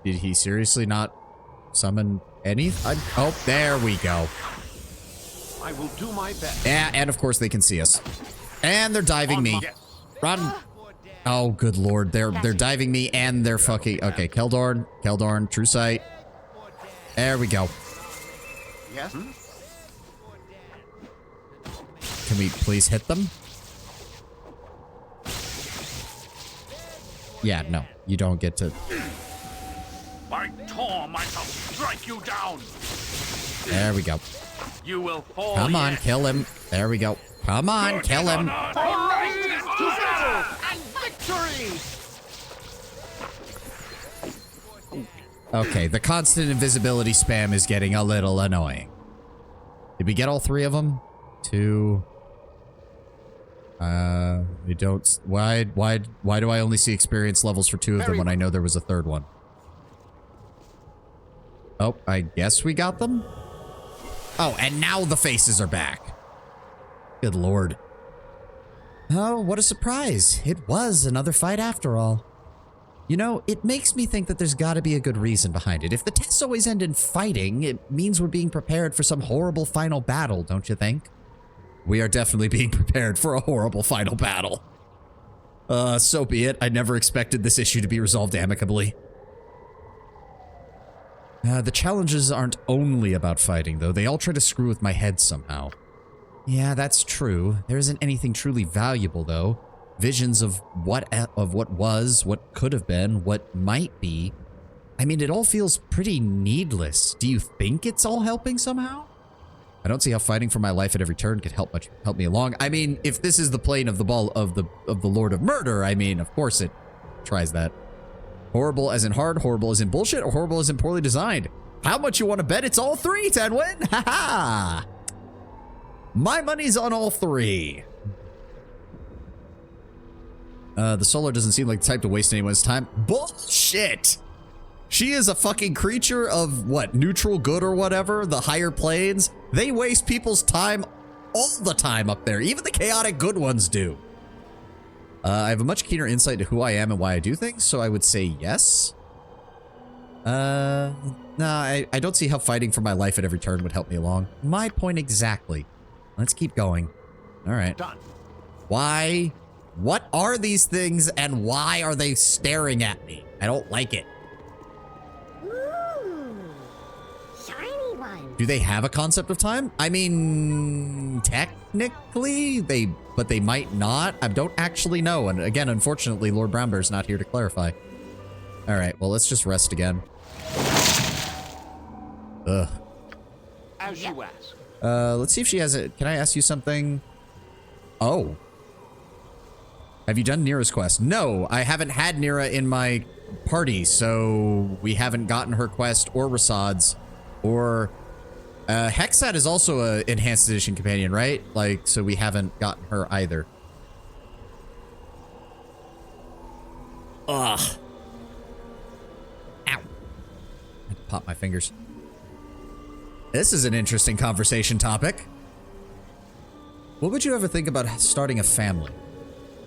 he seriously not summon any? Oh, there we go. I will do my best. Yeah, and of course they can see us. And they're diving me. Run. Oh, good lord. They're diving me and they're fucking... Okay, Keldorn, true sight. There we go. Yes? Can we please hit them? Yeah, no. You don't get to... By Tor, I shall strike you down. There we go. You will fall. Come on, kill him. There we go. Come on, kill him. And victory! Okay, the constant invisibility spam is getting a little annoying. Did we get all three of them? Two. We don't. Why do I only see experience levels for two of them when I know there was a third one? Oh, I guess we got them? Oh, and now the faces are back. Good lord. Oh, what a surprise. It was another fight after all. You know, it makes me think that there's gotta be a good reason behind it. If the tests always end in fighting, it means we're being prepared for some horrible final battle, don't you think? We are definitely being prepared for a horrible final battle. So be it. I never expected this issue to be resolved amicably. The challenges aren't only about fighting, though. They all try to screw with my head somehow. Yeah, that's true. There isn't anything truly valuable, though. visions of what was, what could have been, what might be. I mean, it all feels pretty needless. Do you think it's all helping somehow? I don't see how fighting for my life at every turn could help me along. I mean, if this is the plane of the ball of the Lord of Murder, I mean, of course it tries that. Horrible as in hard, horrible as in bullshit, or horrible as in poorly designed? How much you want to bet it's all three, Tenwin? Ha ha! My money's on all three. The Solar doesn't seem like the type to waste anyone's time. Bullshit! She is a fucking creature of, what, neutral good or whatever? The higher planes? They waste people's time all the time up there. Even the chaotic good ones do. I have a much keener insight to who I am and why I do things, so I would say yes. No, I don't see how fighting for my life at every turn would help me along. My point exactly. Let's keep going. All right. Done. Why? What are these things and why are they staring at me? I don't like it. Ooh, shiny one. Do they have a concept of time? I mean, technically, but they might not. I don't actually know. And again, unfortunately, Lord Brownbear's not here to clarify. All right, well, let's just rest again. Ugh. As you ask. Let's see if she has it. Can I ask you something? Oh. Have you done Nira's quest? No, I haven't had Nira in my party, so we haven't gotten her quest or Rasad's or Hexat is also a enhanced edition companion, right? Like, so we haven't gotten her either. Ugh. Ow. I had to pop my fingers. This is an interesting conversation topic. What would you ever think about starting a family?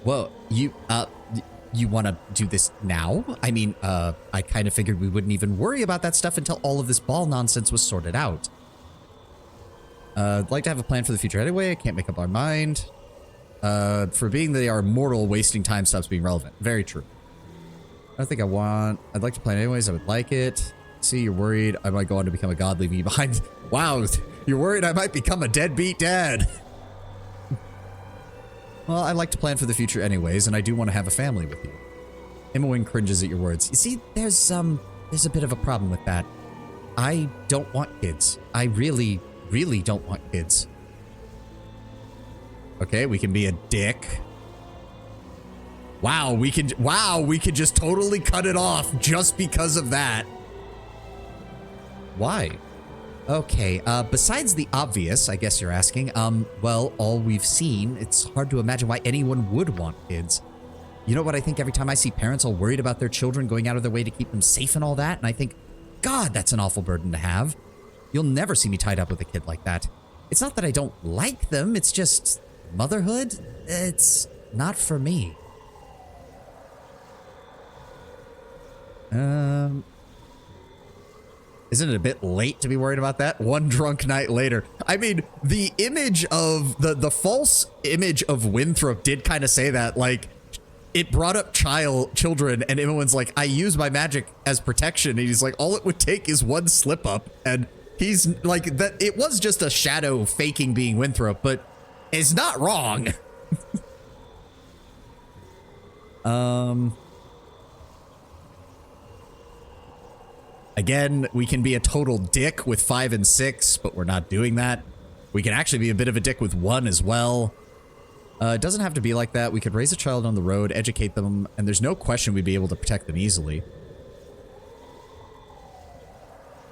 Well, you want to do this now? I mean, I kind of figured we wouldn't even worry about that stuff until all of this ball nonsense was sorted out. I'd like to have a plan for the future anyway. I can't make up my mind. For being they are mortal, wasting time stops being relevant. Very true. I don't think I'd like to plan anyways. I would like it. See, you're worried I might go on to become a god, leaving you behind. Wow, you're worried I might become a deadbeat dad. Well, I like to plan for the future anyways, and I do want to have a family with you. Imowen cringes at your words. You see, there's a bit of a problem with that. I don't want kids. I really don't want kids. Okay, we can be a dick. Wow, we could just totally cut it off just because of that. Why? Okay, besides the obvious, I guess you're asking, well, all we've seen, it's hard to imagine why anyone would want kids. You know what I think every time I see parents all worried about their children going out of their way to keep them safe and all that, and I think, God, that's an awful burden to have. You'll never see me tied up with a kid like that. It's not that I don't like them, it's just motherhood, it's not for me. Isn't it a bit late to be worried about that? One drunk night later. I mean, the image of the false image of Winthrop did kind of say that, like, it brought up children, and everyone's like, I use my magic as protection, and he's like, all it would take is one slip up, and he's like, that it was just a shadow faking being Winthrop, but it's not wrong. Again, we can be a total dick with 5 and 6, but we're not doing that. We can actually be a bit of a dick with 1 as well. It doesn't have to be like that. We could raise a child on the road, educate them, and there's no question we'd be able to protect them easily.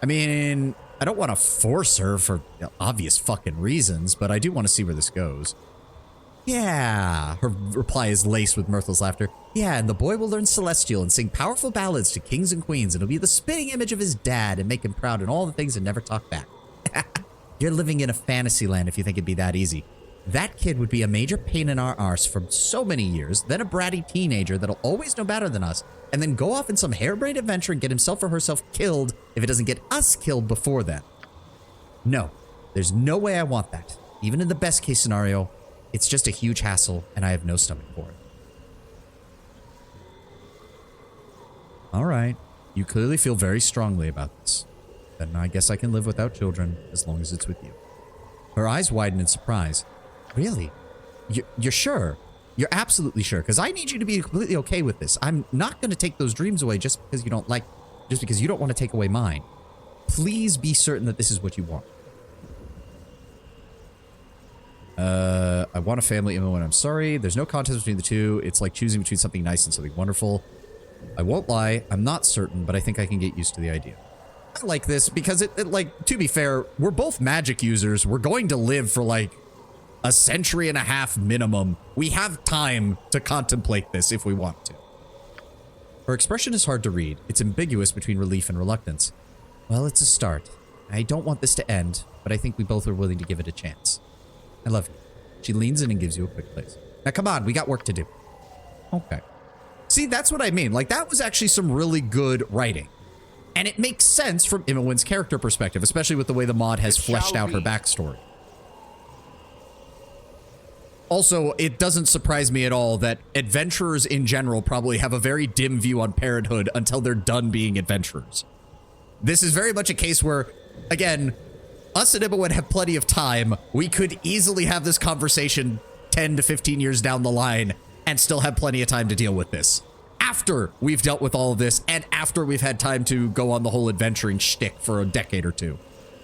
I mean, I don't want to force her for obvious fucking reasons, but I do want to see where this goes. Yeah, her reply is laced with mirthless laughter. Yeah, and the boy will learn Celestial and sing powerful ballads to kings and queens, and he'll be the spitting image of his dad and make him proud in all the things and never talk back. You're living in a fantasy land if you think it'd be that easy. That kid would be a major pain in our arse for so many years, then a bratty teenager that'll always know better than us, and then go off in some harebrained adventure and get himself or herself killed if it doesn't get us killed before then. No, there's no way I want that. Even in the best case scenario, it's just a huge hassle, and I have no stomach for it. All right. You clearly feel very strongly about this. Then I guess I can live without children as long as it's with you. Her eyes widen in surprise. Really? You're sure? You're absolutely sure? Because I need you to be completely okay with this. I'm not going to take those dreams away just because you don't want to take away mine. Please be certain that this is what you want. I want a family Imoen. I'm sorry. There's no contest between the two. It's like choosing between something nice and something wonderful. I won't lie. I'm not certain, but I think I can get used to the idea. I like this because like, to be fair, we're both magic users. We're going to live for like a century and a half minimum. We have time to contemplate this if we want to. Her expression is hard to read. It's ambiguous between relief and reluctance. Well, it's a start. I don't want this to end, but I think we both are willing to give it a chance. I love you. She leans in and gives you a quick place. Now, come on. We got work to do. Okay. See, that's what I mean. Like, that was actually some really good writing. And it makes sense from Imoen's character perspective, especially with the way the mod has fleshed out her backstory. Also, it doesn't surprise me at all that adventurers in general probably have a very dim view on parenthood until they're done being adventurers. This is very much a case where, again, us and Imoen have plenty of time. We could easily have this conversation 10 to 15 years down the line and still have plenty of time to deal with this. After we've dealt with all of this and after we've had time to go on the whole adventuring shtick for a decade or two.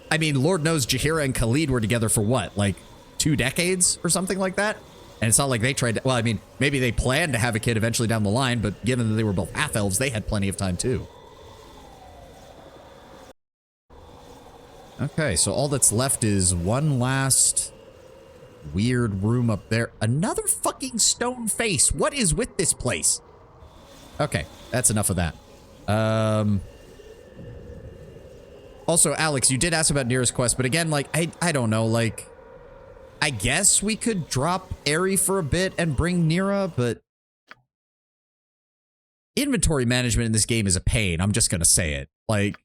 I mean, Lord knows Jaheira and Khalid were together for what, like 2 decades or something like that? And it's not like they tried to, well, I mean, maybe they planned to have a kid eventually down the line, but given that they were both half-elves, they had plenty of time too. Okay, so all that's left is one last weird room up there. Another fucking stone face. What is with this place? Okay, that's enough of that. Also, Alex, you did ask about Nira's quest, but again, like, I don't know, like, I guess we could drop Eri for a bit and bring Nira, but inventory management in this game is a pain. I'm just gonna say it. Like,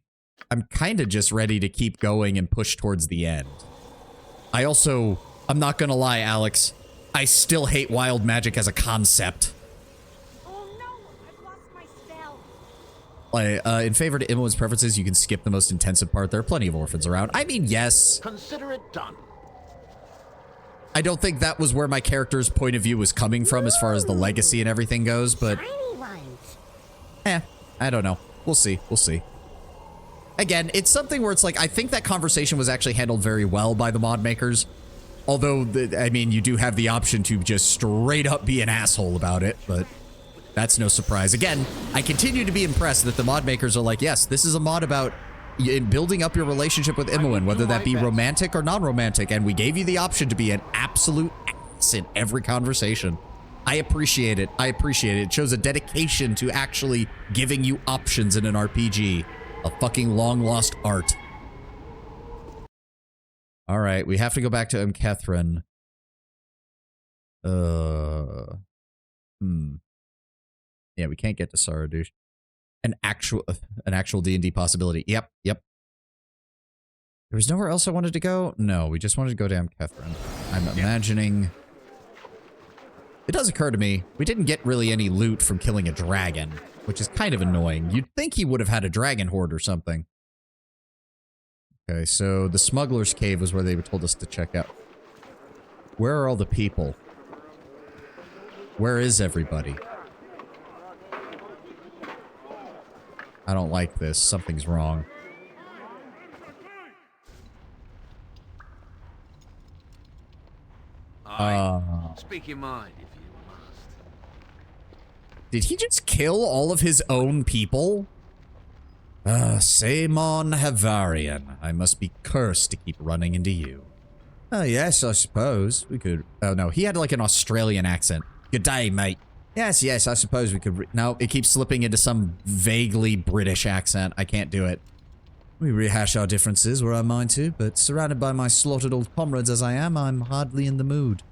I'm kind of just ready to keep going and push towards the end. I'm not gonna lie, Alex, I still hate wild magic as a concept. In favor to Imoen's preferences, you can skip the most intensive part. There are plenty of orphans around. I mean, yes. Consider it done. I don't think that was where my character's point of view was coming from as far as the legacy and everything goes, but... I don't know. We'll see. We'll see. Again, it's something where it's like, I think that conversation was actually handled very well by the mod makers. Although, I mean, you do have the option to just straight up be an asshole about it, but... that's no surprise. Again, I continue to be impressed that the mod makers are like, yes, this is a mod about building up your relationship with Imoen, whether that be romantic or non-romantic, and we gave you the option to be an absolute ass in every conversation. I appreciate it. I appreciate it. It shows a dedication to actually giving you options in an RPG. A fucking long-lost art. All right, we have to go back to Catherine. Yeah, we can't get to Saradush. An actual D&D possibility. Yep. There was nowhere else I wanted to go? No, we just wanted to go down Catherine. I'm imagining... It does occur to me, we didn't get really any loot from killing a dragon, which is kind of annoying. You'd think he would have had a dragon horde or something. Okay, so the Smuggler's Cave was where they told us to check out. Where are all the people? Where is everybody? I don't like this. Something's wrong. Speak your mind if you must. Did he just kill all of his own people? Samon Havarian. I must be cursed to keep running into you. Oh, yes, I suppose. We could... Oh, no. He had like an Australian accent. Good day, mate. Yes, I suppose we could... No, it keeps slipping into some vaguely British accent. I can't do it. We rehash our differences where I mind to, but surrounded by my slaughtered old comrades as I am, I'm hardly in the mood.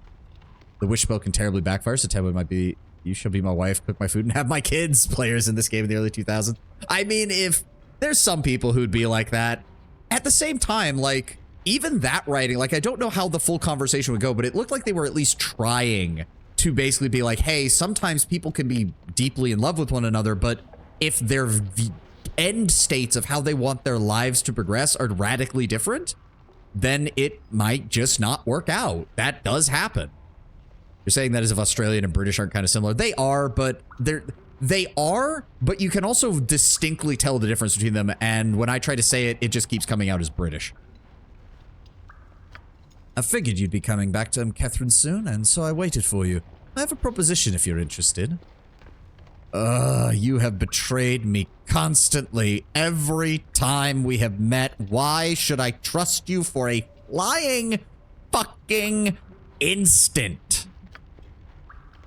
The wishbone can terribly backfire, so Taboo might be... You shall be my wife, cook my food, and have my kids. Players in this game in the early 2000s. I mean, if... There's some people who'd be like that. At the same time, like, even that writing, like, I don't know how the full conversation would go, but it looked like they were at least trying to basically be like, hey, sometimes people can be deeply in love with one another, but if their end states of how they want their lives to progress are radically different, then it might just not work out. That does happen. You're saying that as if Australian and British aren't kind of similar. They are, but they are, but you can also distinctly tell the difference between them, and when I try to say it, it just keeps coming out as British. I figured you'd be coming back to Catherine soon, and so I waited for you. I have a proposition if you're interested. You have betrayed me constantly every time we have met. Why should I trust you for a flying fucking instant?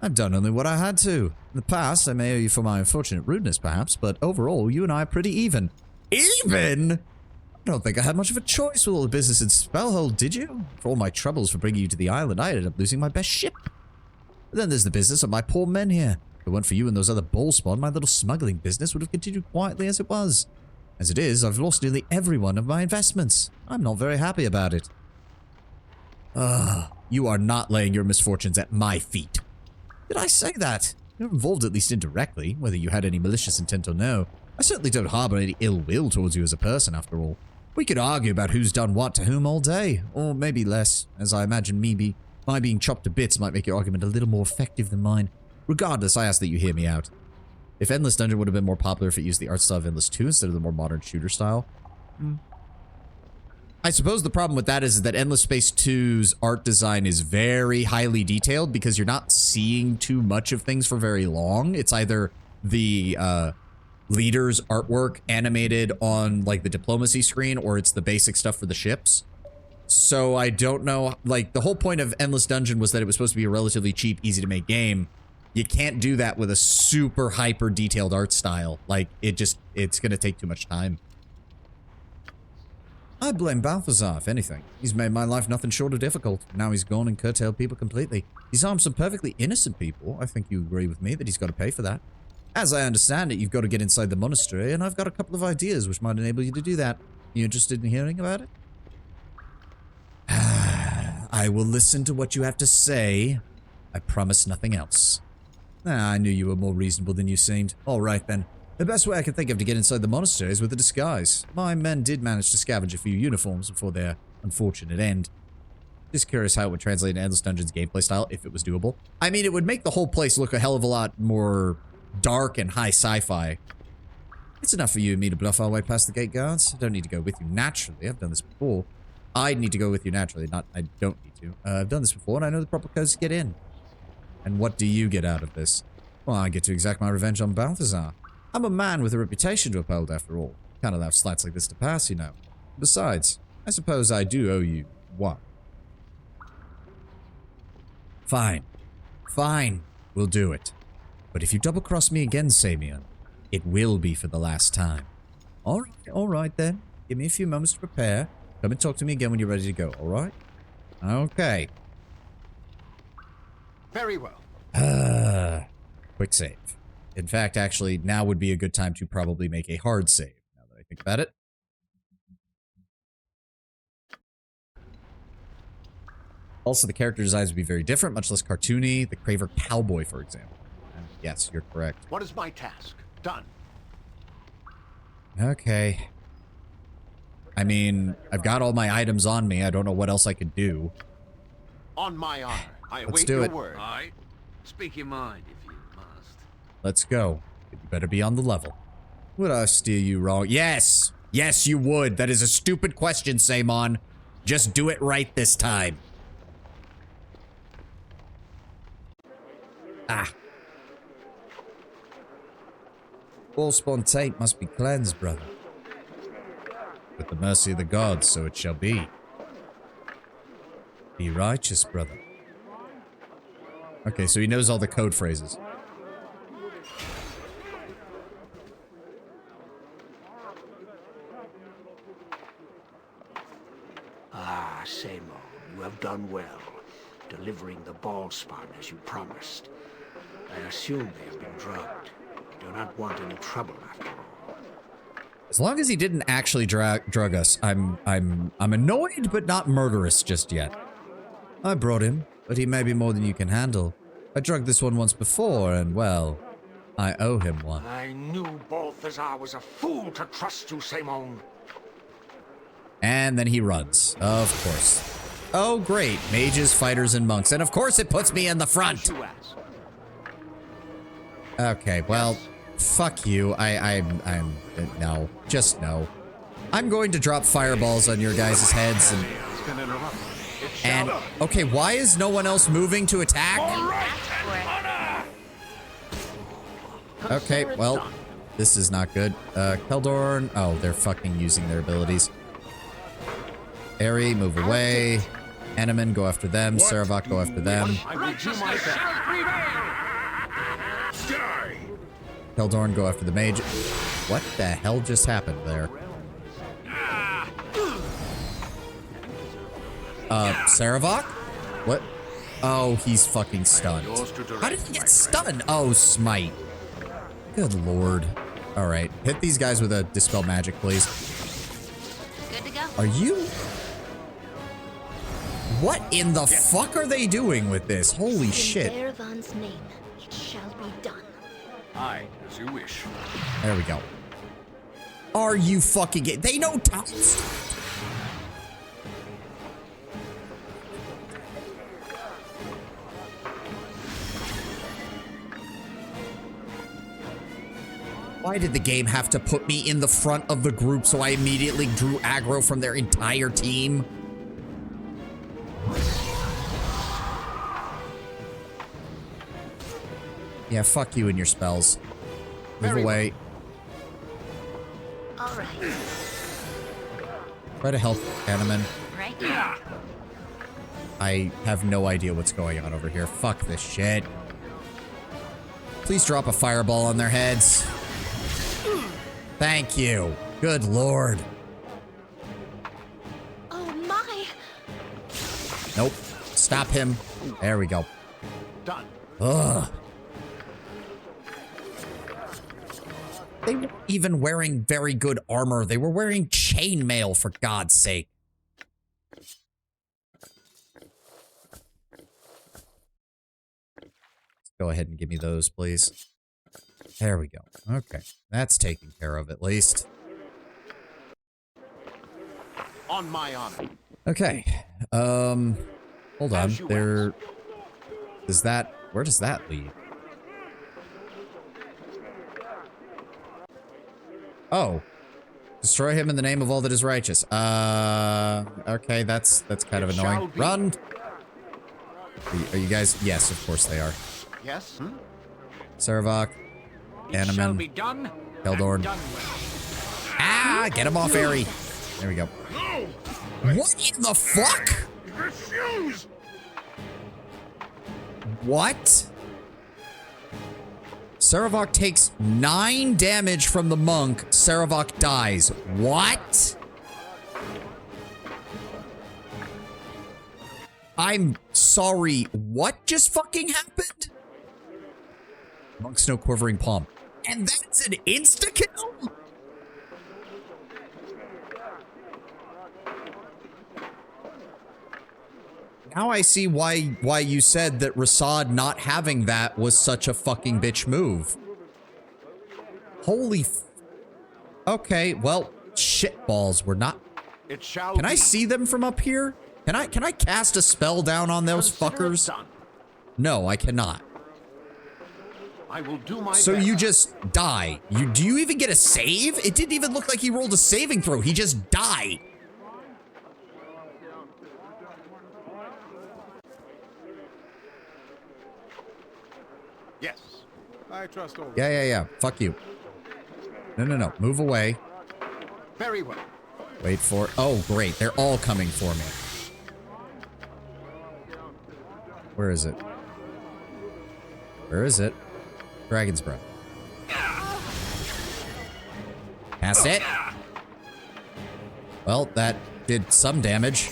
I've done only what I had to. In the past, I may owe you for my unfortunate rudeness, perhaps, but overall, you and I are pretty even. Even? I don't think I had much of a choice with all the business in Spellhold, did you? For all my troubles for bringing you to the island, I ended up losing my best ship. But then there's the business of my poor men here. If it weren't for you and those other ballspawn, my little smuggling business would have continued quietly as it was. As it is, I've lost nearly every one of my investments. I'm not very happy about it. You are not laying your misfortunes at my feet. Did I say that? You're involved at least indirectly, whether you had any malicious intent or no. I certainly don't harbor any ill will towards you as a person, after all. We could argue about who's done what to whom all day, or maybe less, as I imagine my being chopped to bits might make your argument a little more effective than mine. Regardless, I ask that you hear me out. If Endless Dungeon would have been more popular if it used the art style of Endless 2 instead of the more modern shooter style. I suppose the problem with that is that Endless Space 2's art design is very highly detailed because you're not seeing too much of things for very long. It's either the leader's artwork animated on like the diplomacy screen, or it's the basic stuff for the ships. So I don't know, like the whole point of Endless Dungeon was that it was supposed to be a relatively cheap, easy to make game. You can't do that with a super hyper detailed art style. Like it's gonna take too much time. I blame Balthazar, if anything. He's made my life nothing short of difficult. Now he's gone and curtailed people completely. He's harmed some perfectly innocent people. I think you agree with me that he's got to pay for that. As I understand it, you've got to get inside the monastery, and I've got a couple of ideas which might enable you to do that. You interested in hearing about it? I will listen to what you have to say. I promise nothing else. I knew you were more reasonable than you seemed. All right, then. The best way I can think of to get inside the monastery is with a disguise. My men did manage to scavenge a few uniforms before their unfortunate end. Just curious how it would translate into Endless Dungeon's gameplay style, if it was doable. I mean, it would make the whole place look a hell of a lot more dark and high sci-fi. It's enough for you and me to bluff our way past the gate guards. I don't need to go with you naturally. I've done this before. I'd need to go with you naturally, not I don't need to. I've done this before, and I know the proper codes to get in. And what do you get out of this? Well, I get to exact my revenge on Balthazar. I'm a man with a reputation to uphold, after all. Can't allow slights like this to pass, you know. Besides, I suppose I do owe you one. Fine. Fine. We'll do it. But if you double-cross me again, Samion, it will be for the last time. All right then. Give me a few moments to prepare. Come and talk to me again when you're ready to go, all right? Okay. Very well. Quick save. In fact, actually, now would be a good time to probably make a hard save, now that I think about it. Also, the character designs would be very different, much less cartoony. The Craver Cowboy, for example. And yes, you're correct. What is my task? Done. Okay. I mean, I've got all my items on me. I don't know what else I could do. On my honor, I Let's await do your it. word. All right. Speak your mind if you must. Let's go. But you better be on the level. Would I steer you wrong? Yes! Yes, you would. That is a stupid question, Samon. Just do it right this time. Ah. All spawn taint must be cleansed, brother. With the mercy of the gods, so it shall be. Be righteous, brother. Okay, so he knows all the code phrases. Ah, Samon, you have done well, delivering the ball spawn as you promised. I assume they have been drugged. You do not want any trouble after all. As long as he didn't actually drug us, I'm annoyed but not murderous just yet. I brought him, but he may be more than you can handle. I drugged this one once before, and well, I owe him one. I knew Balthazar was a fool to trust you, Samon. And then he runs, of course. Oh, great. Mages, fighters, and monks. And of course it puts me in the front. Okay, well, fuck you. I'm no. Just no. I'm going to drop fireballs on your guys' heads and okay, why is no one else moving to attack? Okay, well, this is not good. Keldorn. Oh, they're fucking using their abilities. Eri, move away. Eneman, go after them. Saravok, go after them. Keldorn, go after the mage. What the hell just happened there? Saravok? What? Oh, he's fucking stunned. How did he get stunned? Oh, smite. Good lord. Alright, hit these guys with a Dispel Magic, please. Good to go. Are you... What in the fuck are they doing with this? Holy shit. In Erevan's name, it shall be done. Aye, as you wish. There we go. Are you fucking... They know time stuff. Why did the game have to put me in the front of the group so I immediately drew aggro from their entire team? Yeah, fuck you and your spells. Move away. All right. Try to help Eneman. Right here. I have no idea what's going on over here. Fuck this shit. Please drop a fireball on their heads. Thank you. Good lord. Oh my. Nope. Stop him. There we go. Done. Ugh. They weren't even wearing very good armor. They were wearing chainmail, for God's sake. Go ahead and give me those, please. There we go. Okay. That's taken care of, at least. On my honor. Okay. Hold on. There... Does that... Where does that lead? Oh. Destroy him in the name of all that is righteous. Okay, that's kind of annoying. Run! Are you guys... Yes, of course they are. Yes? Saravok. Eneman. Keldorn. Ah! Get him off, Eri. There we go. What in the fuck? Refuse! What? Saravok takes 9 damage from the monk. Saravok dies. What? I'm sorry. What just fucking happened? Monk's no quivering palm. And that's an insta-kill? Now I see why you said that Rasad not having that was such a fucking bitch move. Holy okay, well, shitballs, we're not... It shall Can I see them from up here? Can I cast a spell down on those fuckers? No, I cannot. I will do my So best. you just die. Do you even get a save? It didn't even look like he rolled a saving throw. He just died. Yes. I trust all. Yeah. Fuck you. No. Move away. Very well. Wait for... Oh, great. They're all coming for me. Where is it? Where is it? Dragon's Breath. That's it. Well, that did some damage.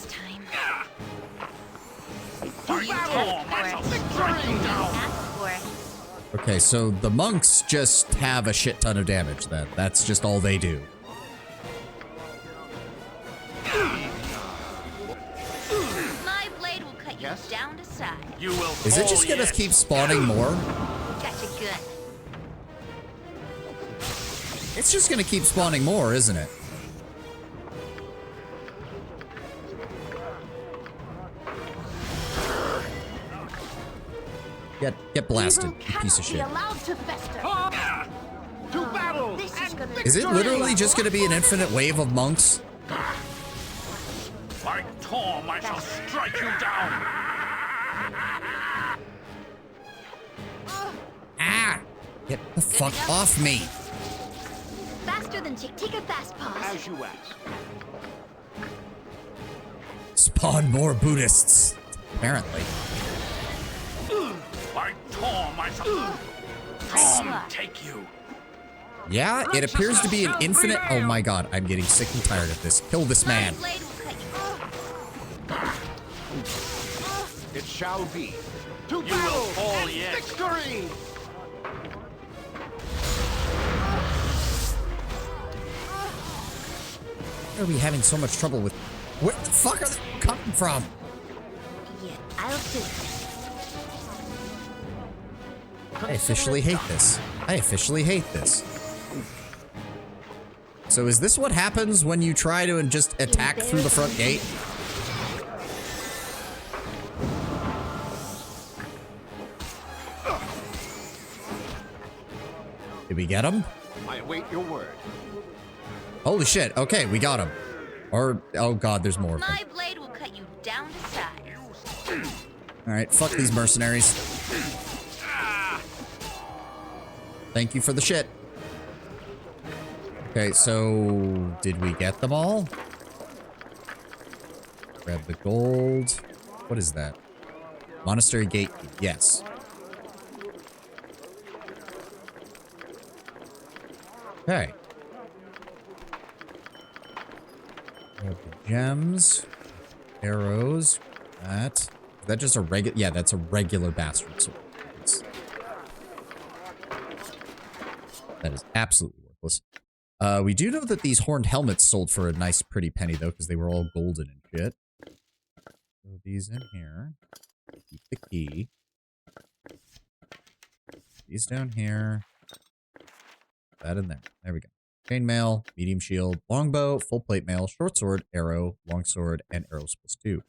Okay, so the monks just have a shit ton of damage then. That's just all they do. My blade will cut you down to size. You will. Is it just gonna keep spawning more? Gotcha good. It's just gonna keep spawning more, isn't it? Get blasted, you piece of shit. Allowed to fester. To battle! Is it literally just gonna be an infinite wave of monks? Like Torm, I shall strike you down! Ah! Get the fuck off me! Faster than Chick. Take a fast pause. As you ask. Spawn more Buddhists. Apparently. Like Torm, I shall... Torm, take you! Yeah, it appears to be an infinite... Oh my god, I'm getting sick and tired of this. Kill this man. It shall be. To you battle will fall yet. Victory! Why are we having so much trouble with... Where the fuck are they coming from? Yeah, I'll do. I officially hate this. I officially hate this. So is this what happens when you try to just attack through the front gate? Did we get him? I await your word. Holy shit. Okay, we got him. Or, oh god, there's more of them. My blade will cut you down to size. Alright, fuck these mercenaries. Thank you for the shit. Okay, so did we get them all? Grab the gold. What is that? Monastery gate key. Yes. Okay. Grab the gems. Arrows. That. Is that just a regular? Yeah, that's a regular bastard sword. That is absolutely worthless. We do know that these horned helmets sold for a nice pretty penny though, because they were all golden and shit. Throw these in here. Keep the key. These down here. That in there. There we go. Chainmail, medium shield, longbow, full plate mail, short sword, arrow, longsword, and arrows +2.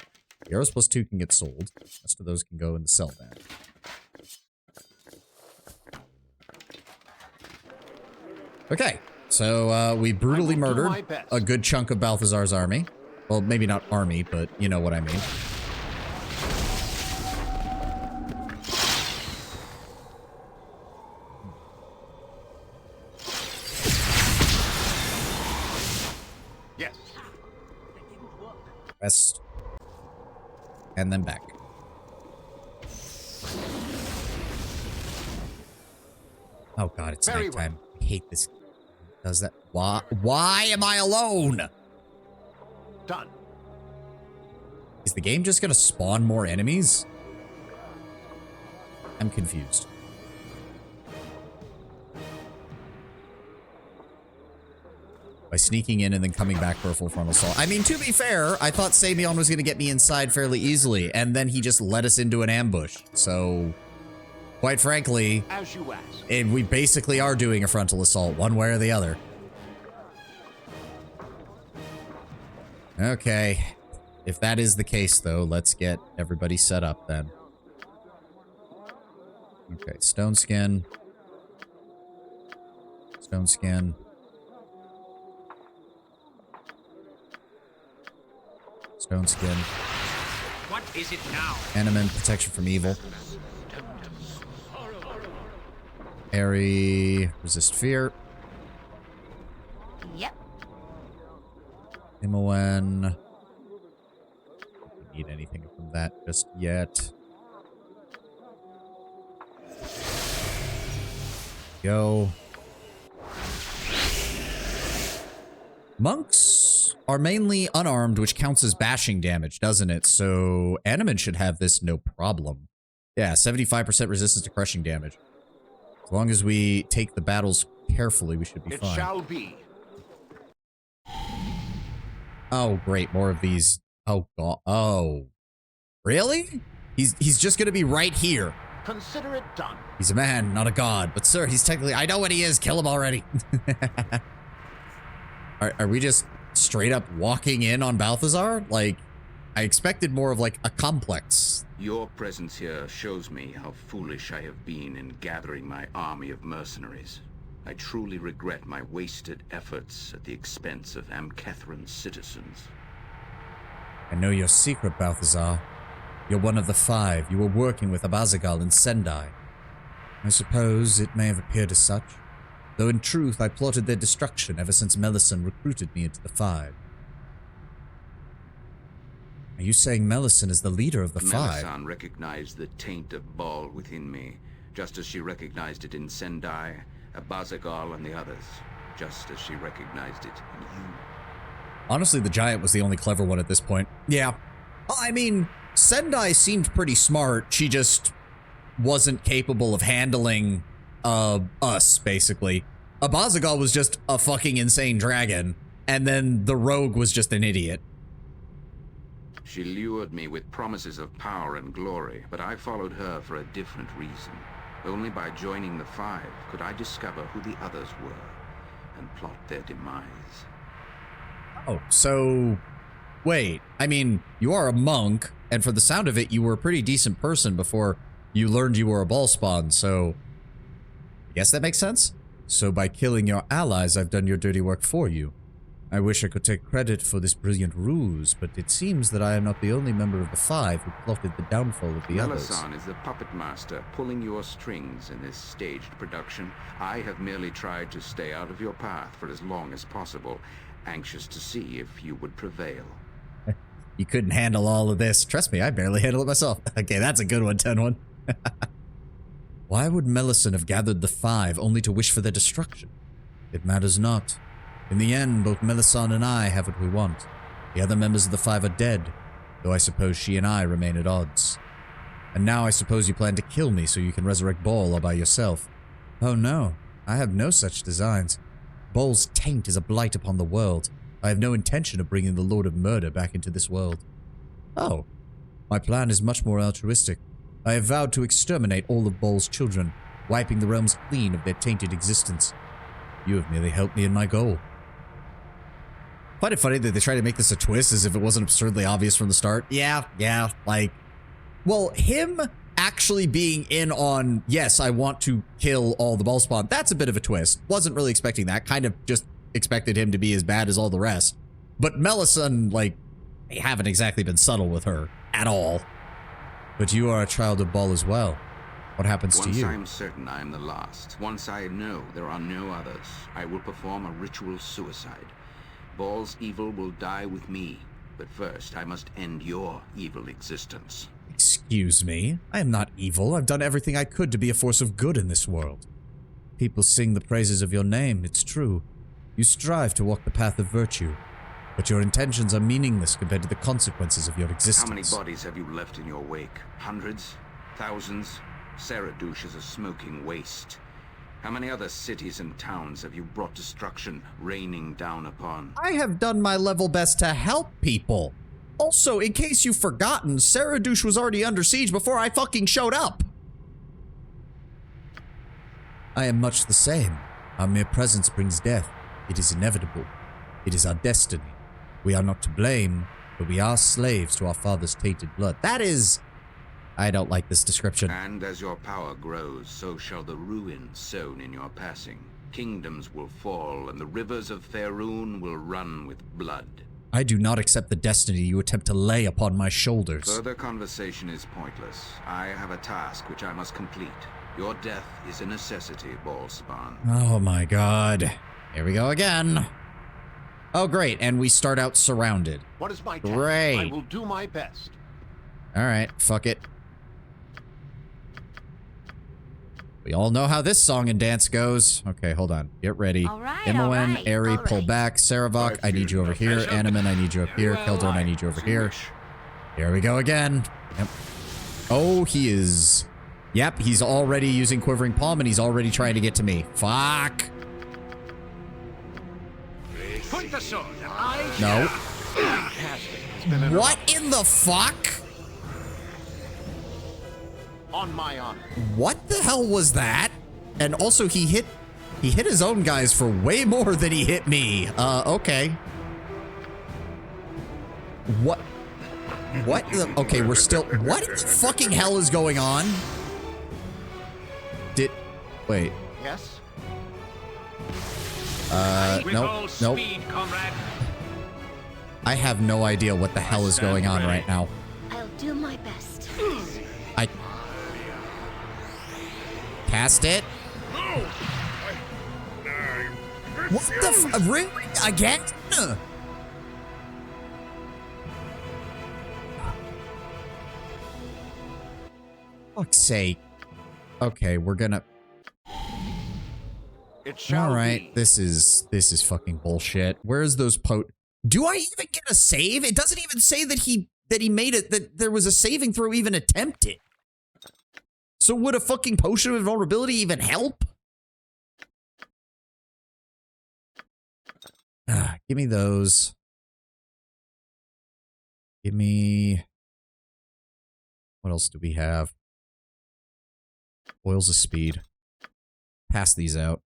The arrows +2 can get sold. The rest of those can go in the sell bag. Okay, so we brutally murdered a good chunk of Balthazar's army. Well, maybe not army, but you know what I mean. Yes. West. And then back. Oh god, it's nighttime. I hate this. Does that? Why am I alone? Done. Is the game just gonna spawn more enemies? I'm confused. By sneaking in and then coming back for a full frontal assault. I mean, to be fair, I thought Sabion was gonna get me inside fairly easily, and then he just led us into an ambush. So, quite frankly, as you ask. And we basically are doing a frontal assault, one way or the other. Okay. If that is the case, though, let's get everybody set up then. Okay, stone skin. Stone skin. Stone skin. What is it now? Animate protection from evil. Airy, resist fear. Yep. Imoen. Don't need anything from that just yet. Go. Monks are mainly unarmed, which counts as bashing damage, doesn't it? So Animan should have this no problem. Yeah, 75% resistance to crushing damage. As long as we take the battles carefully, we should be fine. It shall be. Oh, great. More of these. Oh, God. Oh. Really? He's just going to be right here. Consider it done. He's a man, not a god. But, sir, he's technically... I know what he is. Kill him already. Are we just straight up walking in on Balthazar? Like, I expected more of like a complex. Your presence here shows me how foolish I have been in gathering my army of mercenaries. I truly regret my wasted efforts at the expense of Amkethran's citizens. I know your secret, Balthazar. You're one of the 5. You were working with Abazagal and Sendai. I suppose it may have appeared as such, though in truth I plotted their destruction ever since Melisande recruited me into the 5. Are you saying Melisande is the leader of the 5? Melisande recognized the taint of Baal within me, just as she recognized it in Sendai, Abazagal, and the others, just as she recognized it in you. Honestly, the giant was the only clever one at this point. Yeah. I mean, Sendai seemed pretty smart. She just wasn't capable of handling us, basically. Abazagal was just a fucking insane dragon, and then the rogue was just an idiot. She lured me with promises of power and glory, but I followed her for a different reason. Only by joining the 5 could I discover who the others were and plot their demise. Oh, so... Wait, I mean, you are a monk, and for the sound of it, you were a pretty decent person before you learned you were a ballspawn, so... I guess that makes sense? So by killing your allies, I've done your dirty work for you. I wish I could take credit for this brilliant ruse, but it seems that I am not the only member of the 5 who plotted the downfall of the others. Melisande is the puppet master, pulling your strings in this staged production. I have merely tried to stay out of your path for as long as possible, anxious to see if you would prevail. You couldn't handle all of this. Trust me, I barely handle it myself. Okay, that's a good one, 10-1. Why would Melisande have gathered the 5 only to wish for their destruction? It matters not. In the end, both Melisande and I have what we want. The other members of the 5 are dead, though I suppose she and I remain at odds. And now I suppose you plan to kill me so you can resurrect Baal all by yourself. Oh no, I have no such designs. Baal's taint is a blight upon the world. I have no intention of bringing the Lord of Murder back into this world. Oh, my plan is much more altruistic. I have vowed to exterminate all of Baal's children, wiping the realms clean of their tainted existence. You have merely helped me in my goal. Find it funny that they try to make this a twist as if it wasn't absurdly obvious from the start. Yeah, like... Well, him actually being in on, yes, I want to kill all the Ballspawn, that's a bit of a twist. Wasn't really expecting that. Kind of just expected him to be as bad as all the rest. But Melisande, like, they haven't exactly been subtle with her at all. But you are a child of Baal as well. What happens to you? Once I am certain I am the last, once I know there are no others, I will perform a ritual suicide. Baal's evil will die with me, but first I must end your evil existence. Excuse me? I am not evil. I've done everything I could to be a force of good in this world. People sing the praises of your name, it's true. You strive to walk the path of virtue, but your intentions are meaningless compared to the consequences of your existence. How many bodies have you left in your wake? Hundreds? Thousands? Saradush is a smoking waste. How many other cities and towns have you brought destruction raining down upon? I have done my level best to help people. Also, in case you've forgotten, Saradush was already under siege before I fucking showed up. I am much the same. Our mere presence brings death. It is inevitable. It is our destiny. We are not to blame, but we are slaves to our father's tainted blood. That is... I don't like this description. And as your power grows, so shall the ruin sown in your passing. Kingdoms will fall, and the rivers of Faerun will run with blood. I do not accept the destiny you attempt to lay upon my shoulders. Further conversation is pointless. I have a task which I must complete. Your death is a necessity, Ballspawn. Oh my god. Here we go again. Oh great, and we start out surrounded. What is my task? Great. I will do my best. Alright, fuck it. We all know how this song and dance goes. Okay, hold on. Get ready. All right, Imoen, all right, Aerie, all pull right. back. Saravok, I need you over here. Animan, I need you up here. Keldorn, I need you over here. Here we go again. Yep. Oh, he is... Yep, he's already using Quivering Palm, and he's already trying to get to me. Fuck. Point the sword, and I... No. Casting has been interrupted. What in the fuck? On my honor. What the hell was that? And also, he hit his own guys for way more than he hit me. Okay. What? What the? Okay, we're still. What the fucking hell is going on? Wait. Yes? Nope. Nope. I have no idea what the hell is going on right now. I'll do my best. I cast it. What the really? Again? Fuck's sake. Okay, we're gonna. All right, this is fucking bullshit. Where's those Do I even get a save? It doesn't even say that he made it, that there was a saving throw even attempted. So would a fucking potion of invulnerability even help? Give me those. Give me... What else do we have? Oils of speed. Pass these out.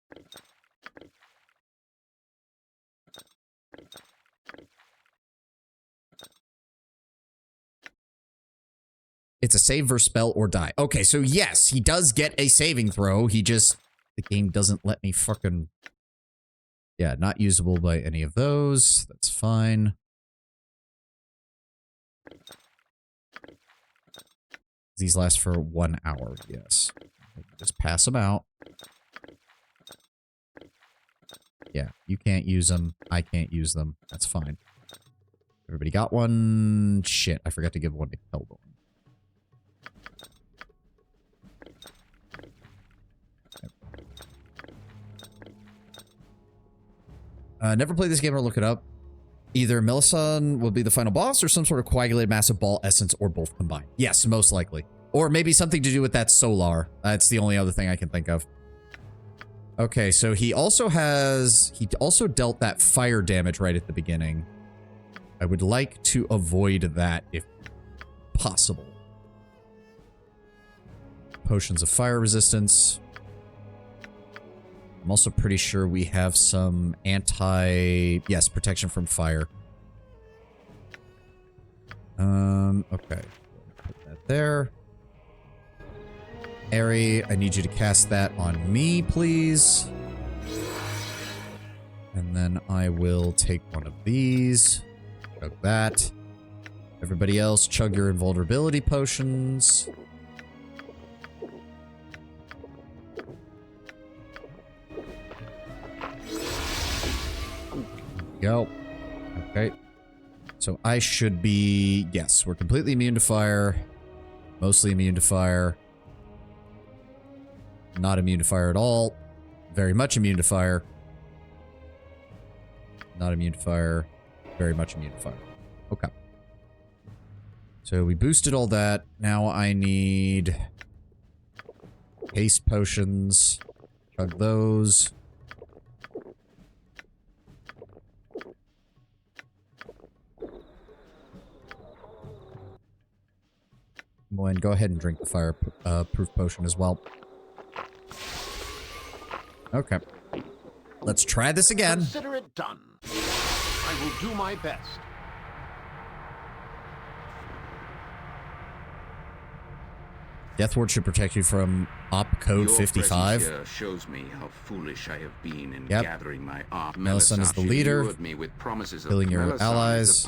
It's a save versus spell or die. Okay, so yes, he does get a saving throw. He just... The game doesn't let me fucking... Yeah, not usable by any of those. That's fine. These last for 1 hour, yes. Just pass them out. Yeah, you can't use them. I can't use them. That's fine. Everybody got one? Shit, I forgot to give one to Keldor. Never played this game or look it up. Either Melisande will be the final boss or some sort of coagulated massive ball essence or both combined. Yes, most likely. Or maybe something to do with that solar. That's the only other thing I can think of. Okay, so he also dealt that fire damage right at the beginning. I would like to avoid that if possible. Potions of fire resistance. I'm also pretty sure we have some yes, protection from fire. Okay. Put that there. Ari, I need you to cast that on me, please. And then I will take one of these. Chug that. Everybody else, chug your invulnerability potions. Go. Okay. So I should be... Yes, we're completely immune to fire. Mostly immune to fire. Not immune to fire at all. Very much immune to fire. Not immune to fire. Very much immune to fire. Okay. So we boosted all that. Now I need... haste potions. Chug those. Moen, go ahead and drink the fire proof potion as well. Okay. Let's try this again. Consider it done. I will do my best. Death Ward should protect you from Op Code 55. Your presence here shows me how foolish I have been in Yep. gathering my army. Melisande is the leader. Killing your allies.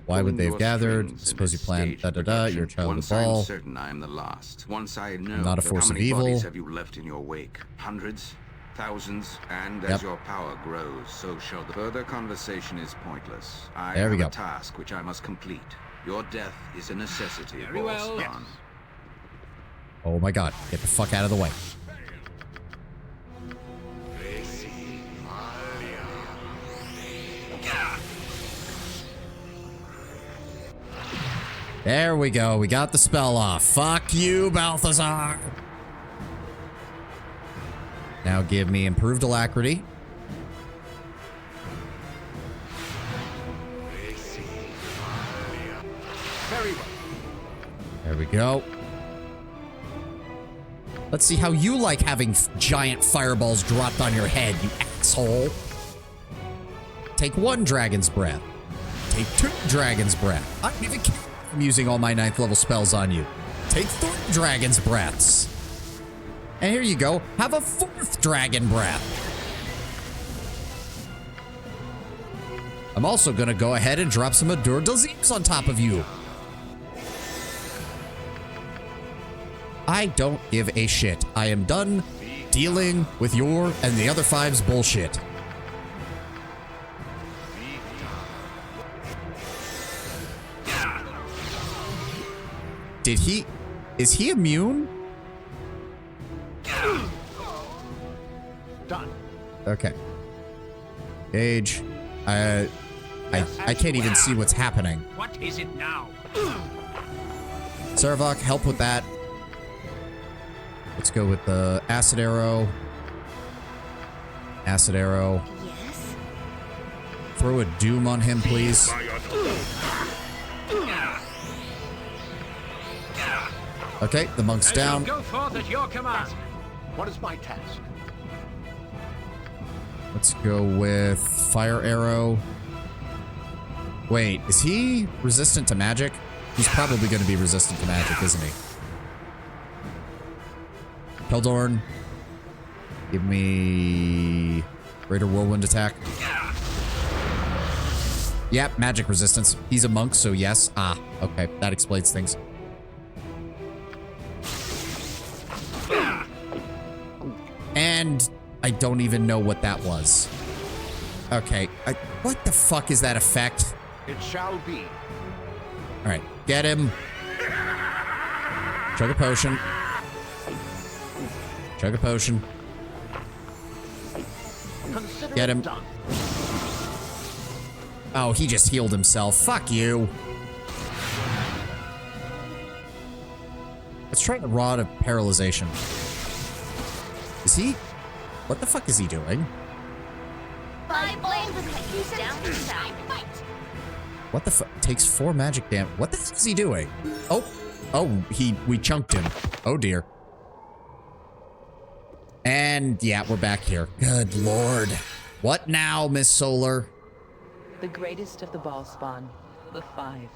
Why would they have gathered? Suppose you planned da-da-da, you're a child of Once the ball. I'm certain I am the last. Once I know, not a force how of many evil. bodies have you left in your wake? Hundreds? Thousands? And as Yep. your power grows, so shall the further conversation is pointless. I There we have go. a task which I must complete. Your death is a necessity, Very well. Borspan. Oh my god. Get the fuck out of the way. There we go. We got the spell off. Fuck you, Balthazar. Now give me improved alacrity. Very well. There we go. Let's see how you like having giant fireballs dropped on your head, you asshole. Take 1 dragon's breath. Take 2 dragon's breath. I don't even care. I'm using all my 9th level spells on you. Take 3 dragon's breaths. And here you go. Have a 4th dragon breath. I'm also going to go ahead and drop some Adur Disease on top of you. I don't give a shit. I am done dealing with your and the other 5's bullshit. Did he... Is he immune? Done. Okay. Gage. I can't even see what's happening. What is it now? Sarevok, help with that. Let's go with the acid arrow. Acid arrow. Yes? Throw a doom on him, please. Okay, the monk's down. Go forth at your command. What is my task? Let's go with fire arrow. Wait, is he resistant to magic? He's probably going to be resistant to magic, isn't he? Keldorn, give me greater whirlwind attack. Yep, magic resistance. He's a monk, so yes. Ah, okay, that explains things. And I don't even know what that was. Okay, what the fuck is that effect? It shall be. All right, get him. Chug a potion. Chug a potion. Consider Get him. done. Oh, he just healed himself. Fuck you. Let's try the Rod of Paralyzation. Is he... What the fuck is he doing? 5 blades of you down the side. Fight! What the fuck? Takes 4 magic damage. What the fuck is he doing? Oh. Oh, we chunked him. Oh, dear. And, yeah, we're back here. Good lord. What now, Miss Solar? The greatest of the ball spawn, the 5,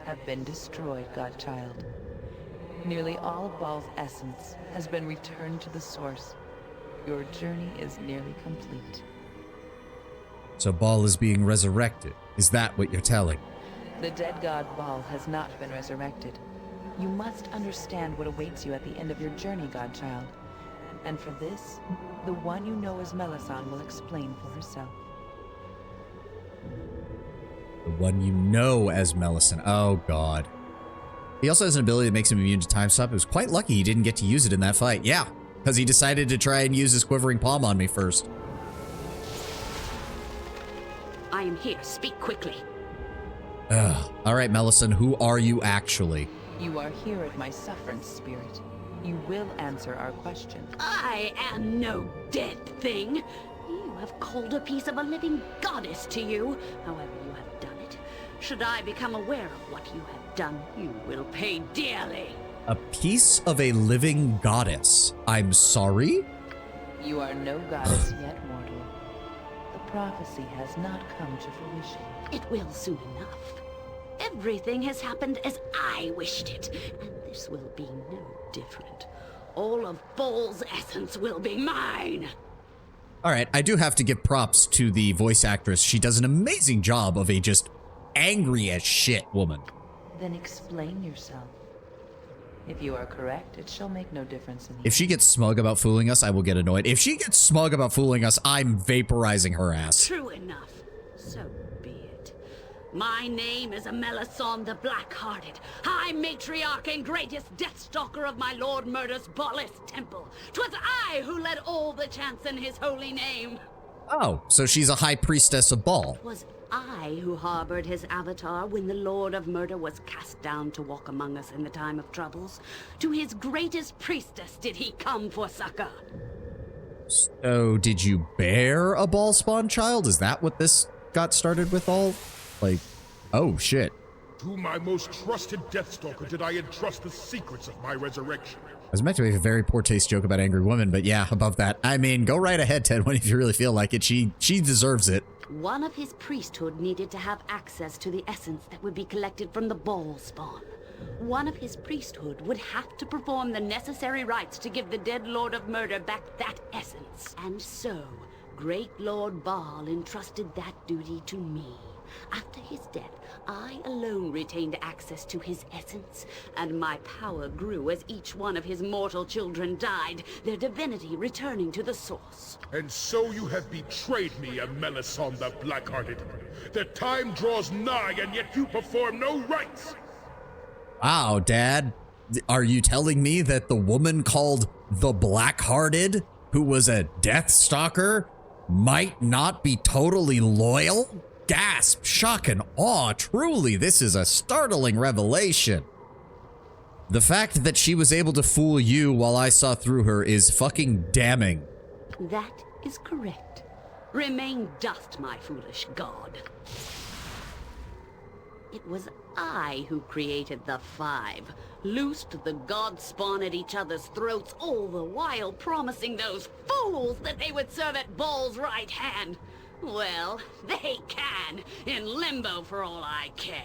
have been destroyed, Godchild. Nearly all of Baal's essence has been returned to the source. Your journey is nearly complete. So Baal is being resurrected. Is that what you're telling? The dead god Baal has not been resurrected. You must understand what awaits you at the end of your journey, Godchild. And for this, the one you know as Melisande will explain for herself. The one you know as Melisande. Oh, God. He also has an ability that makes him immune to time stop. It was quite lucky he didn't get to use it in that fight. Yeah, because he decided to try and use his quivering palm on me first. I am here. Speak quickly. All right, Melisande, who are you actually? You are here at my sufferance, spirit. You will answer our question. I am no dead thing. You have called a piece of a living goddess to you, however you have done it. Should I become aware of what you have done, you will pay dearly. A piece of a living goddess. I'm sorry? You are no goddess yet, mortal. The prophecy has not come to fruition. It will soon enough. Everything has happened as I wished it, and this will be no different. All of Baal's essence will be mine. All right, I do have to give props to the voice actress. She does an amazing job of a just angry as shit woman. Then explain yourself. If you are correct, it shall make no difference in the If she gets smug about fooling us, I will get annoyed. If she gets smug about fooling us, I'm vaporizing her ass. True enough. So be it. My name is Melisande the Black-Hearted, High Matriarch and greatest Deathstalker of my Lord Murder's Baalist Temple. 'Twas I who led all the chants in his holy name. Oh, so she's a high priestess of Baal. 'Twas I who harbored his avatar when the Lord of Murder was cast down to walk among us in the time of troubles. To his greatest priestess did he come for succor. So, did you bear a Baal spawn child? Is that what this got started with all? Like, oh shit. To my most trusted Deathstalker did I entrust the secrets of my resurrection. I was meant to make a very poor taste joke about angry women, but yeah, above that. I mean, go right ahead, Ted, if you really feel like it. She deserves it. One of his priesthood needed to have access to the essence that would be collected from the ball spawn. One of his priesthood would have to perform the necessary rites to give the dead Lord of Murder back that essence. And so, Great Lord Baal entrusted that duty to me. After his death, I alone retained access to his essence, and my power grew as each one of his mortal children died, their divinity returning to the source. And so you have betrayed me, Melisande the Blackhearted. The time draws nigh, and yet you perform no rites! Wow, Dad. Are you telling me that the woman called the Blackhearted, who was a Death Stalker, might not be totally loyal? Gasp, shock, and awe. Truly, this is a startling revelation. The fact that she was able to fool you while I saw through her is fucking damning. That is correct. Remain dust, my foolish god. It was I who created the Five, loosed the god spawn at each other's throats, all the while promising those fools that they would serve at Baal's right hand. Well, they can, in limbo for all I care.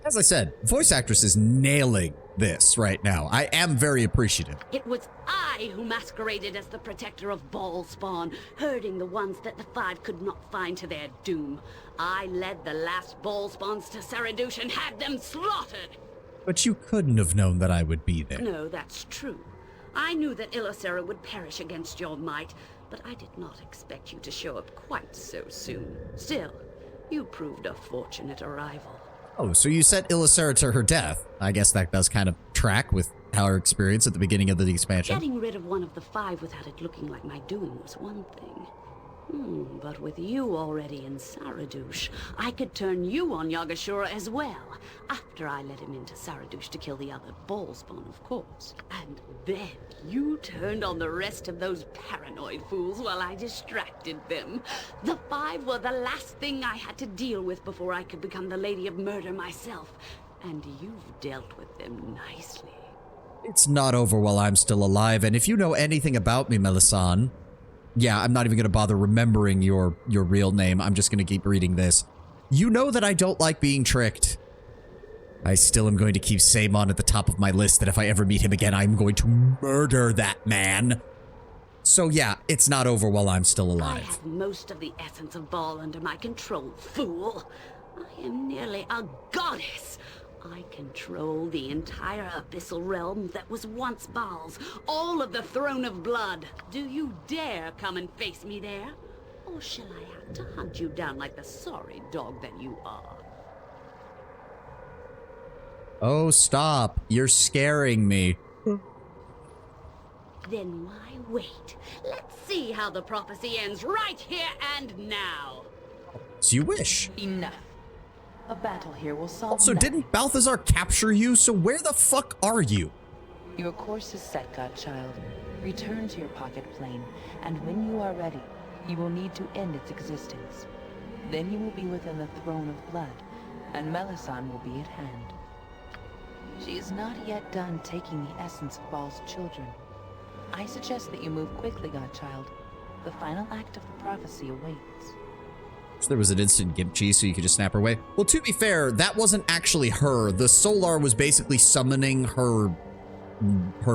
As I said, voice actress is nailing this right now. I am very appreciative. It was I who masqueraded as the protector of Baal spawn, herding the ones that the Five could not find to their doom. I led the last Baal spawns to Saradouche and had them slaughtered. But you couldn't have known that I would be there. No, that's true. I knew that Ilisera would perish against your might, but I did not expect you to show up quite so soon. Still, you proved a fortunate arrival. Oh, so you sent Ilisera to her death. I guess that does kind of track with our experience at the beginning of the expansion. Getting rid of one of the Five without it looking like my doing was one thing. But with you already in Saradouche, I could turn you on Yagashura as well, after I led him into Saradouche to kill the other Baal spawn, of course. And then you turned on the rest of those paranoid fools while I distracted them. The Five were the last thing I had to deal with before I could become the Lady of Murder myself, and you've dealt with them nicely. It's not over while I'm still alive, and if you know anything about me, Melisande, yeah, I'm not even going to bother remembering your real name. I'm just going to keep reading this. You know that I don't like being tricked. I still am going to keep Samon at the top of my list that if I ever meet him again, I'm going to murder that man. So yeah, it's not over while I'm still alive. I have most of the essence of Baal under my control, fool. I am nearly a goddess. I control the entire abyssal realm that was once Baal's, all of the Throne of Blood. Do you dare come and face me there? Or shall I have to hunt you down like the sorry dog that you are? Oh, stop. You're scaring me. Then why wait? Let's see how the prophecy ends right here and now. So you wish. Enough. A battle here will solve Also, nothing. didn't Balthazar capture you? So where the fuck are you? Your course is set, godchild. Return to your pocket plane, and when you are ready, you will need to end its existence. Then you will be within the Throne of Blood, and Melisande will be at hand. She is not yet done taking the essence of Baal's children. I suggest that you move quickly, godchild. The final act of the prophecy awaits. So there was an instant gimp cheese so you could just snap her away. Well, to be fair, that wasn't actually her. The Solar was basically summoning her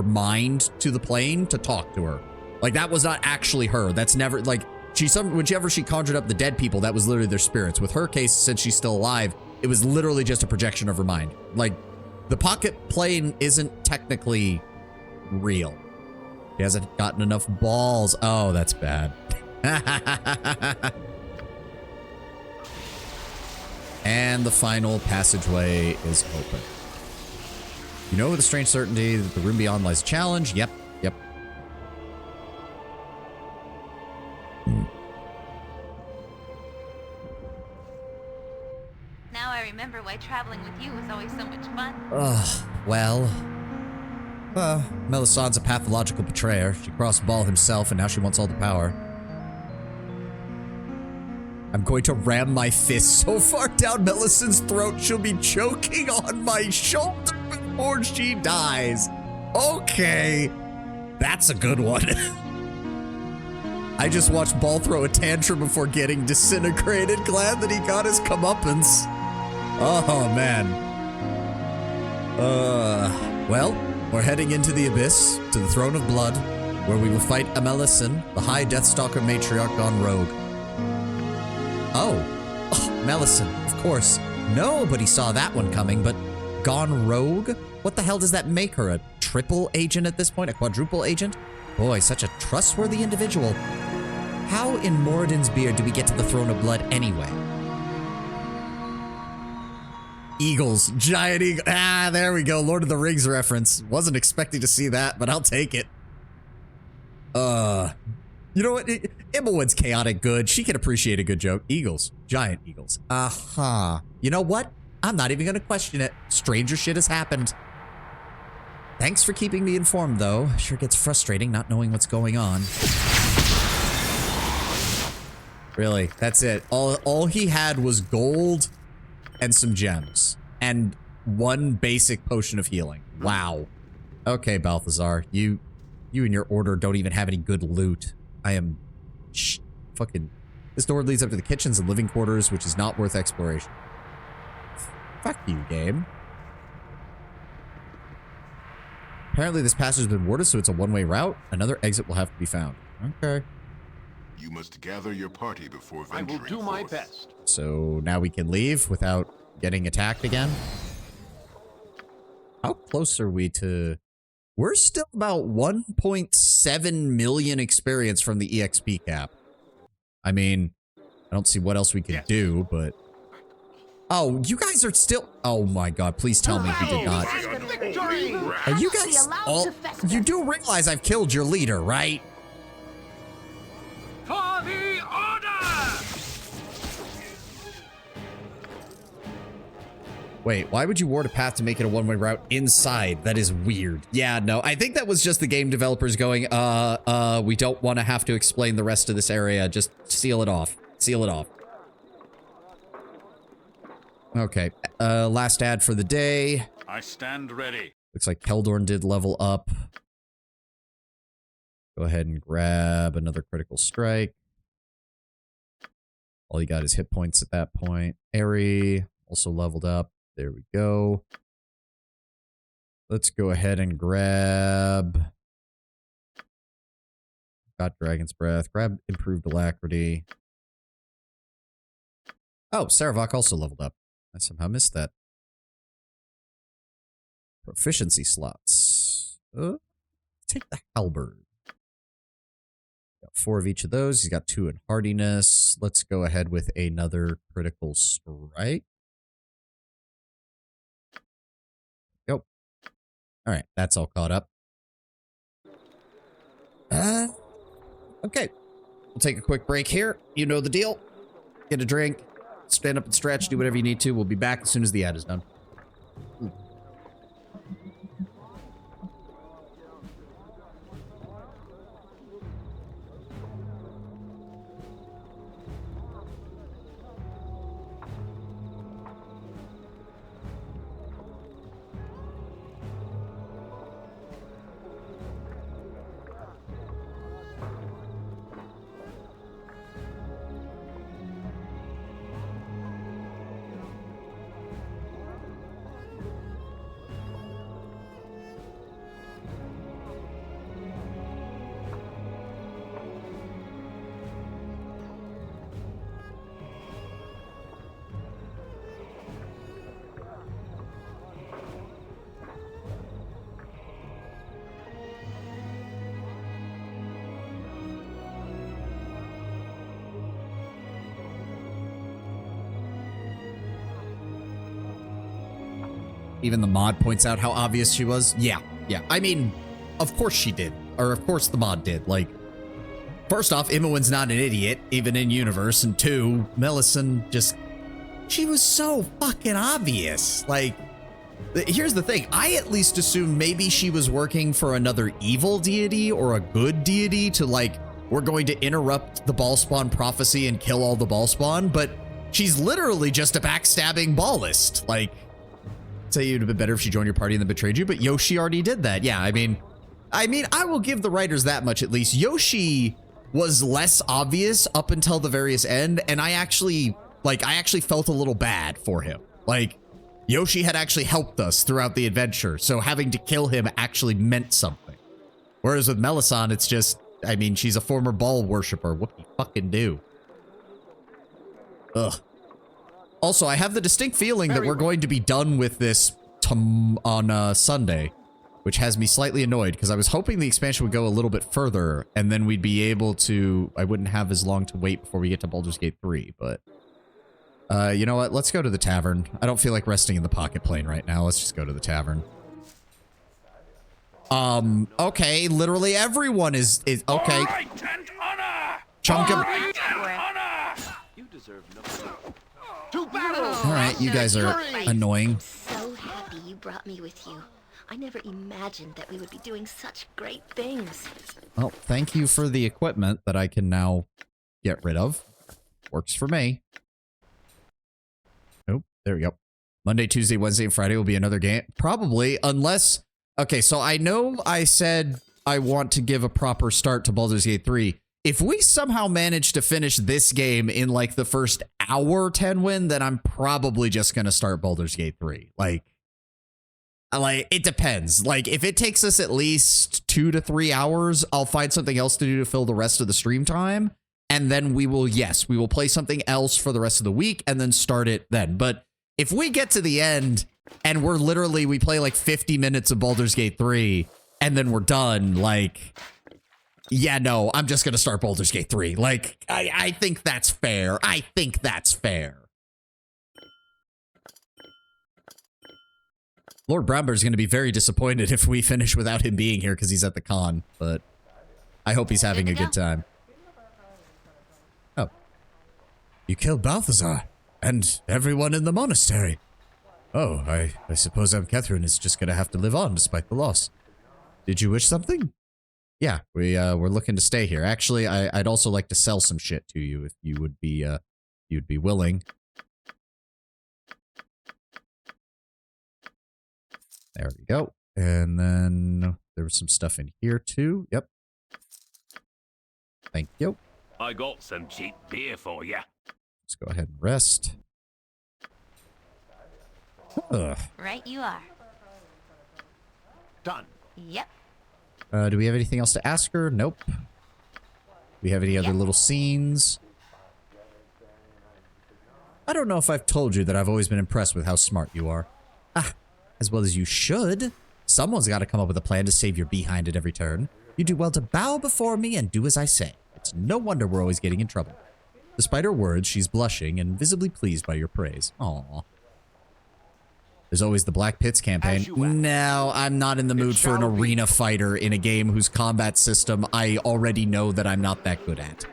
mind to the plane to talk to her. Like, that was not actually her. That's never, like, whenever she conjured up the dead people, that was literally their spirits. With her case, since she's still alive, it was literally just a projection of her mind. Like, the pocket plane isn't technically real. He hasn't gotten enough balls. Oh, that's bad. And the final passageway is open. You know with a strange certainty that the room beyond lies a challenge. Yep. Now I remember why traveling with you was always so much fun. Well, Melisandre's a pathological betrayer. She crossed Baal himself, and now she wants all the power. I'm going to ram my fist so far down Melisandre's throat, she'll be choking on my shoulder before she dies. Okay, that's a good one. I just watched Ball throw a tantrum before getting disintegrated. Glad that he got his comeuppance. Oh, man. Well, we're heading into the Abyss, to the Throne of Blood, where we will fight Amelison, the High Deathstalker Matriarch gone rogue. Oh, Amelison, of course. Nobody saw that one coming, but gone rogue? What the hell does that make her? A triple agent at this point? A quadruple agent? Boy, such a trustworthy individual. How in Moradin's beard do we get to the Throne of Blood anyway? Eagles. Giant eagle. Ah, there we go. Lord of the Rings reference. Wasn't expecting to see that, but I'll take it. You know what? Imblewood's chaotic good. She can appreciate a good joke. Eagles. Giant eagles. Aha. You know what? I'm not even going to question it. Stranger shit has happened. Thanks for keeping me informed, though. Sure gets frustrating not knowing what's going on. Really, that's it. All he had was gold and some gems. And one basic potion of healing. Wow. Okay, Balthazar. You and your order don't even have any good loot. I am... fucking... This door leads up to the kitchens and living quarters, which is not worth exploration. Fuck you, game. Apparently this passage has been warded, so it's a one-way route. Another exit will have to be found. Okay. You must gather your party before venturing I will do my best. So now we can leave without getting attacked again. How close are we to... We're still about 1.7 million experience from the EXP cap. I mean, I don't see what else we could do, but... Oh, you guys are still... Oh my god, please tell me he did not. Are you guys all... You do realize I've killed your leader, right? For the order! Wait, why would you ward a path to make it a one-way route inside? That is weird. Yeah, no, I think that was just the game developers going, we don't want to have to explain the rest of this area. Just seal it off. Seal it off. Okay, last ad for the day. I stand ready. Looks like Keldorn did level up. Go ahead and grab another critical strike. All you got is hit points at that point. Aerie also leveled up. There we go. Let's go ahead and grab... Got Dragon's Breath. Grab Improved Alacrity. Oh, Saravok also leveled up. I somehow missed that. Proficiency slots. Take the Halberd. Got 4 of each of those. He's got 2 in hardiness. Let's go ahead with another critical strike. Go. All right, that's all caught up. Okay. We'll take a quick break here. You know the deal. Get a drink, stand up and stretch, do whatever you need to. We'll be back as soon as the ad is done. Even the mod points out how obvious she was. Yeah. I mean, of course she did. Or of course the mod did. Like, first off, Imowen's not an idiot, even in universe. And 2, Melisande just... She was so fucking obvious. Like, here's the thing. I at least assumed maybe she was working for another evil deity or a good deity to, like, we're going to interrupt the Ballspawn prophecy and kill all the Ballspawn. But she's literally just a backstabbing ballist. Like... Say it would have been better if she joined your party and then betrayed you, but Yoshi already did that. Yeah, I mean, I will give the writers that much at least. Yoshi was less obvious up until the various end, and I actually felt a little bad for him. Like, Yoshi had actually helped us throughout the adventure, so having to kill him actually meant something. Whereas with Melisande, it's just, I mean, she's a former ball worshiper. What do you fucking do? Ugh. Also, I have the distinct feeling that we're going to be done with this on Sunday, which has me slightly annoyed because I was hoping the expansion would go a little bit further and then we'd be able to, I wouldn't have as long to wait before we get to Baldur's Gate 3, but you know what? Let's go to the tavern. I don't feel like resting in the pocket plane right now. Let's just go to the tavern. Okay, literally everyone is okay. Chunk of... You deserve All right, you guys are annoying. So happy you brought me with you. I never imagined that we would be doing such great things. Well, thank you for the equipment that I can now get rid of. Works for me. Nope, there we go. Monday, Tuesday, Wednesday, and Friday will be another game. Probably, unless... Okay, so I know I said I want to give a proper start to Baldur's Gate 3. If we somehow manage to finish this game in, like, the first hour 10 win, then I'm probably just going to start Baldur's Gate 3. Like, it depends. Like, if it takes us at least 2 to 3 hours, I'll find something else to do to fill the rest of the stream time. And then we will, yes, we will play something else for the rest of the week and then start it then. But if we get to the end and we play like 50 minutes of Baldur's Gate 3 and then we're done, like, yeah, no, I'm just going to start Baldur's Gate 3. Like, I think that's fair. I think that's fair. Lord Brownbear is going to be very disappointed if we finish without him being here because he's at the con, but I hope he's having a good time. Oh. You killed Balthazar and everyone in the monastery. Oh, I suppose Aunt Catherine is just going to have to live on despite the loss. Did you wish something? Yeah, we're looking to stay here. Actually, I'd also like to sell some shit to you if you would be you'd be willing. There we go. And then there was some stuff in here too. Yep. Thank you. I got some cheap beer for you. Let's go ahead and rest. Ugh. Right you are. Done. Yep. Do we have anything else to ask her? Nope. Do we have any other little scenes? I don't know if I've told you that I've always been impressed with how smart you are. Ah, as well as you should. Someone's got to come up with a plan to save your behind at every turn. You do well to bow before me and do as I say. It's no wonder we're always getting in trouble. Despite her words, she's blushing and visibly pleased by your praise. Aww. There's always the Black Pits campaign. No, I'm not in the mood for an arena fighter in a game whose combat system I already know that I'm not that good at.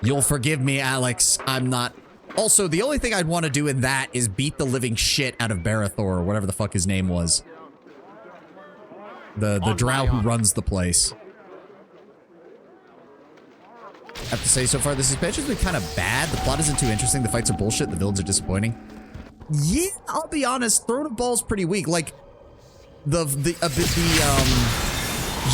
You'll forgive me, Alex. I'm not... Also, the only thing I'd want to do in that is beat the living shit out of Barathor, or whatever the fuck his name was. The drow who runs the place. I have to say, so far, this expansion's been kind of bad. The plot isn't too interesting. The fights are bullshit. The villains are disappointing. Yeah, I'll be honest. Throne of Ball's pretty weak. Like,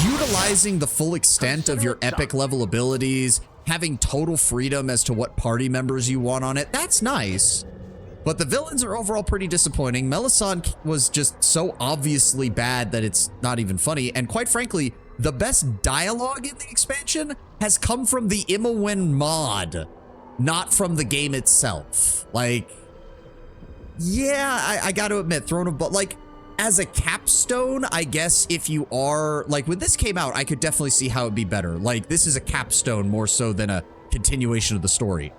utilizing the full extent of your epic level abilities, having total freedom as to what party members you want on it, that's nice. But the villains are overall pretty disappointing. Melisande was just so obviously bad that it's not even funny. And quite frankly, the best dialogue in the expansion has come from the Imowen mod, not from the game itself. Like... Yeah, I got to admit, Throne of Blood, like, as a capstone, I guess if you are, like, when this came out, I could definitely see how it'd be better. Like, this is a capstone more so than a continuation of the story.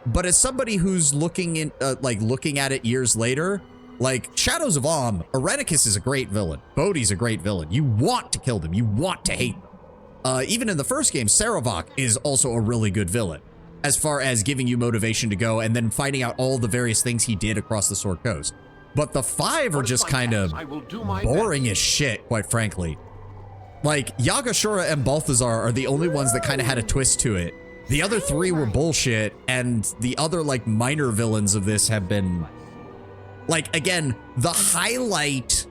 But as somebody who's looking at it years later, like, Shadows of Amn, Irenicus is a great villain. Bodhi's a great villain. You want to kill them. You want to hate them. Even in the first game, Saravok is also a really good villain, as far as giving you motivation to go and then finding out all the various things he did across the Sword Coast. But the 5 are just kind of boring as shit, quite frankly. Like, Yagashura and Balthazar are the only ones that kind of had a twist to it. The other 3 were bullshit, and the other, like, minor villains of this have been... Like, again, the highlight,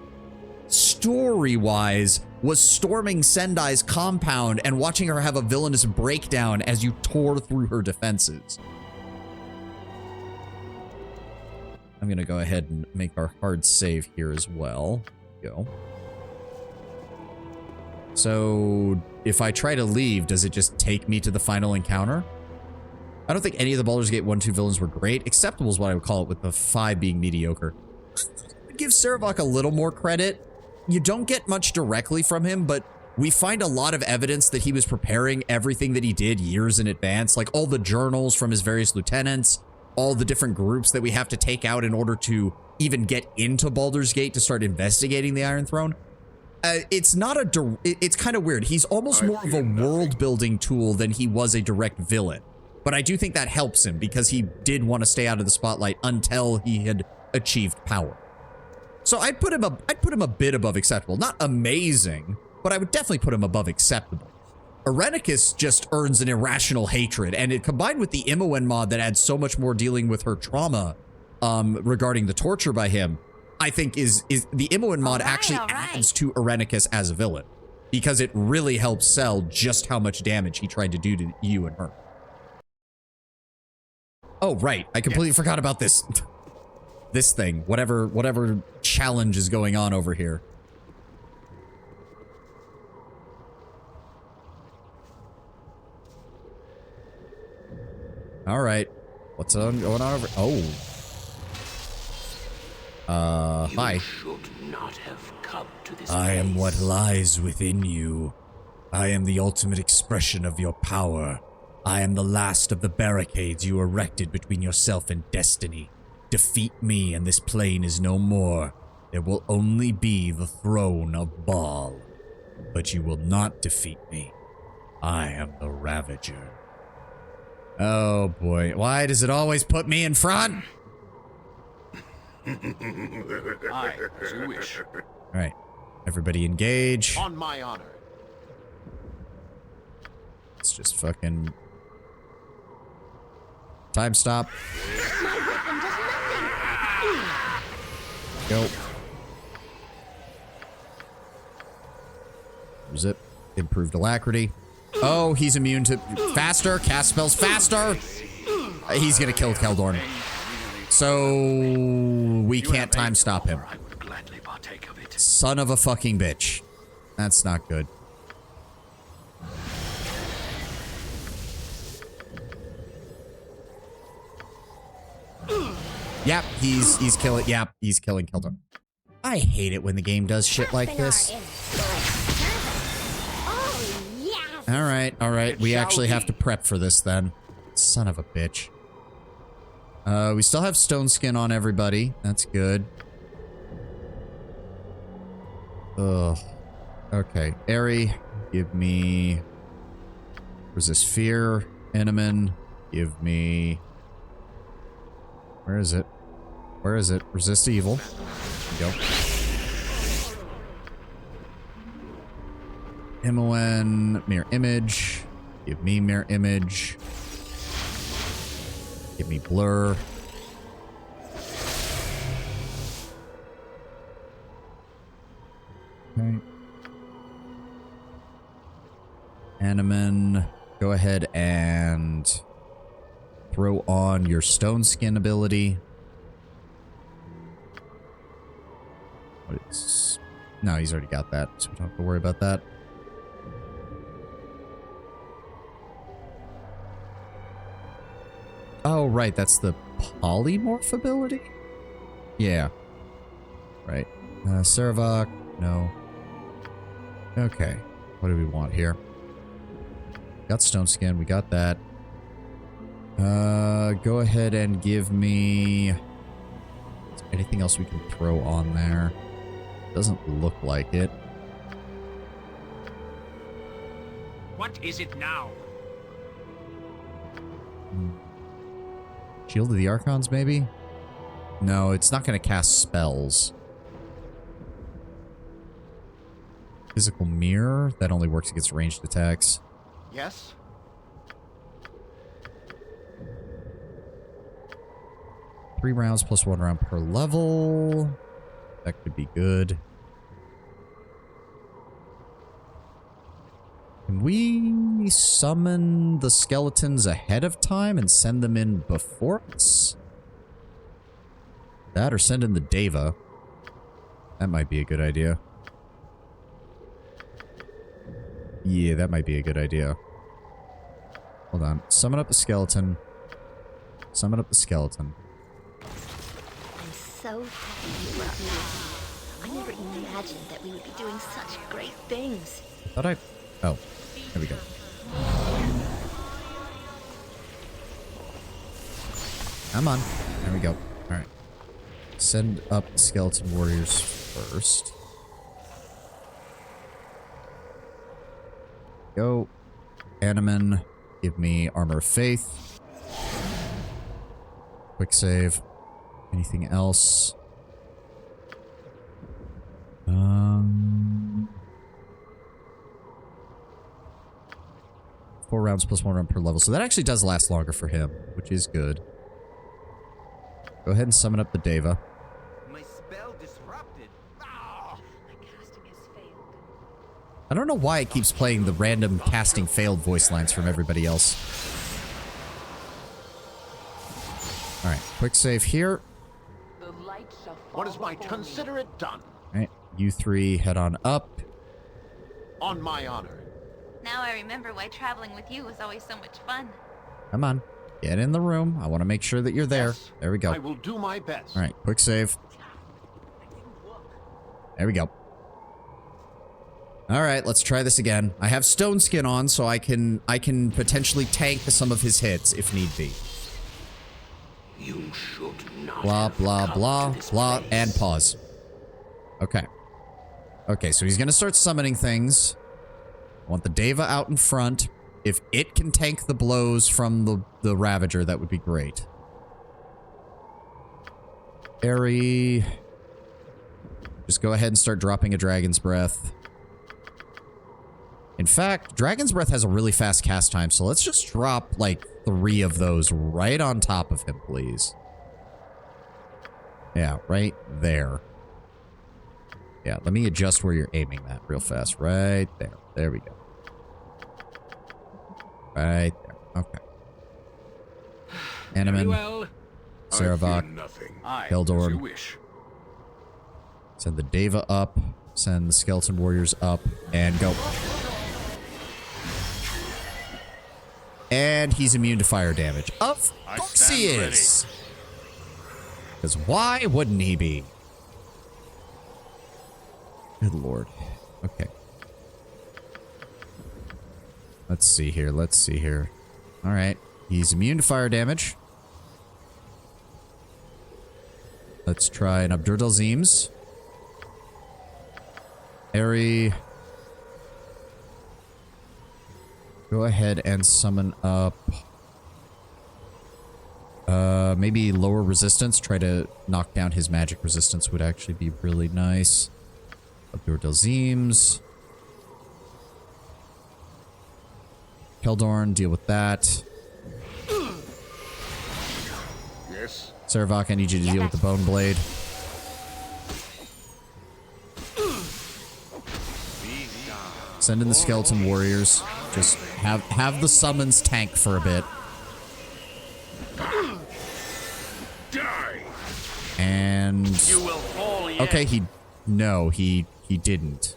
story-wise, was storming Sendai's compound and watching her have a villainous breakdown as you tore through her defenses. I'm going to go ahead and make our hard save here as well. Go. So, if I try to leave, does it just take me to the final encounter? I don't think any of the Baldur's Gate 1-2 villains were great. Acceptable is what I would call it, with the 5 being mediocre. I would give Sarevok a little more credit. You don't get much directly from him, but we find a lot of evidence that he was preparing everything that he did years in advance, like all the journals from his various lieutenants, all the different groups that we have to take out in order to even get into Baldur's Gate to start investigating the Iron Throne. It's not a it's kind of weird. He's almost more of a world-building tool than he was a direct villain. But I do think that helps him because he did want to stay out of the spotlight until he had achieved power. So I'd put him a bit above acceptable. Not amazing, but I would definitely put him above acceptable. Irenicus just earns an irrational hatred, and it combined with the Imoen mod that adds so much more dealing with her trauma regarding the torture by him, I think is the Imoen mod actually adds to Irenicus as a villain because it really helps sell just how much damage he tried to do to you and her. Oh, right. I completely forgot about this. This thing. Whatever challenge is going on over here. All right. What's going on over? Oh. Hi. You should not have come to this I am place. what lies within you. I am the ultimate expression of your power. I am the last of the barricades you erected between yourself and destiny. Defeat me and this plane is no more. There will only be the throne of Baal. But you will not defeat me. I am the Ravager. Oh boy, why does it always put me in front? Aye, as you wish. Alright, everybody engage. On my honor. Let's just fucking... Time stop. My weapon does nothing. Go. Zip. Improved alacrity. Oh, he's immune to... Faster. Cast spells faster. He's gonna kill Keldorn. So... We can't time stop him. I would gladly partake of it. Son of a fucking bitch. That's not good. Yep, he's killing. Yep, he's killing Keldor. I hate it when the game does shit like this. All right. We actually have to prep for this then. Son of a bitch. We still have stone skin on everybody. That's good. Ugh. Okay, Aerie, give me resist fear. Enemin, give me. Where is it? Where is it? Resist evil. There we go. Imoen, mirror image. Give me mirror image. Give me blur. Okay. Animan, go ahead and throw on your stone skin ability. What is... No, he's already got that, so we don't have to worry about that. Oh, right, that's the polymorph ability? Yeah. Right. Sarevok, no. Okay. What do we want here? Got stone skin, we got that. Go ahead and give me... Is there anything else we can throw on there? Doesn't look like it. What is it now? Shield of the Archons, maybe? No, it's not going to cast spells. Physical Mirror? That only works against ranged attacks. Yes? 3 rounds plus 1 round per level. That could be good. Can we summon the skeletons ahead of time and send them in before us? That or send in the Deva. That might be a good idea. Yeah, that might be a good idea. Hold on. Summon up the skeleton. Summon up the skeleton. I'm so happy you brought me with you. I never imagined that we would be doing such great things. I thought I... Oh. There we go. Come on. There we go. Alright. Send up the skeleton warriors first. Go. Animan. Give me Armor of Faith. Quick save. Anything else? 4 rounds plus 1 round per level. So that actually does last longer for him, which is good. Go ahead and summon up the Deva. My spell disrupted. My casting has failed. I don't know why it keeps playing the random casting failed voice lines from everybody else. Alright, quick save here. What is my consider it done? Alright, you three head on up. On my honor. Now I remember why traveling with you was always so much fun. Come on. Get in the room. I want to make sure that you're there. Yes, there we go. I will do my best. Alright, quick save. There we go. Alright, let's try this again. I have stone skin on, so I can potentially tank some of his hits if need be. You should not Blah, have blah, come blah, to this blah, place. and pause. Okay. Okay, so he's gonna start summoning things. I want the Deva out in front. If it can tank the blows from the Ravager, that would be great. Airy. Just go ahead and start dropping a Dragon's Breath. In fact, Dragon's Breath has a really fast cast time, so let's just drop, like, 3 of those right on top of him, please. Yeah, right there. Yeah, let me adjust where you're aiming that real fast. Right there. There we go. Right there. Okay. Animan. Well, Saravok. Keldor. you wish. Send the Deva up. Send the Skeleton Warriors up. And go. And he's immune to fire damage. Of course he is. Because why wouldn't he be? Good lord. Okay. Let's see here. Let's see here. Alright. He's immune to fire damage. Let's try an Abdur-Dalzims. Airy. Go ahead and summon up... maybe lower resistance. Try to knock down his magic resistance would actually be really nice. Abdur-Dalzims. Keldorn, deal with that. Yes. Saravok, I need you to deal with the Bone Blade. Send in the Skeleton Warriors. Just have the summons tank for a bit. And You will fall yet. okay, he didn't.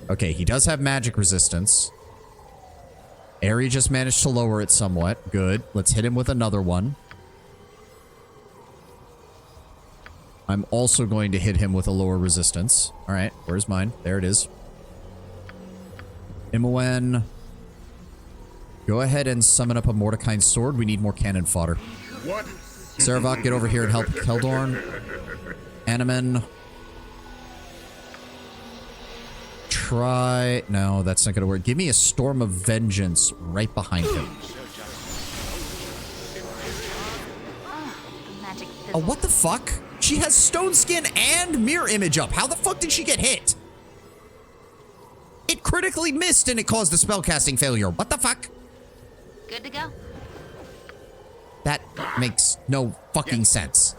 Okay, he does have magic resistance. Airy just managed to lower it somewhat. Good. Let's hit him with another one. I'm also going to hit him with a lower resistance. All right, where's mine? There it is. Imoen. Go ahead and summon up a Mordekai's sword. We need more cannon fodder. What? Saravok, get over here and help Keldorn. Animan. Try... No, that's not going to work. Give me a Storm of Vengeance right behind him. Oh, what the fuck? She has Stone Skin and Mirror Image up. How the fuck did she get hit? It critically missed and it caused a spellcasting failure. What the fuck? Good to go. That makes no fucking sense.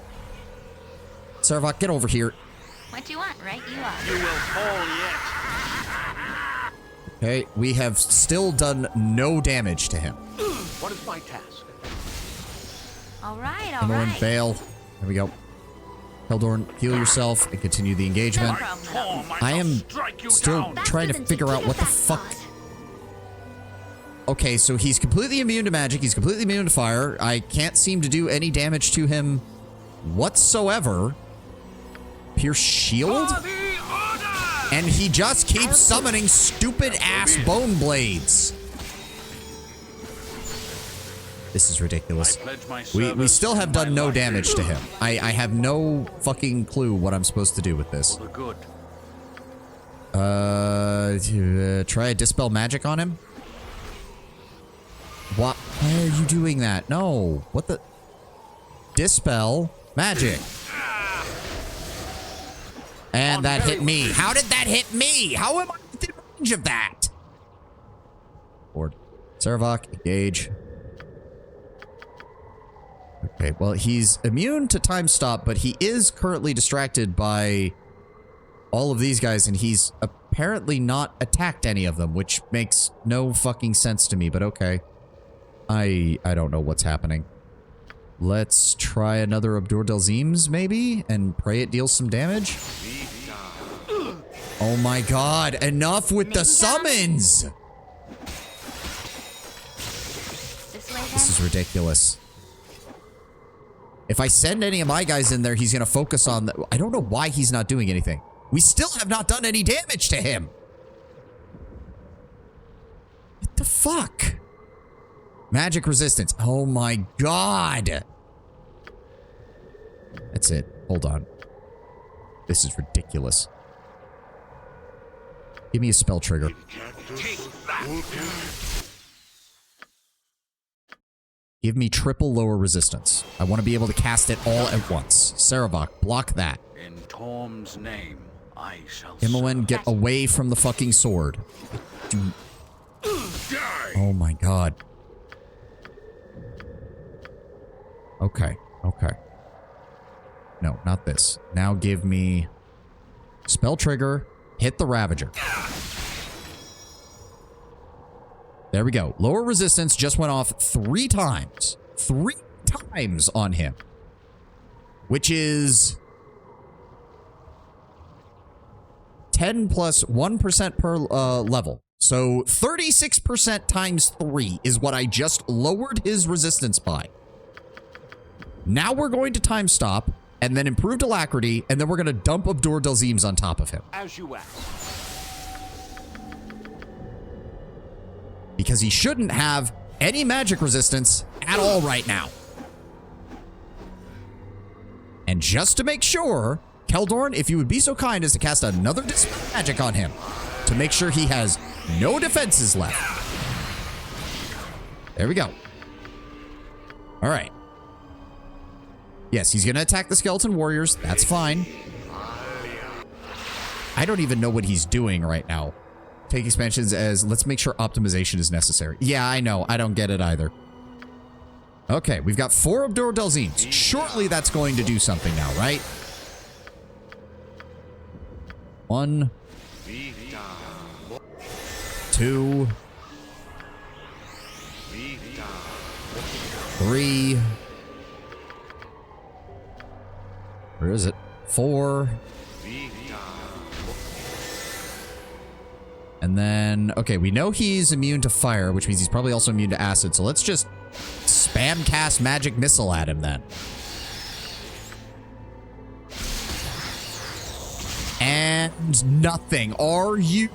Saravok, get over here. What you want, right? You are. You will fall yet. Okay, we have still done no damage to him. What is my task? All right, all Emmeline, right. bail. There we go. Keldorn, heal yourself and continue the engagement. I am still trying to figure out what the fuck. Okay, so he's completely immune to magic. He's completely immune to fire. I can't seem to do any damage to him whatsoever. Pierce shield? And he just keeps summoning stupid ass bone blades. This is ridiculous. We still have done no damage to him. I have no fucking clue what I'm supposed to do with this. Try a dispel magic on him? What? Why are you doing that? No. What the? Dispel magic. And that hit me. How did that hit me? How am I within range of that? Board. Servok, engage. Okay, well, he's immune to time stop, but he is currently distracted by all of these guys, and he's apparently not attacked any of them, which makes no fucking sense to me, but okay. I don't know what's happening. Let's try another Abdur Delzims, maybe, and pray it deals some damage. Oh my god, enough with the summons! This is ridiculous. If I send any of my guys in there, he's going to focus on... I don't know why he's not doing anything. We still have not done any damage to him. What the fuck? Magic resistance. Oh my god. That's it. Hold on. This is ridiculous. Give me a spell trigger. Give me triple lower resistance. I want to be able to cast it all at once. Sarevok, block that. In Torm's name, I shall Imoen, get away from the fucking sword. Oh my god. Okay, okay. No, not this. Now give me spell trigger, hit the Ravager. There we go. Lower resistance just went off 3 times. 3 times on him. Which is 10 plus 1% per level. So 36% times 3 is what I just lowered his resistance by. Now we're going to time stop, and then improved alacrity, and then we're going to dump Abdur Delzims on top of him. As you ask. Because he shouldn't have any magic resistance at all right now. And just to make sure, Keldorn, if you would be so kind as to cast another dispel magic on him to make sure he has no defenses left. There we go. All right. Yes, he's going to attack the skeleton warriors. That's fine. I don't even know what he's doing right now. Take expansions as, let's make sure optimization is necessary. Yeah, I know. I don't get it either. Okay, we've got 4 Abdur Delzims. Surely that's going to do something now, right? 1. 2. 3. Where is it? 4. And then, okay, we know he's immune to fire, which means he's probably also immune to acid. So let's just spam cast magic missile at him then. And nothing. Are you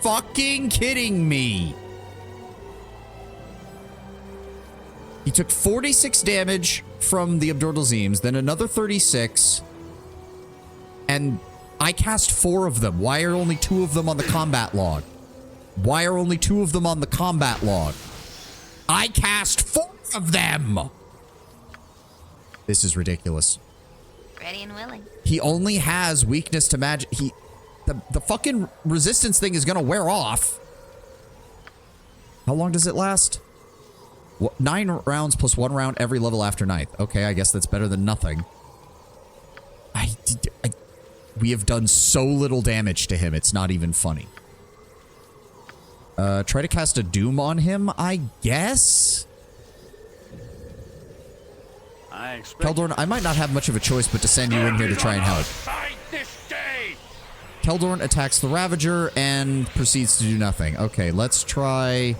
fucking kidding me? He took 46 damage from the Abdur Delzims, then another 36. And I cast 4 of them. Why are only 2 of them on the combat log? Why are only 2 of them on the combat log? I cast 4 of them! This is ridiculous. Ready and willing. He only has weakness to magic. The fucking resistance thing is gonna wear off. How long does it last? 9 rounds plus 1 round every level after 9th. Okay, I guess that's better than nothing. We have done so little damage to him, it's not even funny. Try to cast a Doom on him, I guess? Keldorn, I might not have much of a choice but to send you in here to try and help. Keldorn attacks the Ravager and proceeds to do nothing. Okay, let's try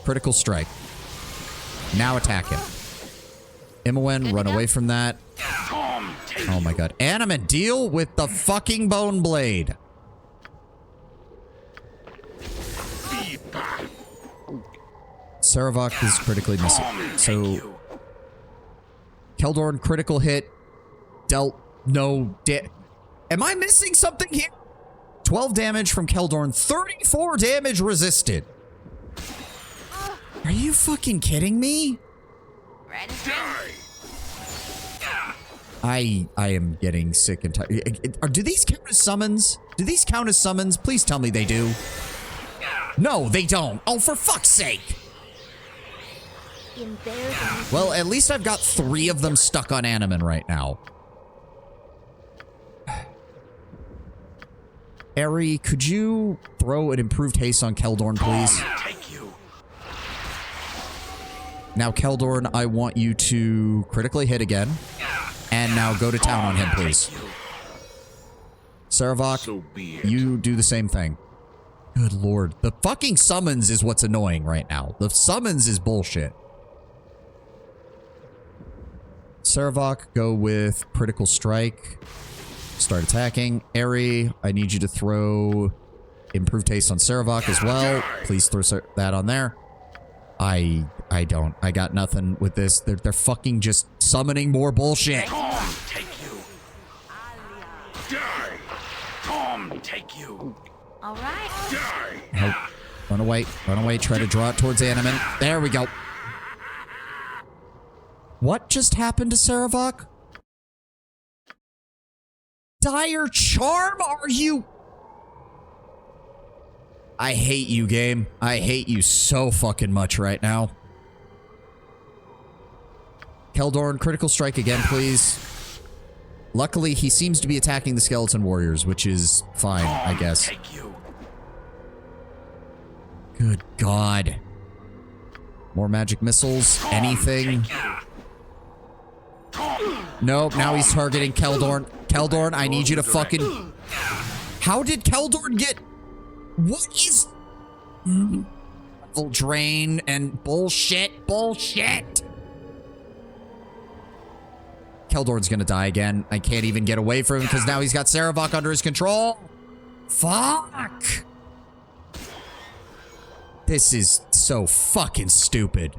Critical Strike. Now attack him. Imoen, run away from that. Oh my god. Animate, deal with the fucking Bone Blade. Saravok is critically missing. So, Keldorn, critical hit. Dealt no Am I missing something here? 12 damage from Keldorn. 34 damage resisted. Are you fucking kidding me? I am getting sick and tired. Do these count as summons? Do these count as summons? Please tell me they do. No, they don't. Oh, for fuck's sake. Well, at least I've got 3 of them stuck on Animan right now. Eri, could you throw an improved haste on Keldorn, please? Now, Keldorn, I want you to critically hit again. And now go to town on him, please. Saravok, you do the same thing. Good lord. The fucking summons is what's annoying right now. The summons is bullshit. Saravok, go with critical strike. Start attacking. Eri, I need you to throw improved haste on Saravok as well. Please throw that on there. I don't. I got nothing with this. They're fucking just summoning more bullshit. Take you. Die. Tom, take you. All right. Die. Nope. Run away. Run away. Try to draw it towards Animan. There we go. What just happened to Saravok? Dire Charm? Are you... I hate you, game. I hate you so fucking much right now. Keldorn, critical strike again, please. Luckily, he seems to be attacking the skeleton warriors, which is fine, I guess. Good God. More magic missiles. Anything. Nope, now he's targeting Keldorn. Keldorn, I need you to fucking... How did Keldorn get... What is... Full drain and bullshit. Bullshit. Keldorn's gonna die again. I can't even get away from him because now he's got Saravok under his control. Fuck. This is so fucking stupid.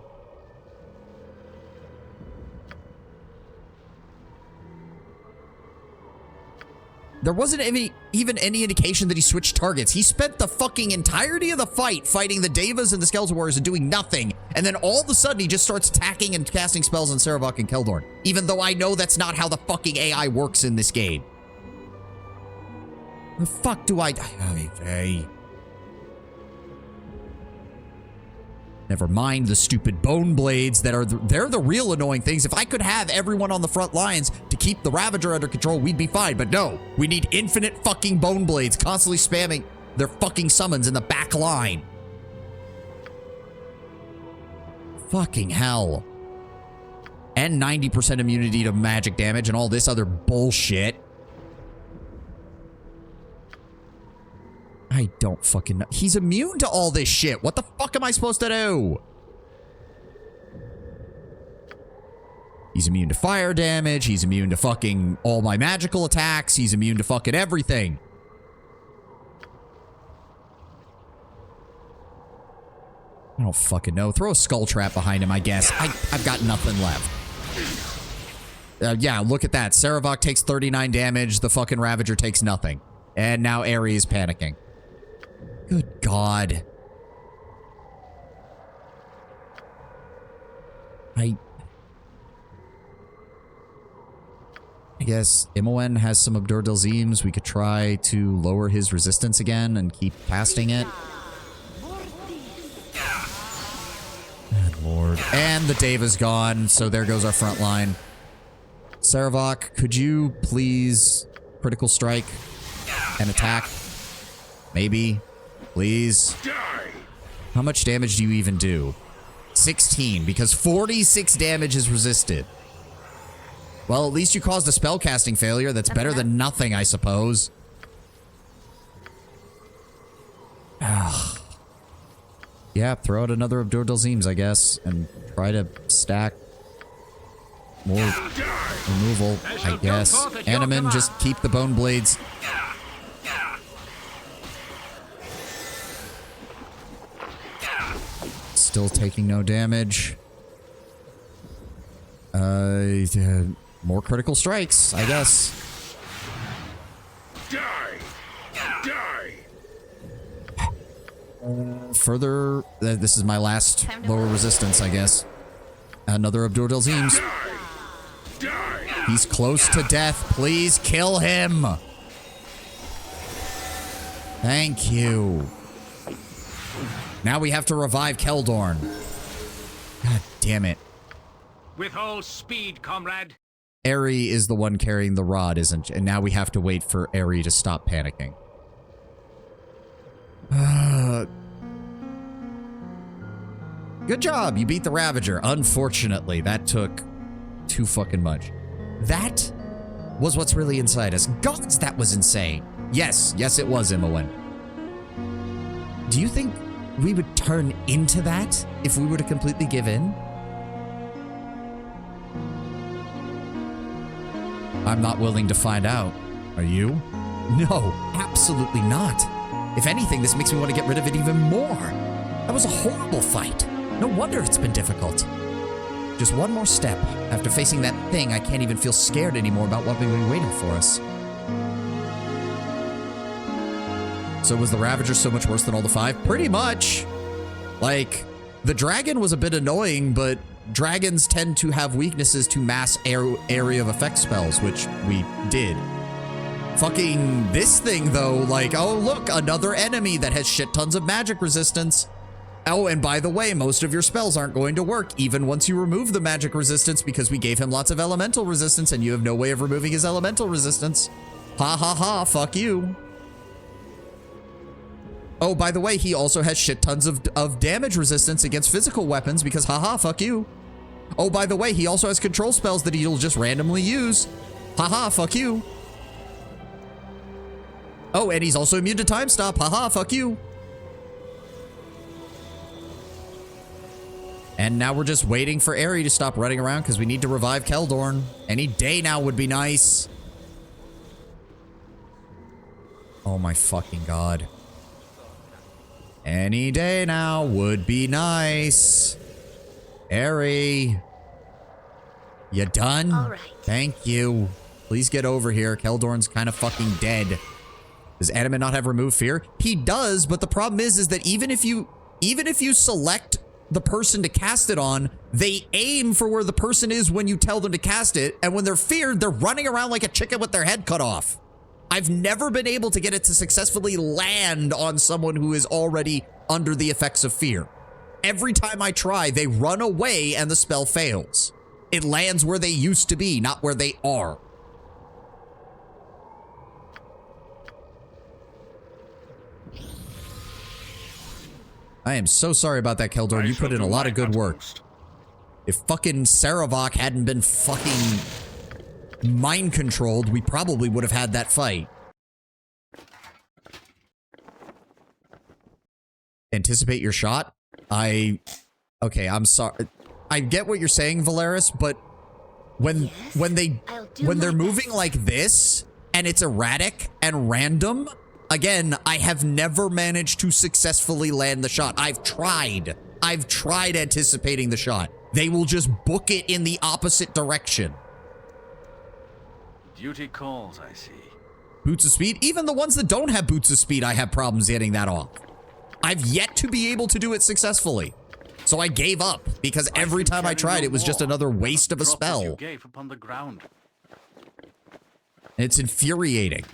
There wasn't even any indication that he switched targets. He spent the fucking entirety of the fight fighting the Devas and the Skeleton Warriors and doing nothing. And then all of a sudden, he just starts attacking and casting spells on Saravok and Keldorn. Even though I know that's not how the fucking AI works in this game. The fuck do I... Hey. Never mind the stupid bone blades that are... They're the real annoying things. If I could have everyone on the front lines to keep the Ravager under control, we'd be fine. But no, we need infinite fucking bone blades constantly spamming their fucking summons in the back line. Fucking hell. And 90% immunity to magic damage and all this other bullshit. I don't fucking know. He's immune to all this shit. What the fuck am I supposed to do? He's immune to fire damage. He's immune to fucking all my magical attacks. He's immune to fucking everything. I don't fucking know. Throw a skull trap behind him, I guess. I've got nothing left. Yeah, look at that. Saravok takes 39 damage. The fucking Ravager takes nothing. And now Eri is panicking. Good God. I guess Imoen has some Abdur Delzims. We could try to lower his resistance again and keep casting it. Good Lord. And the Deva's gone, so there goes our front line. Saravok, could you please critical strike and attack? Maybe. Please. How much damage do you even do? 16, because 46 damage is resisted. Well, at least you caused a spellcasting failure. That's better than nothing, I suppose. Yeah, throw out another Abdur Dalzims, I guess, and try to stack more removal, I guess. Animan, just keep the bone blades. Still taking no damage. More critical strikes, I guess. Die! Die! Further, this is my last lower resistance, I guess. Another Abdur Dalzims. He's close to death. Please kill him. Thank you. Now we have to revive Keldorn. God damn it. With all speed, comrade. Eri is the one carrying the rod, isn't she? And now we have to wait for Eri to stop panicking. Good job. You beat the Ravager. Unfortunately, that took too fucking much. That was what's really inside us. Gods, that was insane. Yes, it was, Imowen. Do you think we would turn into that if we were to completely give in? I'm not willing to find out. Are you? No, absolutely not. If anything, this makes me want to get rid of it even more. That was a horrible fight. No wonder it's been difficult. Just one more step. After facing that thing, I can't even feel scared anymore about what may be waiting for us. So was the Ravager so much worse than all the 5? Pretty much. Like, the dragon was a bit annoying, but dragons tend to have weaknesses to mass area of effect spells, which we did. Fucking this thing, though, like, oh, look, another enemy that has shit tons of magic resistance. Oh, and by the way, most of your spells aren't going to work, even once you remove the magic resistance, because we gave him lots of elemental resistance, and you have no way of removing his elemental resistance. Ha ha ha, fuck you. Oh, by the way, he also has shit tons of damage resistance against physical weapons, because haha, fuck you. Oh, by the way, he also has control spells that he'll just randomly use. Haha, fuck you. Oh, and he's also immune to time stop. Haha, fuck you. And now we're just waiting for Eri to stop running around because we need to revive Keldorn. Any day now would be nice. Oh my fucking god. Any day now would be nice. Eri. You done? All right. Thank you. Please get over here. Keldorn's kind of fucking dead. Does Animate not have remove fear? He does, but the problem is that even if you select the person to cast it on, they aim for where the person is when you tell them to cast it, and when they're feared, they're running around like a chicken with their head cut off. I've never been able to get it to successfully land on someone who is already under the effects of fear. Every time I try, they run away and the spell fails. It lands where they used to be, not where they are. I am so sorry about that, Keldorn. You put in a lot of good work. If fucking Saravok hadn't been fucking mind controlled, we probably would have had that fight. Anticipate your shot? Okay, I'm sorry. I get what you're saying, Valeris, but when they're moving like this and it's erratic and random, again, I have never managed to successfully land the shot. I've tried anticipating the shot. They will just book it in the opposite direction. Duty calls, I see. Boots of speed? Even the ones that don't have boots of speed, I have problems getting that off. I've yet to be able to do it successfully. So I gave up, because every time I tried, it was just another waste of a spell. You gave upon the ground. It's infuriating.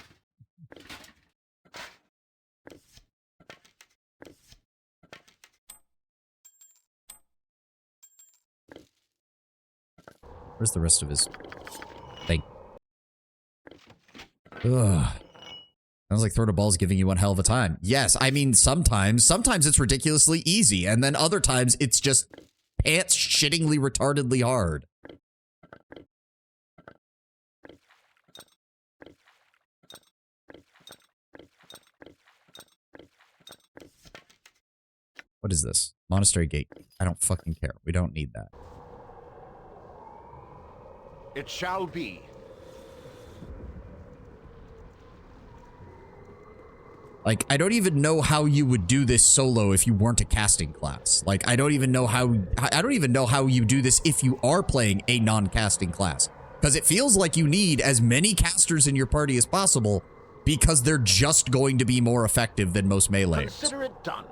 Where's the rest of his thing? Ugh. Sounds like throwing a ball is giving you one hell of a time. Yes, I mean, sometimes it's ridiculously easy, and then other times it's just pants shittingly retardedly hard. What is this? Monastery gate. I don't fucking care. We don't need that. It shall be. Like, I don't even know how you would do this solo if you weren't a casting class. Like, I don't even know how you do this if you are playing a non-casting class. Because it feels like you need as many casters in your party as possible because they're just going to be more effective than most melee. Consider it done.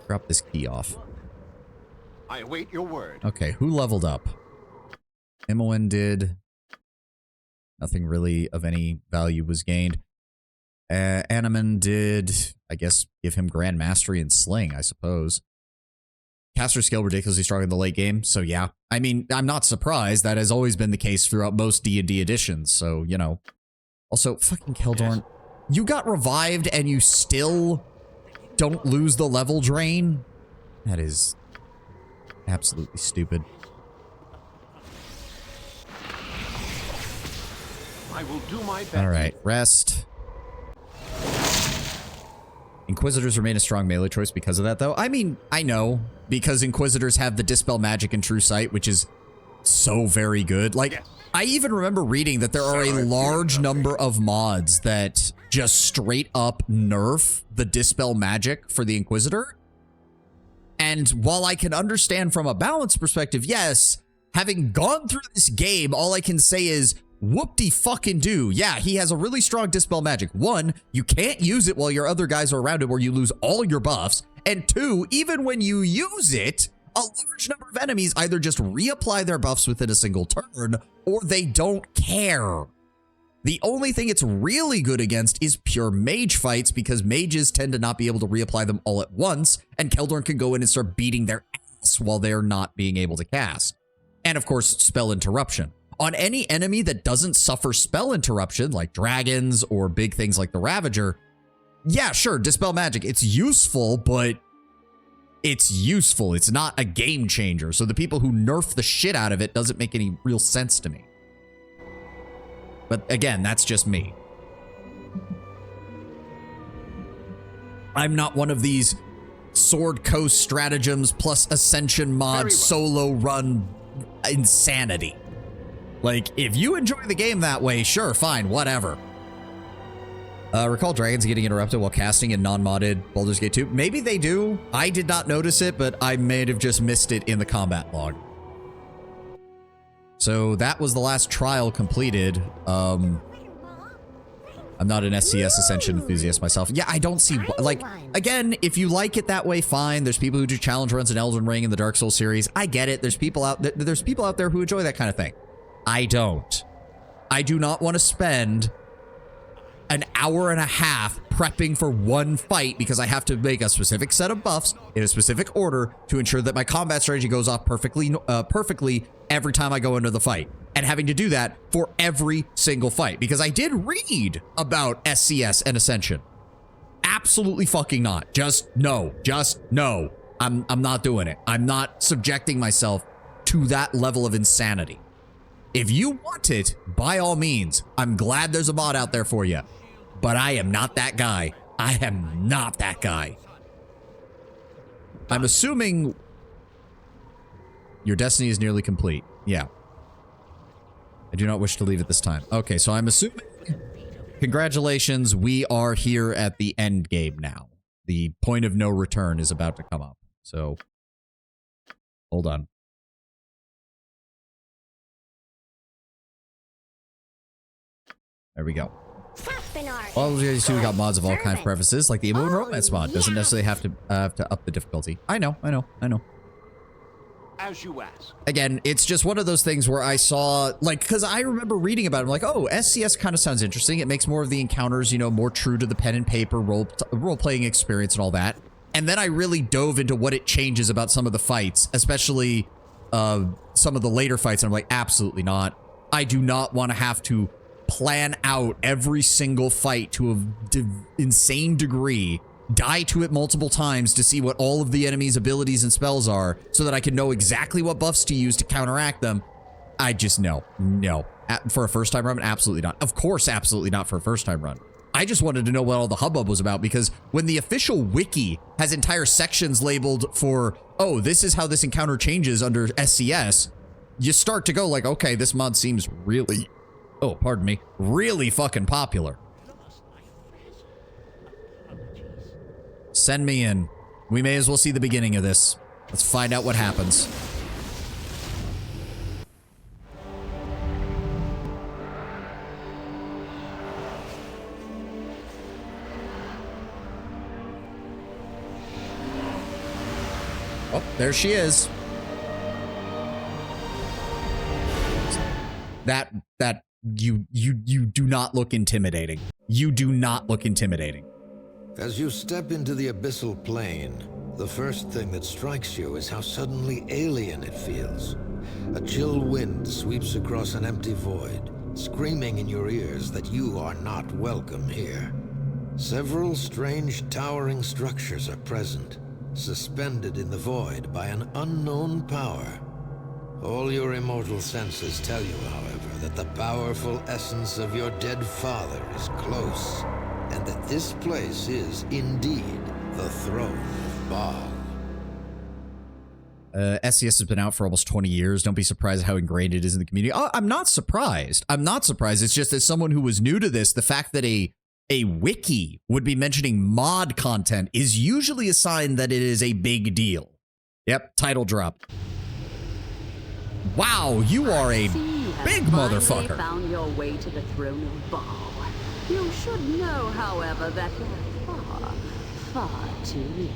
Drop this key off. I await your word. Okay, who leveled up? Imoen did. Nothing really of any value was gained. Animan did, I guess, give him Grand Mastery and Sling, I suppose. Caster skill ridiculously strong in the late game, so yeah. I mean, I'm not surprised. That has always been the case throughout most D&D editions, so, you know. Also, fucking Keldorn, you got revived and you still don't lose the level drain? That is absolutely stupid. I will do my best. All right, rest. Inquisitors remain a strong melee choice because of that, though. I mean, I know, because Inquisitors have the Dispel Magic and True Sight, which is so very good. Like, I even remember reading that there are a large number of mods that just straight up nerf the Dispel Magic for the Inquisitor. And while I can understand from a balance perspective, yes, having gone through this game, all I can say is, whoop-de-fucking-do. Yeah, he has a really strong Dispel Magic. One, you can't use it while your other guys are around it or you lose all your buffs. And two, even when you use it, a large number of enemies either just reapply their buffs within a single turn or they don't care. The only thing it's really good against is pure mage fights because mages tend to not be able to reapply them all at once, and Keldorn can go in and start beating their ass while they're not being able to cast. And of course, spell interruption. On any enemy that doesn't suffer spell interruption, like dragons or big things like the Ravager, yeah, sure, Dispel Magic, it's useful, but it's useful. It's not a game changer. So the people who nerf the shit out of it doesn't make any real sense to me. But again, that's just me. I'm not one of these Sword Coast stratagems plus Ascension mod solo run insanity. Like, if you enjoy the game that way, sure, fine, whatever. Recall dragons getting interrupted while casting in non-modded Baldur's Gate 2. Maybe they do. I did not notice it, but I may have just missed it in the combat log. So that was the last trial completed. I'm not an SCS Ascension enthusiast myself. Yeah, I don't see, like, again, if you like it that way, fine. There's people who do challenge runs in Elden Ring and the Dark Souls series. I get it. There's people out there who enjoy that kind of thing. I don't. I do not want to spend an hour and a half prepping for one fight because I have to make a specific set of buffs in a specific order to ensure that my combat strategy goes off perfectly every time I go into the fight. And having to do that for every single fight. Because I did read about SCS and Ascension. Absolutely fucking not. Just no. I'm not doing it. I'm not subjecting myself to that level of insanity. If you want it, by all means, I'm glad there's a mod out there for you. But I am not that guy. I am not that guy. I'm assuming your destiny is nearly complete. Yeah. I do not wish to leave at this time. Okay, so I'm assuming... Congratulations, we are here at the end game now. The point of no return is about to come up. So, hold on. There we go. Well, we got mods of all kinds of preferences, like the Emo and Romance mod. Doesn't necessarily have to up the difficulty. I know. As you ask. Again, it's just one of those things where I saw, like, because I remember reading about it, I'm like, oh, SCS kind of sounds interesting. It makes more of the encounters, you know, more true to the pen and paper role-playing experience and all that. And then I really dove into what it changes about some of the fights, especially some of the later fights. And I'm like, absolutely not. I do not want to have to plan out every single fight to an insane degree, die to it multiple times to see what all of the enemy's abilities and spells are so that I can know exactly what buffs to use to counteract them. I just no. For a first time run, absolutely not. Of course, absolutely not for a first time run. I just wanted to know what all the hubbub was about, because when the official wiki has entire sections labeled for, oh, this is how this encounter changes under SCS, you start to go like, okay, this mod seems really, oh, pardon me, really fucking popular. Send me in. We may as well see the beginning of this. Let's find out what happens. Oh, there she is. You do not look intimidating. You do not look intimidating. As you step into the abyssal plane, the first thing that strikes you is how suddenly alien it feels. A chill wind sweeps across an empty void, screaming in your ears that you are not welcome here. Several strange towering structures are present, suspended in the void by an unknown power. All your immortal senses tell you, however, that the powerful essence of your dead father is close, and that this place is, indeed, the throne of Baal. SCS has been out for almost 20 years. Don't be surprised at how ingrained it is in the community. Oh, I'm not surprised. I'm not surprised. It's just as someone who was new to this, the fact that a wiki would be mentioning mod content is usually a sign that it is a big deal. Yep, title drop. Wow, you are a big motherfucker. Found your way to the throne of Baal. You should know, however, that you're far too late.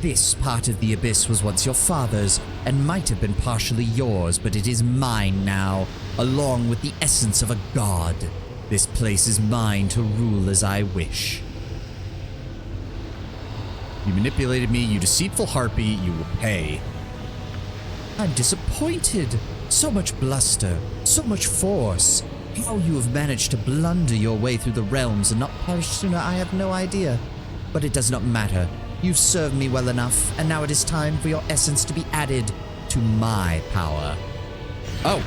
This part of the abyss was once your father's and might have been partially yours, but it is mine now, along with the essence of a god. This place is mine to rule as I wish. You manipulated me, you deceitful harpy, you will pay. I'm disappointed. So much bluster, so much force. How you have managed to blunder your way through the realms and not perish sooner, I have no idea. But it does not matter. You've served me well enough, and now it is time for your essence to be added to my power. Oh.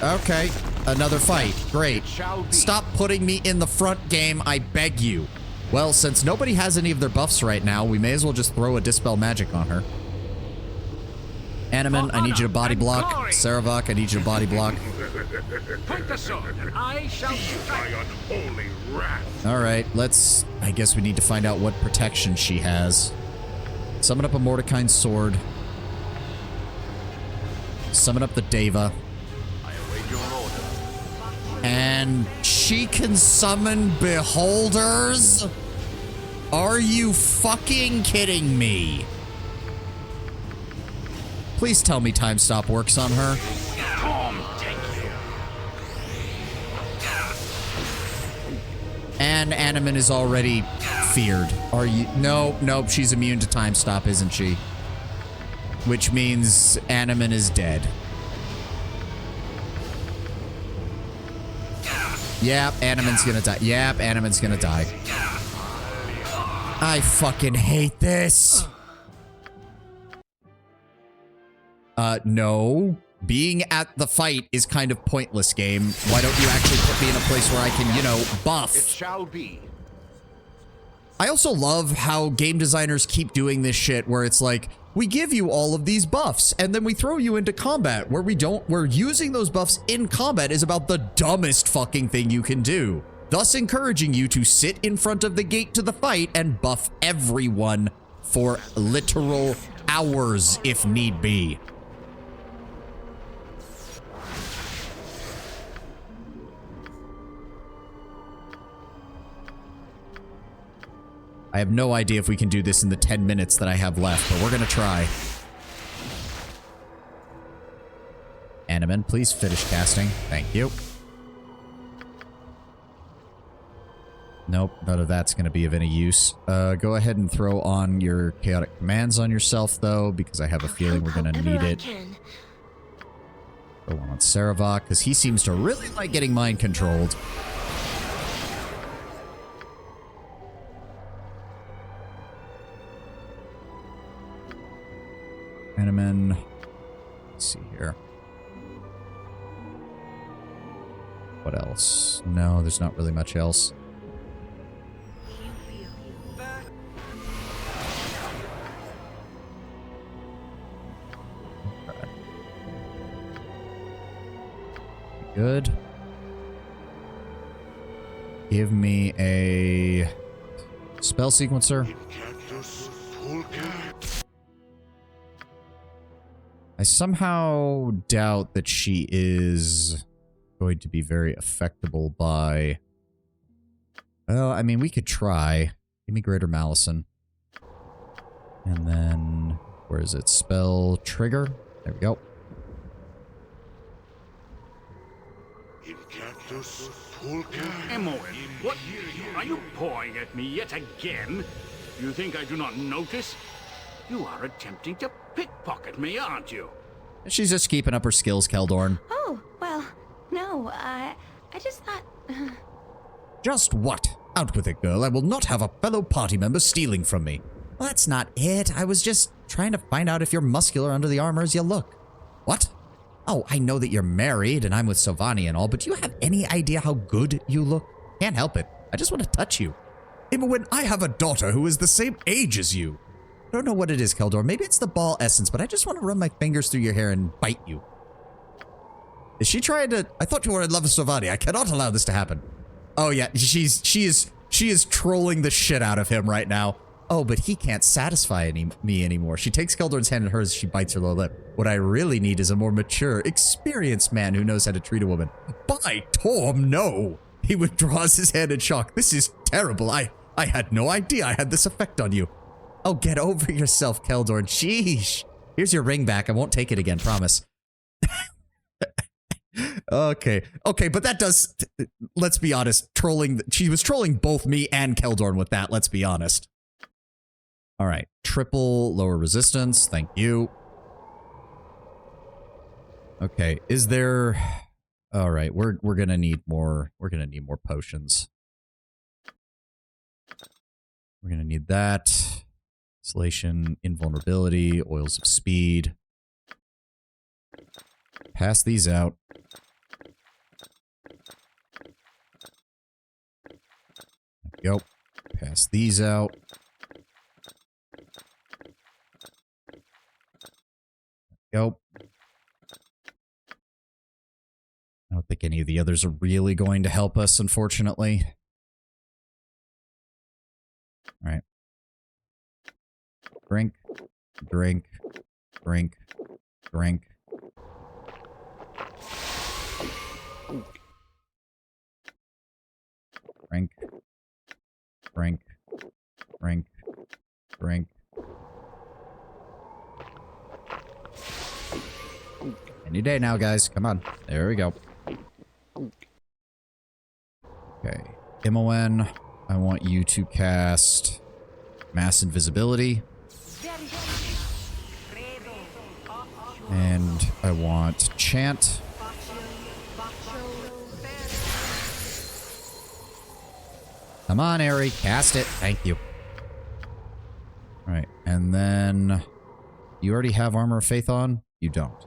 Okay. Another fight. Great. Stop putting me in the front game, I beg you. Well, since nobody has any of their buffs right now, we may as well just throw a Dispel Magic on her. Animan, I need you to body block. Saravok, I need you to body block. Point the sword, and I shall strike. My unholy wrath. Alright, let's... I guess we need to find out what protection she has. Summon up a Mordecai's sword. Summon up the Deva. I await your order. And she can summon beholders? Are you fucking kidding me? Please tell me time stop works on her. And Animan is already feared. Are you? No, nope, she's immune to time stop, isn't she? Which means Animan is dead. Yep, Animan's gonna die. Yep, Animan's gonna die. I fucking hate this. No. Being at the fight is kind of pointless, game. Why don't you actually put me in a place where I can, you know, buff? It shall be. I also love how game designers keep doing this shit where it's like, we give you all of these buffs and then we throw you into combat where where using those buffs in combat is about the dumbest fucking thing you can do. Thus encouraging you to sit in front of the gate to the fight and buff everyone for literal hours if need be. I have no idea if we can do this in the 10 minutes that I have left, but we're gonna try. Animan, please finish casting. Thank you. Nope, none of that's gonna be of any use. Go ahead and throw on your chaotic commands on yourself, though, because I have a feeling we're gonna need it. Go on Saravok, because he seems to really like getting mind controlled. Enemin. Let's see here. What else? No, there's not really much else. Okay. Good. Give me a spell sequencer. I somehow doubt that she is going to be very affectable by... Well, I mean, we could try. Give me Greater Malison. And then... Where is it? Spell trigger? There we go. Emoen, what? Are you pawing at me yet again? You think I do not notice? You are attempting to pickpocket me, aren't you? She's just keeping up her skills, Keldorn. Oh, well, no, I just thought... Just what? Out with it, girl. I will not have a fellow party member stealing from me. Well, that's not it. I was just trying to find out if you're muscular under the armor as you look. What? Oh, I know that you're married and I'm with Sovani and all, but do you have any idea how good you look? Can't help it. I just want to touch you. Even when I have a daughter who is the same age as you. I don't know what it is, Keldor. Maybe it's the ball essence, but I just want to run my fingers through your hair and bite you. Is she trying to... I thought you were in love with Sovani. I cannot allow this to happen. Oh, yeah. She is trolling the shit out of him right now. Oh, but he can't satisfy me anymore. She takes Keldorn's hand in hers as she bites her lower lip. What I really need is a more mature, experienced man who knows how to treat a woman. By Torm, no! He withdraws his hand in shock. This is terrible. I had no idea I had this effect on you. Oh, get over yourself, Keldorn. Sheesh. Here's your ring back. I won't take it again, promise. Okay, but that does... Let's be honest. She was trolling both me and Keldorn with that, let's be honest. All right, triple lower resistance. Thank you. Okay, is there... All right, we're gonna need more. We're gonna need more potions. We're gonna need that. Isolation, invulnerability, oils of speed. Pass these out. There we go. Pass these out. Go. I don't think any of the others are really going to help us, unfortunately. All right. Drink, drink, drink, drink. Drink, drink, drink, drink. Any day now, guys. Come on. There we go. Okay. Imoen, I want you to cast Mass Invisibility. And I want Chant. Come on, Aerie. Cast it. Thank you. Alright. And then... You already have Armor of Faith on? You don't.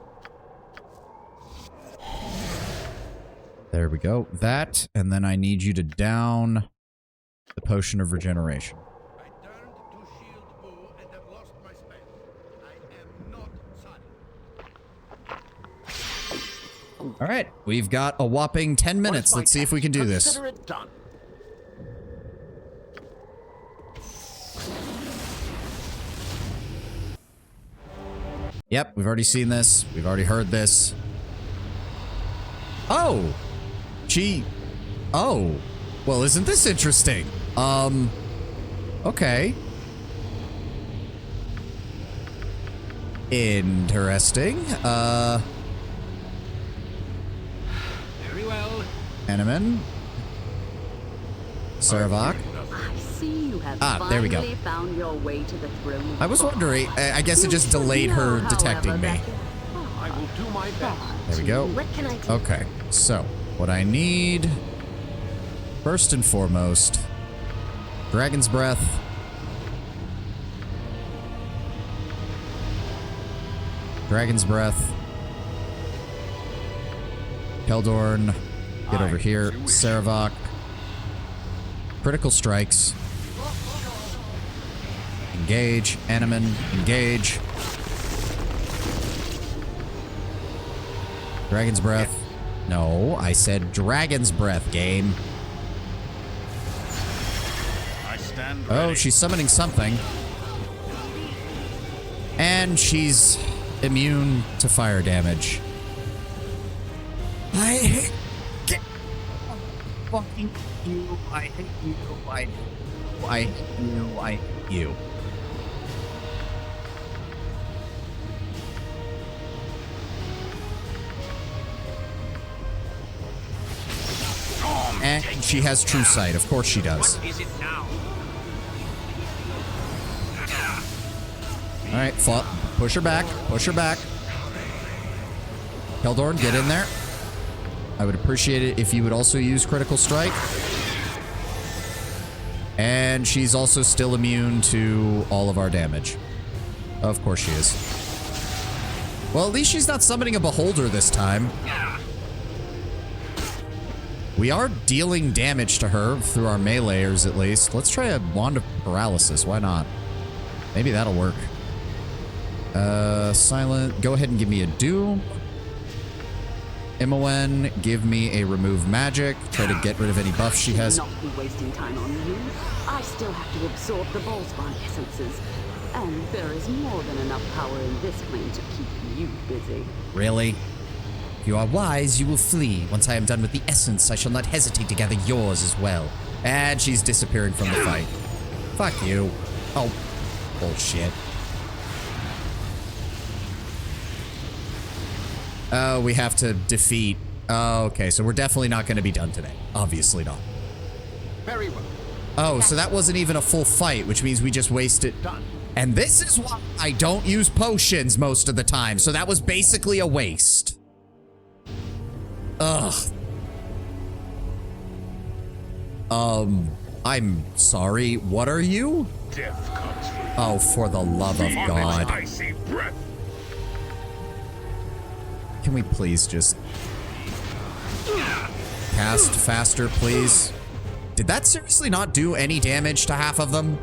There we go. That, and then I need you to down the Potion of Regeneration. All right, we've got a whopping 10 minutes. Let's see if we can do this. Consider it done. Yep, we've already seen this. We've already heard this. Oh! Oh! Well, isn't this interesting? Okay. Interesting. Very well. Enemin. Saravok. There we go. Found your way to the throne. I was wondering, I guess it just delayed her detecting me. I will will do my best. There we go. What can I do? Okay, so what I need, first and foremost, Dragon's Breath. Dragon's Breath. Keldorn, get over here. Saravok. Critical strikes. Engage. Animan, engage. Dragon's Breath. No, I said Dragon's Breath, game. I stand Oh, ready. she's summoning something. And she's immune to fire damage. I hate fucking you. I hate you. I hate you. I hate you. And she has True Sight. Of course she does. What is it now? All right, push her back. Push her back. Keldorn, get in there. I would appreciate it if you would also use Critical Strike. And she's also still immune to all of our damage. Of course she is. Well, at least she's not summoning a Beholder this time. We are dealing damage to her through our meleeers, at least. Let's try a Wand of Paralysis. Why not? Maybe that'll work. Silent. Go ahead and give me a Doom. Imoen, give me a Remove Magic. Try to get rid of any buffs she has. Not be wasting time on you. I still have to absorb the Ballspawn essences. And there is more than enough power in this plane to keep you busy. Really? If you are wise, you will flee. Once I am done with the essence, I shall not hesitate to gather yours as well. And she's disappearing from the fight. Fuck you. Oh, bullshit. Oh, we have to defeat. Oh, okay, so we're definitely not going to be done today. Obviously not. Very well. Oh, so that wasn't even a full fight, which means we just wasted. Done. And this is why I don't use potions most of the time. So that was basically a waste. Ugh. I'm sorry. What are you? Death comes for you. Oh, for the love of God. Icy breath. Can we please just cast faster, please? Did that seriously not do any damage to half of them?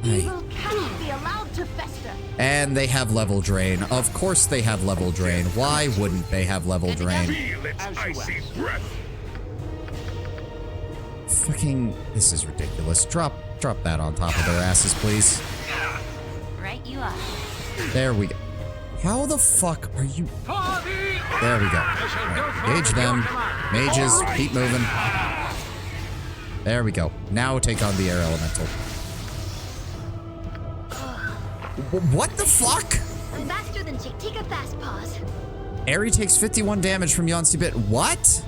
Evil cannot be allowed to fester. And they have level drain. Of course they have level drain. Why wouldn't they have level drain? Feel its icy breath. Fucking, this is ridiculous. Drop that on top of their asses, please. Right you are. There we go. How the fuck are you? There we go. Right, engage them. Mages, keep moving. There we go. Now take on the air elemental. What the fuck? I'm faster than Jake. Take a fast pause. Aerie takes 51 damage from Yonsei Bit. What?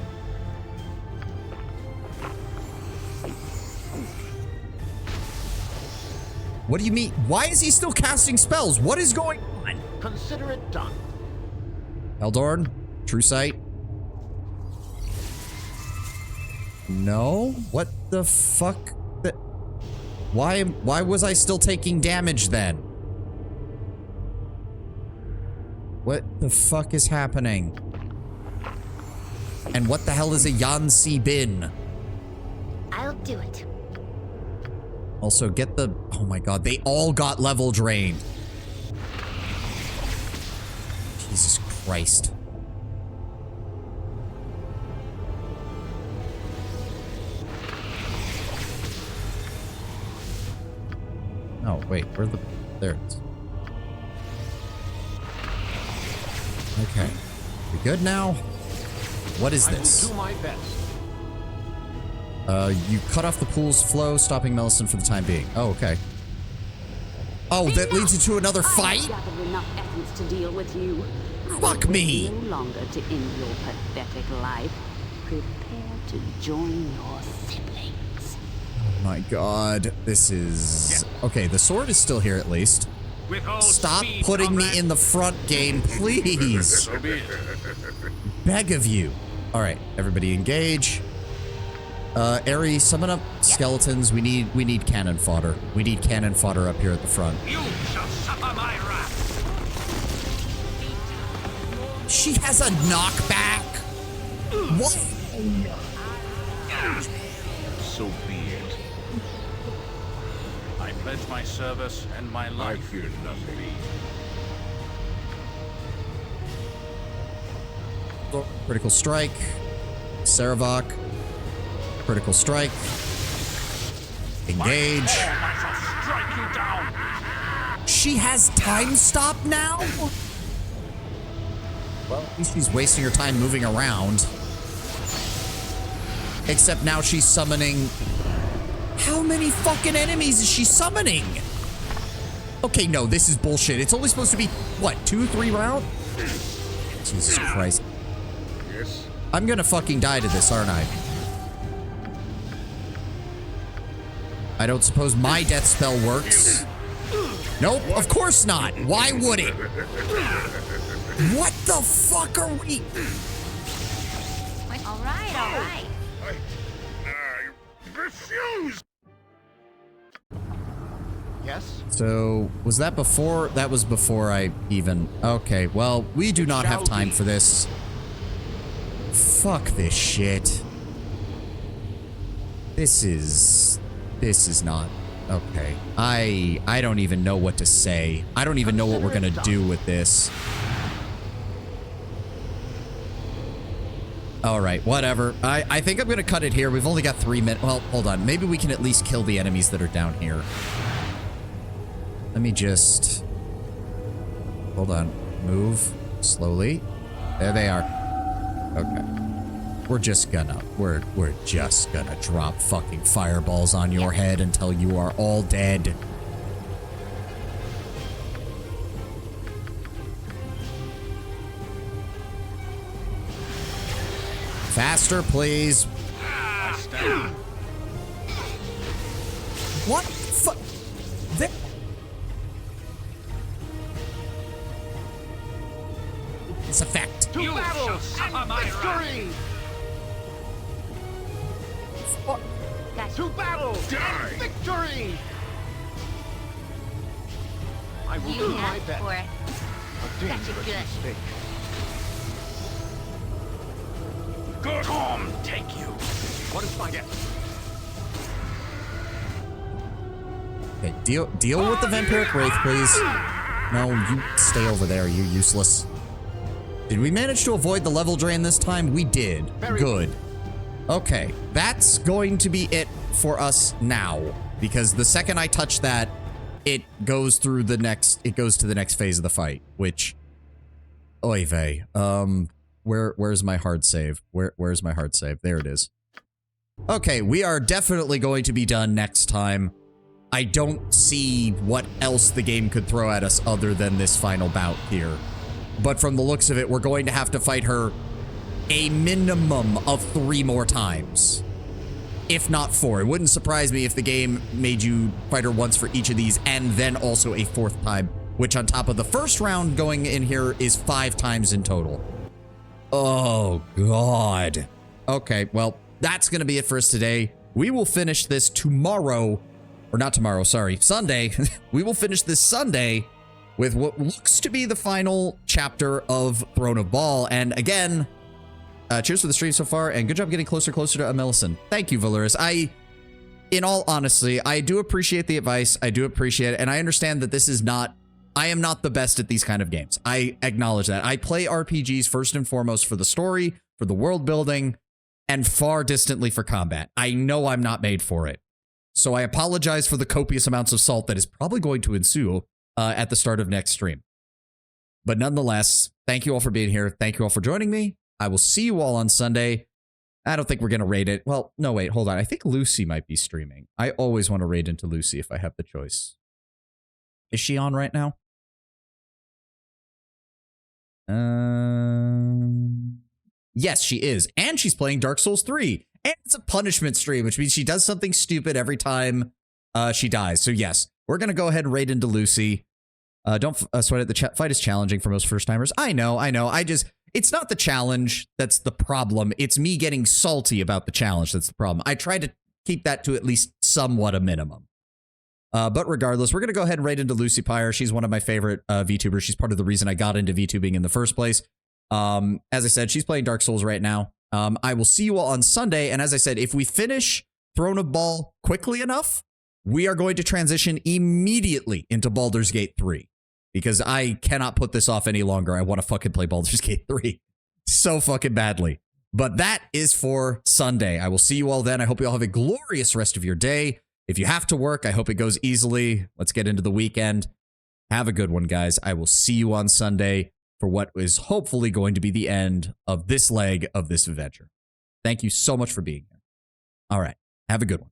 What do you mean? Why is he still casting spells? What is going on? Consider it done. Eldorn, True Sight. No? What the fuck? Why was I still taking damage then? What the fuck is happening? And what the hell is a Yonsei Bin? I'll do it. Also, get the... Oh my god, they all got level drained. Jesus Christ. Oh, wait, where the... There it is. Okay. We good now? What is this? I will do my best. You cut off the pool's flow, stopping Melisande for the time being. Oh, okay. Oh, that leads into another fight? I've gathered enough essence to deal with you. Fuck me! No longer to end your pathetic life. Prepare to join your siblings. Oh my god. This is... Okay, the sword is still here at least. Stop putting me in the front game, please. So be it. Beg of you. All right, everybody engage. Aerie, summon up skeletons. We need cannon fodder. We need cannon fodder up here at the front. You shall suffer my wrath. She has a knockback. What? So be it. I pledge my service and my life. I fear nothing. Critical strike. Saravok. Critical strike. Engage. I shall strike you down. She has time stop now? Well, at least she's wasting her time moving around. Except now she's summoning... How many fucking enemies is she summoning? Okay, no, this is bullshit. It's only supposed to be, what, 2-3 rounds? Jesus Christ. Yes. I'm gonna fucking die to this, aren't I? I don't suppose my death spell works. Nope, of course not. Why would it? What the fuck are we? All right, all right. I refuse. Yes? So, was that before? That was before I even... Okay, well, we do not have time for this. Fuck this shit. This is not... Okay. I don't even know what to say. I don't even know what we're gonna do with this. Alright, whatever. I think I'm gonna cut it here. We've only got 3 minutes. Well, hold on. Maybe we can at least kill the enemies that are down here. Let me just... Hold on. Move slowly. There they are. Okay. We're just gonna drop fucking fireballs on your head until you are all dead. Faster, please. What? This effect. To battle and victory! To battle and victory! I will do my best. A dangerous mistake. Good. Tom, take you. What is my guess? Okay, deal with the vampiric wraith, please. No, you stay over there. You're useless. Did we manage to avoid the level drain this time? We did. Good. Okay, that's going to be it for us now, because the second I touch that, it goes through the next. It goes to the next phase of the fight, which, oy vey. Where's my hard save? Where's my hard save? There it is. Okay, we are definitely going to be done next time. I don't see what else the game could throw at us other than this final bout here. But from the looks of it, we're going to have to fight her a minimum of 3 more times. If not 4. It wouldn't surprise me if the game made you fight her once for each of these and then also a 4th time, which on top of the first round going in here is 5 times in total. Oh, God. Okay, well, that's going to be it for us today. We will finish this tomorrow. Or not tomorrow, sorry. Sunday. We will finish this Sunday with what looks to be the final chapter of Throne of Baal. And again, cheers for the stream so far, and good job getting closer to Amelison. Thank you, Valeris. In all honesty, I do appreciate the advice. I do appreciate it, and I understand that this is not... I am not the best at these kind of games. I acknowledge that. I play RPGs first and foremost for the story, for the world building, and far distantly for combat. I know I'm not made for it. So I apologize for the copious amounts of salt that is probably going to ensue at the start of next stream. But nonetheless, thank you all for being here. Thank you all for joining me. I will see you all on Sunday. I don't think we're going to raid it. Well, no, wait, hold on. I think Lucy might be streaming. I always want to raid into Lucy if I have the choice. Is she on right now? Yes, she is. And she's playing Dark Souls 3. And it's a punishment stream, which means she does something stupid every time she dies. So yes, we're going to go ahead and raid into Lucy. Don't sweat it. The fight is challenging for most first timers. I know. It's not the challenge that's the problem. It's me getting salty about the challenge that's the problem. I try to keep that to at least somewhat a minimum. But regardless, we're going to go ahead and right into Lucy Pyre. She's one of my favorite VTubers. She's part of the reason I got into VTubing in the first place. As I said, she's playing Dark Souls right now. I will see you all on Sunday. And as I said, if we finish Throne of Ball quickly enough, we are going to transition immediately into Baldur's Gate 3. Because I cannot put this off any longer. I want to fucking play Baldur's Gate 3 so fucking badly. But that is for Sunday. I will see you all then. I hope you all have a glorious rest of your day. If you have to work, I hope it goes easily. Let's get into the weekend. Have a good one, guys. I will see you on Sunday for what is hopefully going to be the end of this leg of this adventure. Thank you so much for being here. All right. Have a good one.